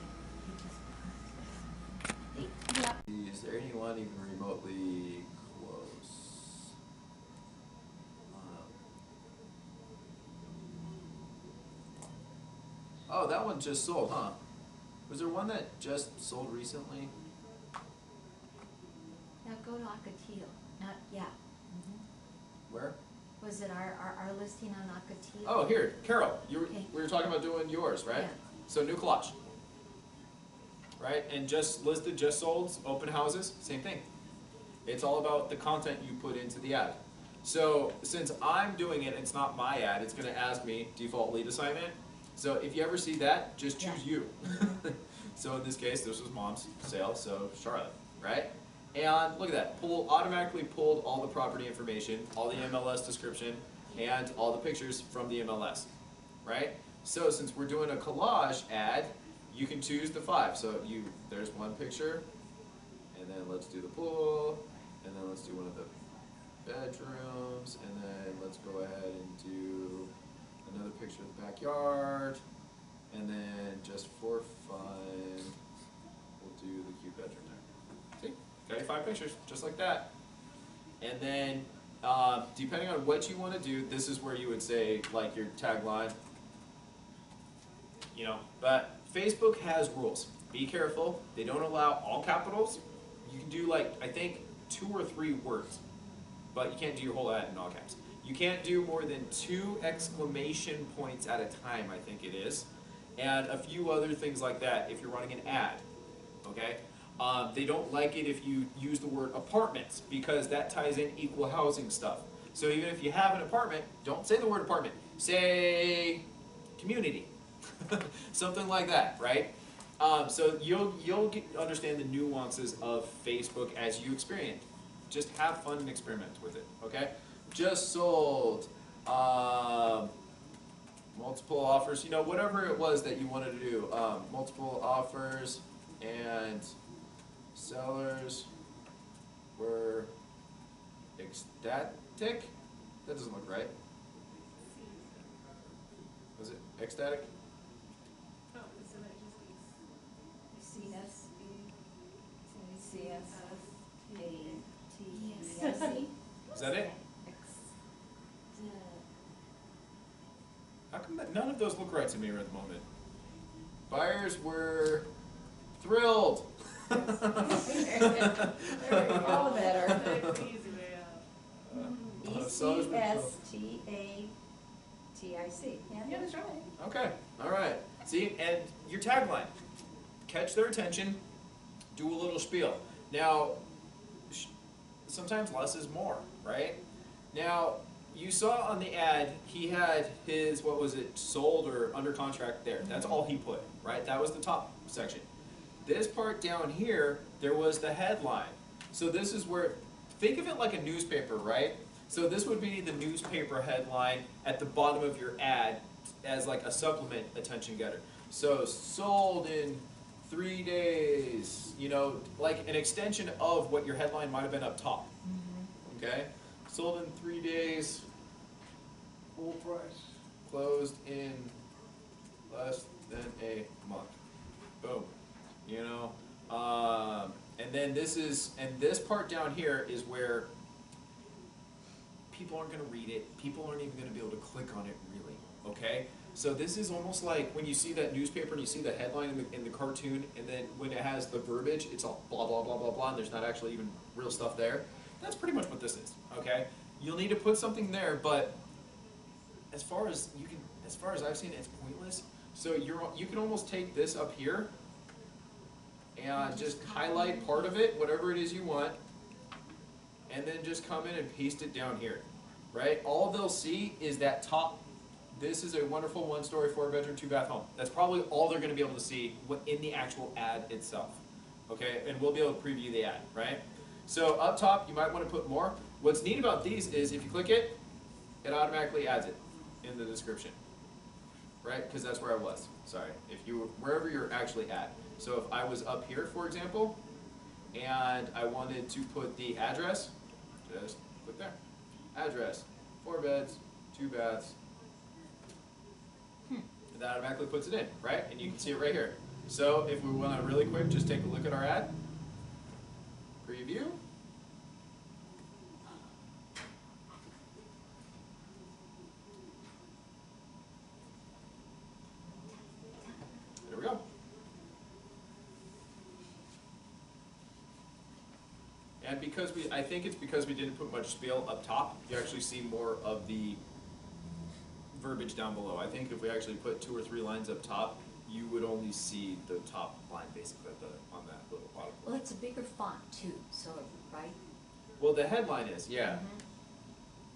yeah. Is there anyone even remotely close? Oh, that one just sold, huh? Was there one that just sold recently? Now go to Ocotillo, not, yeah. Where? Was it our listing on Ocotillo? Oh, here, Carol. Okay. We were talking about doing yours, right? Yeah. So new collage. Right, and just listed, just sold, open houses, same thing. It's all about the content you put into the ad. So since I'm doing it, it's not my ad, it's gonna ask me default lead assignment. So if you ever see that, just choose you. So in this case, this was mom's sale, so Charlotte, right? And look at that, automatically pulled all the property information, all the MLS description, and all the pictures from the MLS, right? So since we're doing a collage ad, you can choose the 5. So there's one picture, and then let's do the pool, and then let's do one of the bedrooms, and then let's go ahead and do another picture of the backyard, and then just for fun, we'll do the cute bedroom there. See, got your 5 pictures, just like that. And then, depending on what you want to do, this is where you would say, like, your tagline. You know, but Facebook has rules. Be careful. They don't allow all capitals. You can do like, I think 2 or 3 words, but you can't do your whole ad in all caps. You can't do more than 2 exclamation points at a time, I think it is, and a few other things like that if you're running an ad, okay? They don't like it if you use the word apartments because that ties in equal housing stuff. So even if you have an apartment, don't say the word apartment. Say community, something like that, right? So you'll understand the nuances of Facebook as you experience. Just have fun and experiment with it, okay? Just sold, multiple offers, you know, whatever it was that you wanted to do. Multiple offers and sellers were ecstatic? That doesn't look right. Was it ecstatic? Oh, isn't it just these? Is that it? How come that none of those look right to me right at the moment? Buyers were thrilled. There we go, better. That's the easy way out. Sellers were thrilled. E-C-S-T-A-T-I-C. Yeah, that's right. Okay, all right. See, and your tagline, catch their attention, do a little spiel. Now, sometimes less is more, right? Now, you saw on the ad, he had his, what was it, sold or under contract there. That's all he put, right? That was the top section. This part down here, there was the headline. So this is where, think of it like a newspaper, right? So this would be the newspaper headline at the bottom of your ad as like a supplement attention getter. So sold in 3 days, you know, like an extension of what your headline might have been up top. Okay? Sold in 3 days, Full price. closed in less than a month. Boom. You know? And then this part down here is where people aren't gonna read it. People aren't even gonna be able to click on it really, okay? So this is almost like when you see that newspaper and you see the headline in the cartoon, and then when it has the verbiage, it's all blah, blah, blah, blah, blah, and there's not actually even real stuff there. That's pretty much what this is, okay? You'll need to put something there, but as far as I've seen it, it's pointless. So you can almost take this up here and just highlight part of it, whatever it is you want, and then just come in and paste it down here, right? All they'll see is that top, this is a wonderful 1-story, 4-bedroom, 2-bath home. That's probably all they're gonna be able to see in the actual ad itself, okay? And we'll be able to preview the ad, right? So up top, you might wanna put more. What's neat about these is if you click it, it automatically adds it in the description, right? Because that's where I was, sorry. Wherever you're actually at. So if I was up here, for example, and I wanted to put the address, just click there. Address, 4 beds, 2 baths. And that automatically puts it in, right? And you can see it right here. So if we want to really quick, just take a look at our ad. Preview. There we go. And because I think it's because we didn't put much spiel up top, you actually see more of the verbiage down below. I think if we actually put 2 or 3 lines up top, you would only see the top line basically on that little bottom. Well, it's a bigger font too, so, right? Well, the headline is, yeah.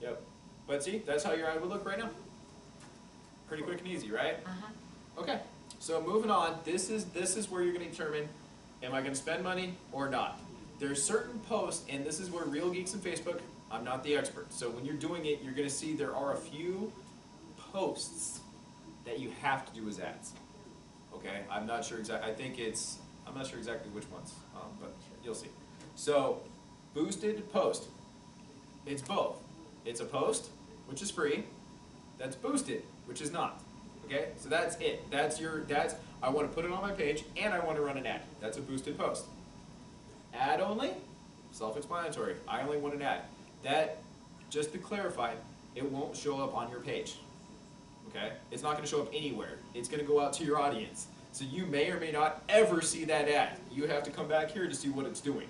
Yep. But see, that's how your ad would look right now. Pretty quick and easy, right? Okay. So moving on, this is where you're going to determine, am I going to spend money or not? There's certain posts, and this is where Real Geeks and Facebook, I'm not the expert. So when you're doing it, you're going to see there are a few posts that you have to do as ads. Okay, I'm not sure exactly. I'm not sure exactly which ones, but you'll see. So, boosted post. It's both. It's a post, which is free. That's boosted, which is not. Okay, so that's it. I want to put it on my page, and I want to run an ad. That's a boosted post. Ad only, self-explanatory. I only want an ad. That, just to clarify, it won't show up on your page. Okay? It's not going to show up anywhere. It's going to go out to your audience. So you may or may not ever see that ad. You have to come back here to see what it's doing.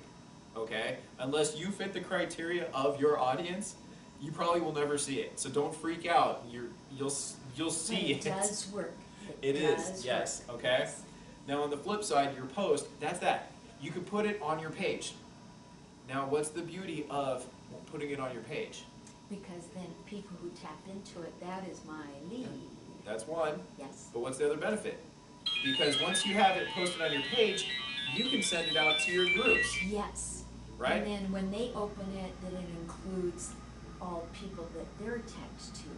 Okay? Unless you fit the criteria of your audience, you probably will never see it. So don't freak out. You'll see it. It does work. It is, yes. Okay? Now on the flip side, your post, that's that. You could put it on your page. Now, what's the beauty of putting it on your page? Because then people who tap into it, that is my lead. That's one. Yes. But what's the other benefit? Because once you have it posted on your page, you can send it out to your groups. Yes. Right? And then when they open it, then it includes all people that they're attached to.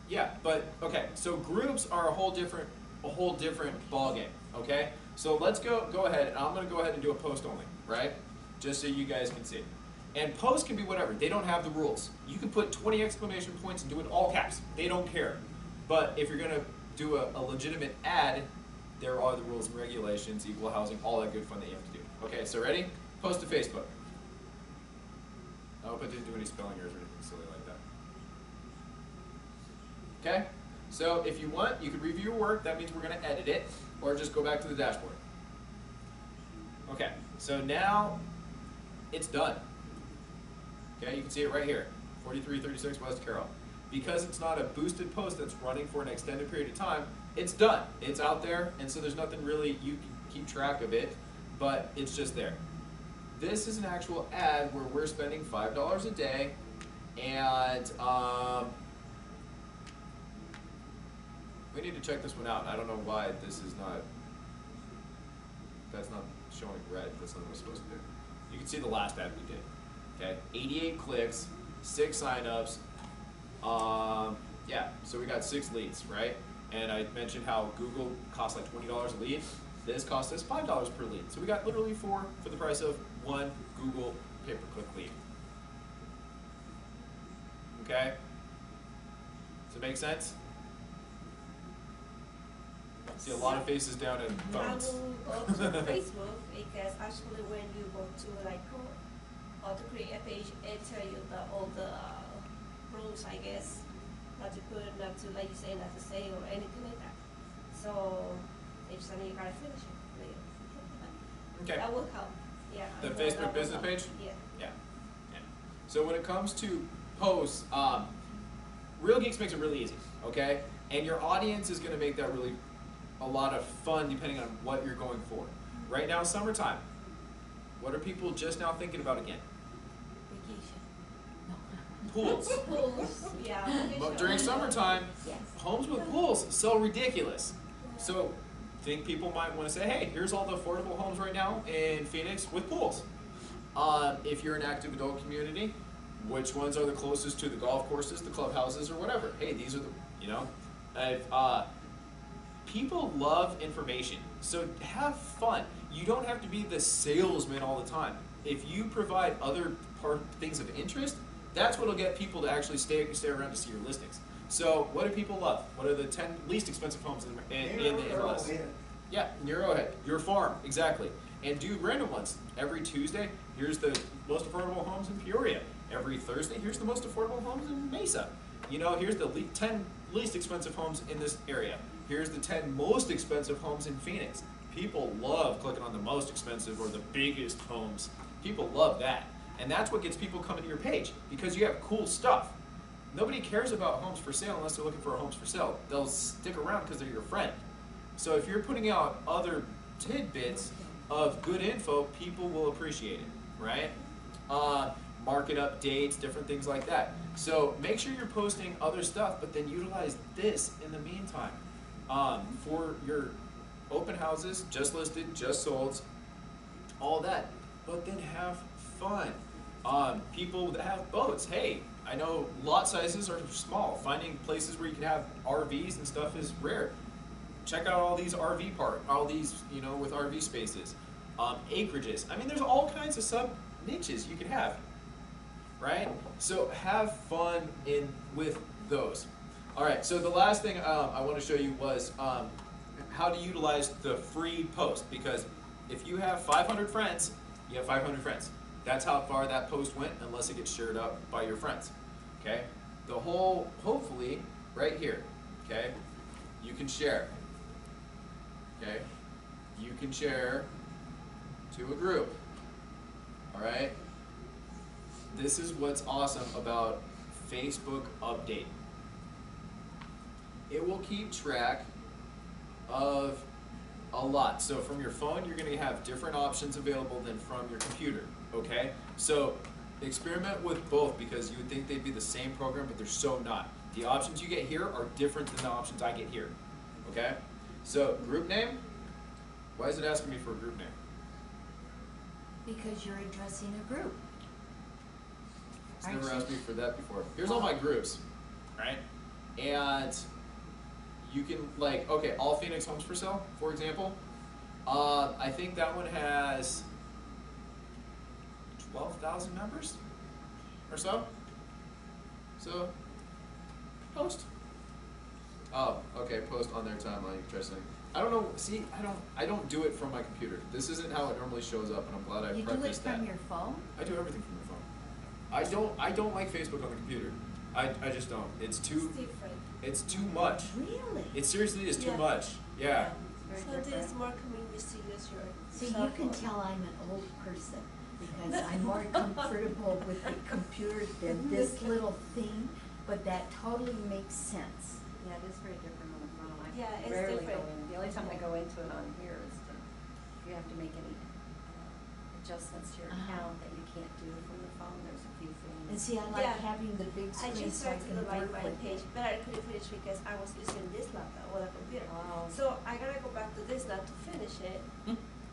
Yeah, but okay, so groups are a whole different ballgame, okay? So let's go ahead, and I'm gonna go ahead and do a post only, right? Just so you guys can see. And posts can be whatever, they don't have the rules. You can put 20 exclamation points and do it all caps, they don't care. But if you're gonna do a legitimate ad, there are the rules and regulations, equal housing, all that good fun that you have to do. Okay, so ready? Post to Facebook. I hope I didn't do any spelling errors or anything silly like that. Okay? So if you want, you can review your work. That means we're going to edit it, or just go back to the dashboard. Okay, so now it's done. Okay, you can see it right here, 4336 West Carroll. Because it's not a boosted post that's running for an extended period of time, it's done. It's out there, and so there's nothing really you can keep track of it, but it's just there. This is an actual ad where we're spending $5 a day, and we need to check this one out. I don't know why this is not, that's not showing red. That's not what we're supposed to do. You can see the last ad we did. Okay, 88 clicks, 6 signups. Yeah, so we got 6 leads, right? And I mentioned how Google costs like $20 a lead. This cost us $5 per lead. So we got literally 4 for the price of 1 Google pay-per-click lead. Okay? Does it make sense? See a lot of faces down in phones. I will go to Facebook because actually when you go to like how to create a page, it tell you all the rules, I guess, not to put, not to, like you say, not to say or anything like that. So it's something you gotta finish it later. Okay. That will help. Yeah. The I know Facebook that will business help. page? Yeah. Yeah. Yeah. So when it comes to posts, Real Geeks makes it really easy, okay? And your audience is gonna make that really a lot of fun depending on what you're going for. Right now, summertime. What are people just now thinking about again? Pools. Pools, yeah. But during summertime, Yes. homes with pools sell ridiculous. So think people might want to say, hey, here's all the affordable homes right now in Phoenix with pools. If you're an active adult community, which ones are the closest to the golf courses, the clubhouses, or whatever? Hey, these are the, you know, people love information, so have fun. You don't have to be the salesman all the time. If you provide other things of interest, that's what'll get people to actually stay around to see your listings. So what do people love? What are the 10 least expensive homes in the MLS? Yeah, near Arrowhead, your farm, exactly. And do random ones. Every Tuesday, here's the most affordable homes in Peoria. Every Thursday, here's the most affordable homes in Mesa. You know, here's the 10 least expensive homes in this area. Here's the 10 most expensive homes in Phoenix. People love clicking on the most expensive or the biggest homes. People love that. And that's what gets people coming to your page, because you have cool stuff. Nobody cares about homes for sale unless they're looking for homes for sale. They'll stick around because they're your friend. So if you're putting out other tidbits of good info, people will appreciate it, right? Market updates, different things like that. So make sure you're posting other stuff, but then utilize this in the meantime. For your open houses, just listed, just sold, all that. But then have fun. People that have boats, hey, I know lot sizes are small. Finding places where you can have RVs and stuff is rare. Check out all these RV all these, you know, with RV spaces. Acreages. I mean, there's all kinds of sub niches you can have, right? So have fun with those. All right, so the last thing I want to show you was how to utilize the free post, because if you have 500 friends, you have 500 friends. That's how far that post went, unless it gets shared up by your friends, okay? The whole, hopefully, right here, okay? You can share, okay? You can share to a group, all right? This is what's awesome about Facebook Update. It will keep track of A lot. So from your phone, you're gonna have different options available than from your computer, okay? So experiment with both because you would think they'd be the same program, but they're so not. The options you get here are different than the options I get here, okay? So group name, why is it asking me for a group name? Because you're addressing a group. It's never asked me for that before. Here's all my groups, right? And you can like, okay, all Phoenix homes for sale, for example. I think that one has 12,000 members or so. So, post. Oh, okay, post on their timeline. Interesting. I don't know. See, I don't do it from my computer. This isn't how it normally shows up, and I'm glad I practiced that. You do it from your phone? I do everything from my phone. I don't like Facebook on the computer. I just don't. It's too. It's different. It's too much. Really? It seriously is too Yeah. much. Yeah. So there's more convenience to use your See, cell you can phone. tell I'm an old person because I'm more comfortable with the computer than this little thing, but that totally makes sense. Yeah, it is very different on the phone. I Yeah, it's rarely different. go in. The only time I go into it on here is to, if you have to make any adjustments to your account that you can't do from the phone, there's a few things. And see, I like Yeah. having the big I screen just so I started can to like work my with page, it. but I couldn't finish because I was using this laptop or the computer. Oh. So I gotta go back to this now to finish it,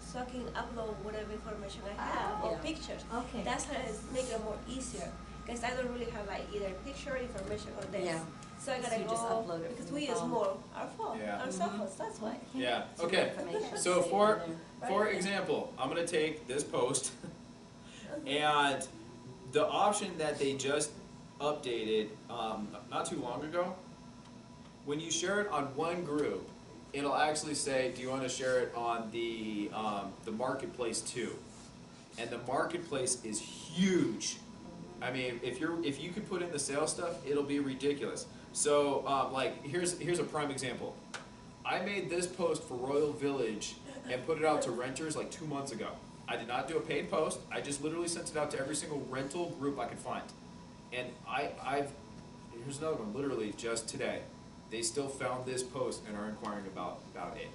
so I can upload whatever information I have or Yeah. pictures. Okay. That's how it's make it more easier, because I don't really have like either picture information or this. Yeah. So I So gotta you just go, upload it because from we the use phone. more our phone, Yeah. our cell phones, that's why. Yeah. So Okay. the information So stays for in there. for example, I'm gonna take this post, and the option that they just updated not too long ago. When you share it on one group, it'll actually say, "Do you want to share it on the marketplace too?" And the marketplace is huge. I mean, if you could put in the sales stuff, it'll be ridiculous. So, like, here's a prime example. I made this post for Royal Village and put it out to renters like 2 months ago. I did not do a paid post. I just literally sent it out to every single rental group I could find. And here's another one, literally just today. They still found this post and are inquiring about it.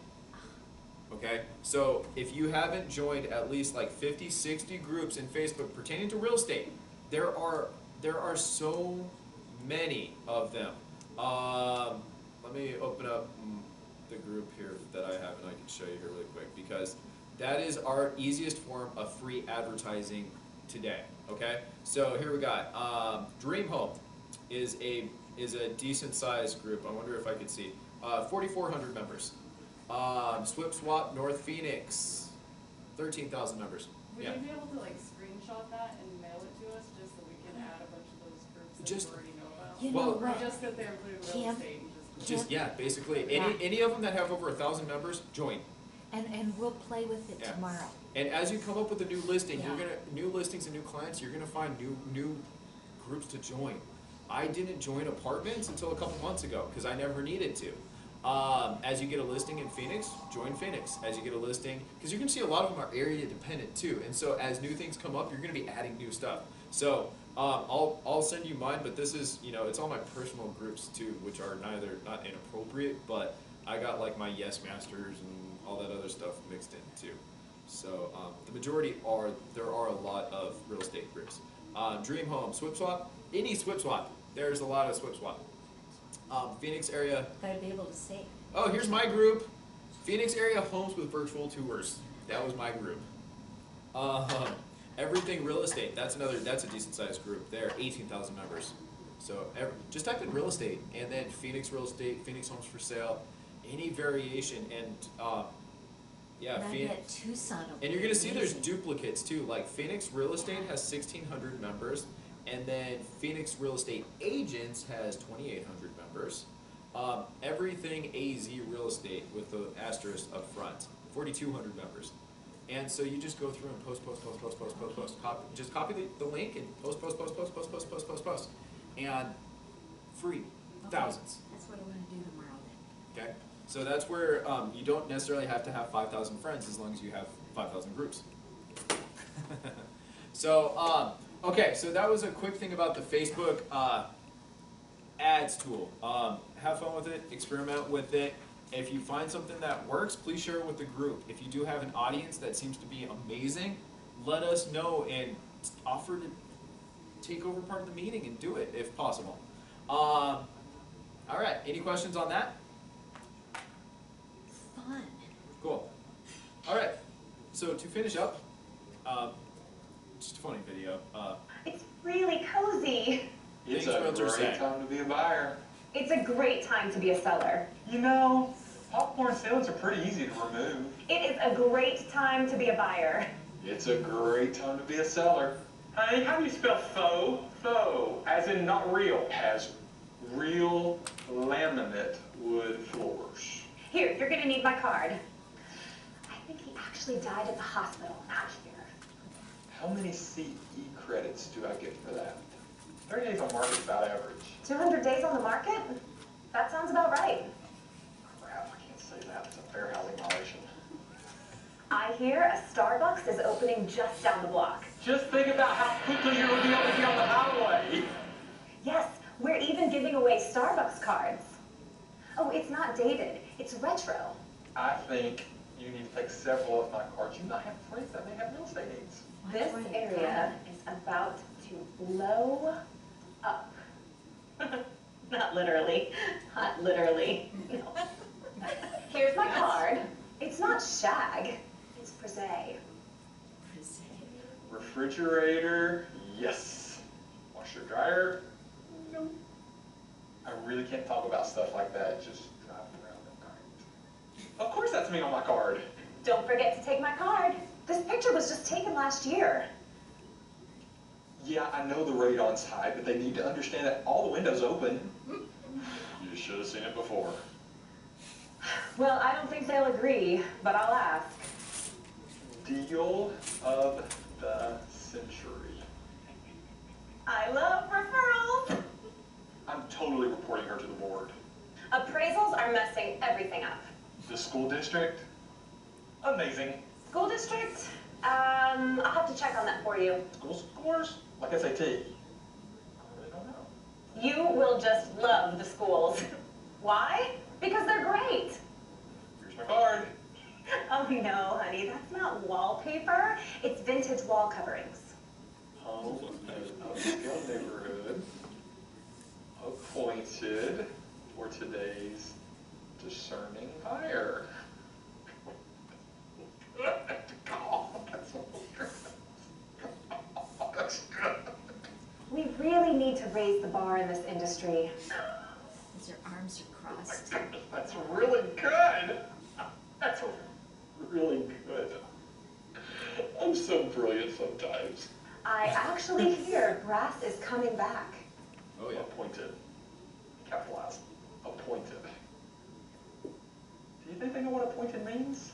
Okay? So if you haven't joined at least like 50, 60 groups in Facebook pertaining to real estate, there are so many of them. Let me open up the group here that I have and I can show you here really quick, because that is our easiest form of free advertising today. Okay? So here we got Dream Home is a decent sized group. I wonder if I could see 4,400 members. Swip Swap North Phoenix, 13,000 members. Would Yeah. you be able to like screenshot that and mail it to us just so we can add a bunch of those groups that Just- we already know about? You Well- know what? Just that they're including real Kim, estate and Just yeah, basically Yeah. any of them that have over 1,000 members, join. And we'll play with it Yeah. tomorrow. And as you come up with a new listing, Yeah. new listings and new clients, you're gonna find new groups to join. I didn't join apartments until a couple months ago because I never needed to. As you get a listing in Phoenix, join Phoenix. As you get a listing, because you can see a lot of them are area dependent too. And so as new things come up, you're gonna be adding new stuff. So I'll send you mine, but this is, it's all my personal groups too, which are not inappropriate, but I got like my Yes Masters and all that other stuff mixed in too. So the majority there are a lot of real estate groups. Dream Home, Swip Swap, any Swip Swap. There's a lot of Swip Swap. Phoenix area. Gotta be able to say. Oh, here's my group. Phoenix area homes with virtual tours. That was my group. Everything real estate. That's a decent sized group. There, 18,000 members. So just type in real estate and then Phoenix real estate, Phoenix homes for sale, any variation, and yeah, And I Phoenix. bet Tucson will And you're be gonna see there's amazing. duplicates too. Like Phoenix Real Estate has 1,600 members, and then Phoenix Real Estate Agents has 2,800 members. Everything AZ Real Estate with the asterisk up front, 4,200 members. And so you just go through and post. Just copy the link and post. And free, thousands. That's what I wanna do tomorrow then. Okay, so that's where you don't necessarily have to have 5,000 friends as long as you have 5,000 groups. So, okay, so that was a quick thing about the Facebook ads tool. Have fun with it, experiment with it. If you find something that works, please share it with the group. If you do have an audience that seems to be amazing, let us know and offer to take over part of the meeting and do it if possible. All right, any questions on that? Fun. Cool. All right, so to finish up, just a funny video. It's really cozy. It's Thanks, a Spencer, great say. time to be a buyer. It's a great time to be a seller. You know, popcorn sales are pretty easy to remove. It is a great time to be a buyer. It's a great time to be a seller. Hey, how do you spell faux? Faux, as in not real. Has real laminate wood floors. Here, you're gonna need my card. I think he actually died at the hospital, not here. How many CE credits do I get for that? 30 days on market's about average. 200 days on the market? That sounds about right. Crap, I can't say that. It's a fair housing violation. I hear a Starbucks is opening just down the block. Just think about how quickly you're going to be able to get on the highway. Yes, we're even giving away Starbucks cards. Oh, it's not dated. It's retro. I think you need to take several of my cards. You might have friends that may have real estate needs. This area is about to blow up. Not literally. Not literally. No. Here's my card. It's not shag. It's Prese. Refrigerator, yes. Washer dryer, no. I really can't talk about stuff like that. Just drive around them kind. Of course that's me on my card. Don't forget to take my card. This picture was just taken last year. Yeah, I know the radon's high, but they need to understand that all the windows open. You should have seen it before. Well, I don't think they'll agree, but I'll ask. Deal of the century. I love referrals. I'm totally reporting her to the board. Appraisals are messing everything up. The school district? Amazing. School district? I'll have to check on that for you. School scores? Like SAT? I really don't know. You will just love the schools. Why? Because they're great. Here's my card. Oh no, honey, that's not wallpaper. It's vintage wall coverings. Home in upscale neighborhood. Appointed for today's discerning buyer. We really need to raise the bar in this industry. As your arms are crossed. That's really good. That's really good. I'm so brilliant sometimes. I actually hear brass is coming back. Oh yeah. Appointed. Capitalized. Appointed. Do you think they know what appointed means?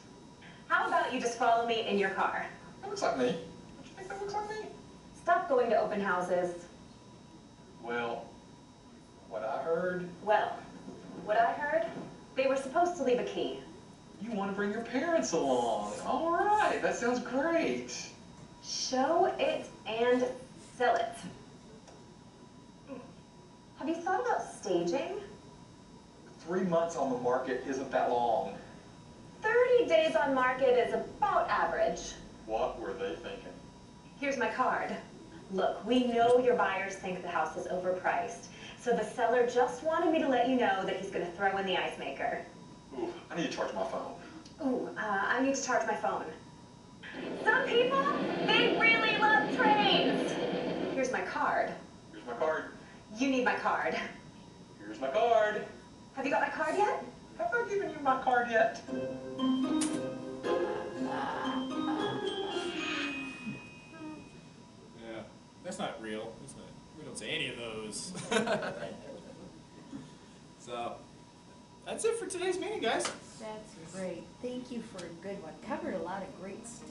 How about you just follow me in your car? That looks like me. Don't you think that looks like me? Stop going to open houses. Well, what I heard, Well, what I heard, they were supposed to leave a key. you want to bring your parents along. All right, that sounds great. Show it and sell it. Have you thought about staging? 3 months on the market isn't that long. 30 days on market is about average. What were they thinking? Here's my card. Look, we know your buyers think the house is overpriced, so the seller just wanted me to let you know that he's going to throw in the ice maker. Ooh, I need to charge my phone. Ooh, I need to charge my phone. Some people, they really love trains. Here's my card. Here's my card. You need my card. Here's my card. Have you got my card yet? Have I given you my card yet? Yeah, that's not real. That's not, we don't say any of those. So, that's it for today's meeting, guys. That's great. Thank you for a good one. Covered a lot of great stuff.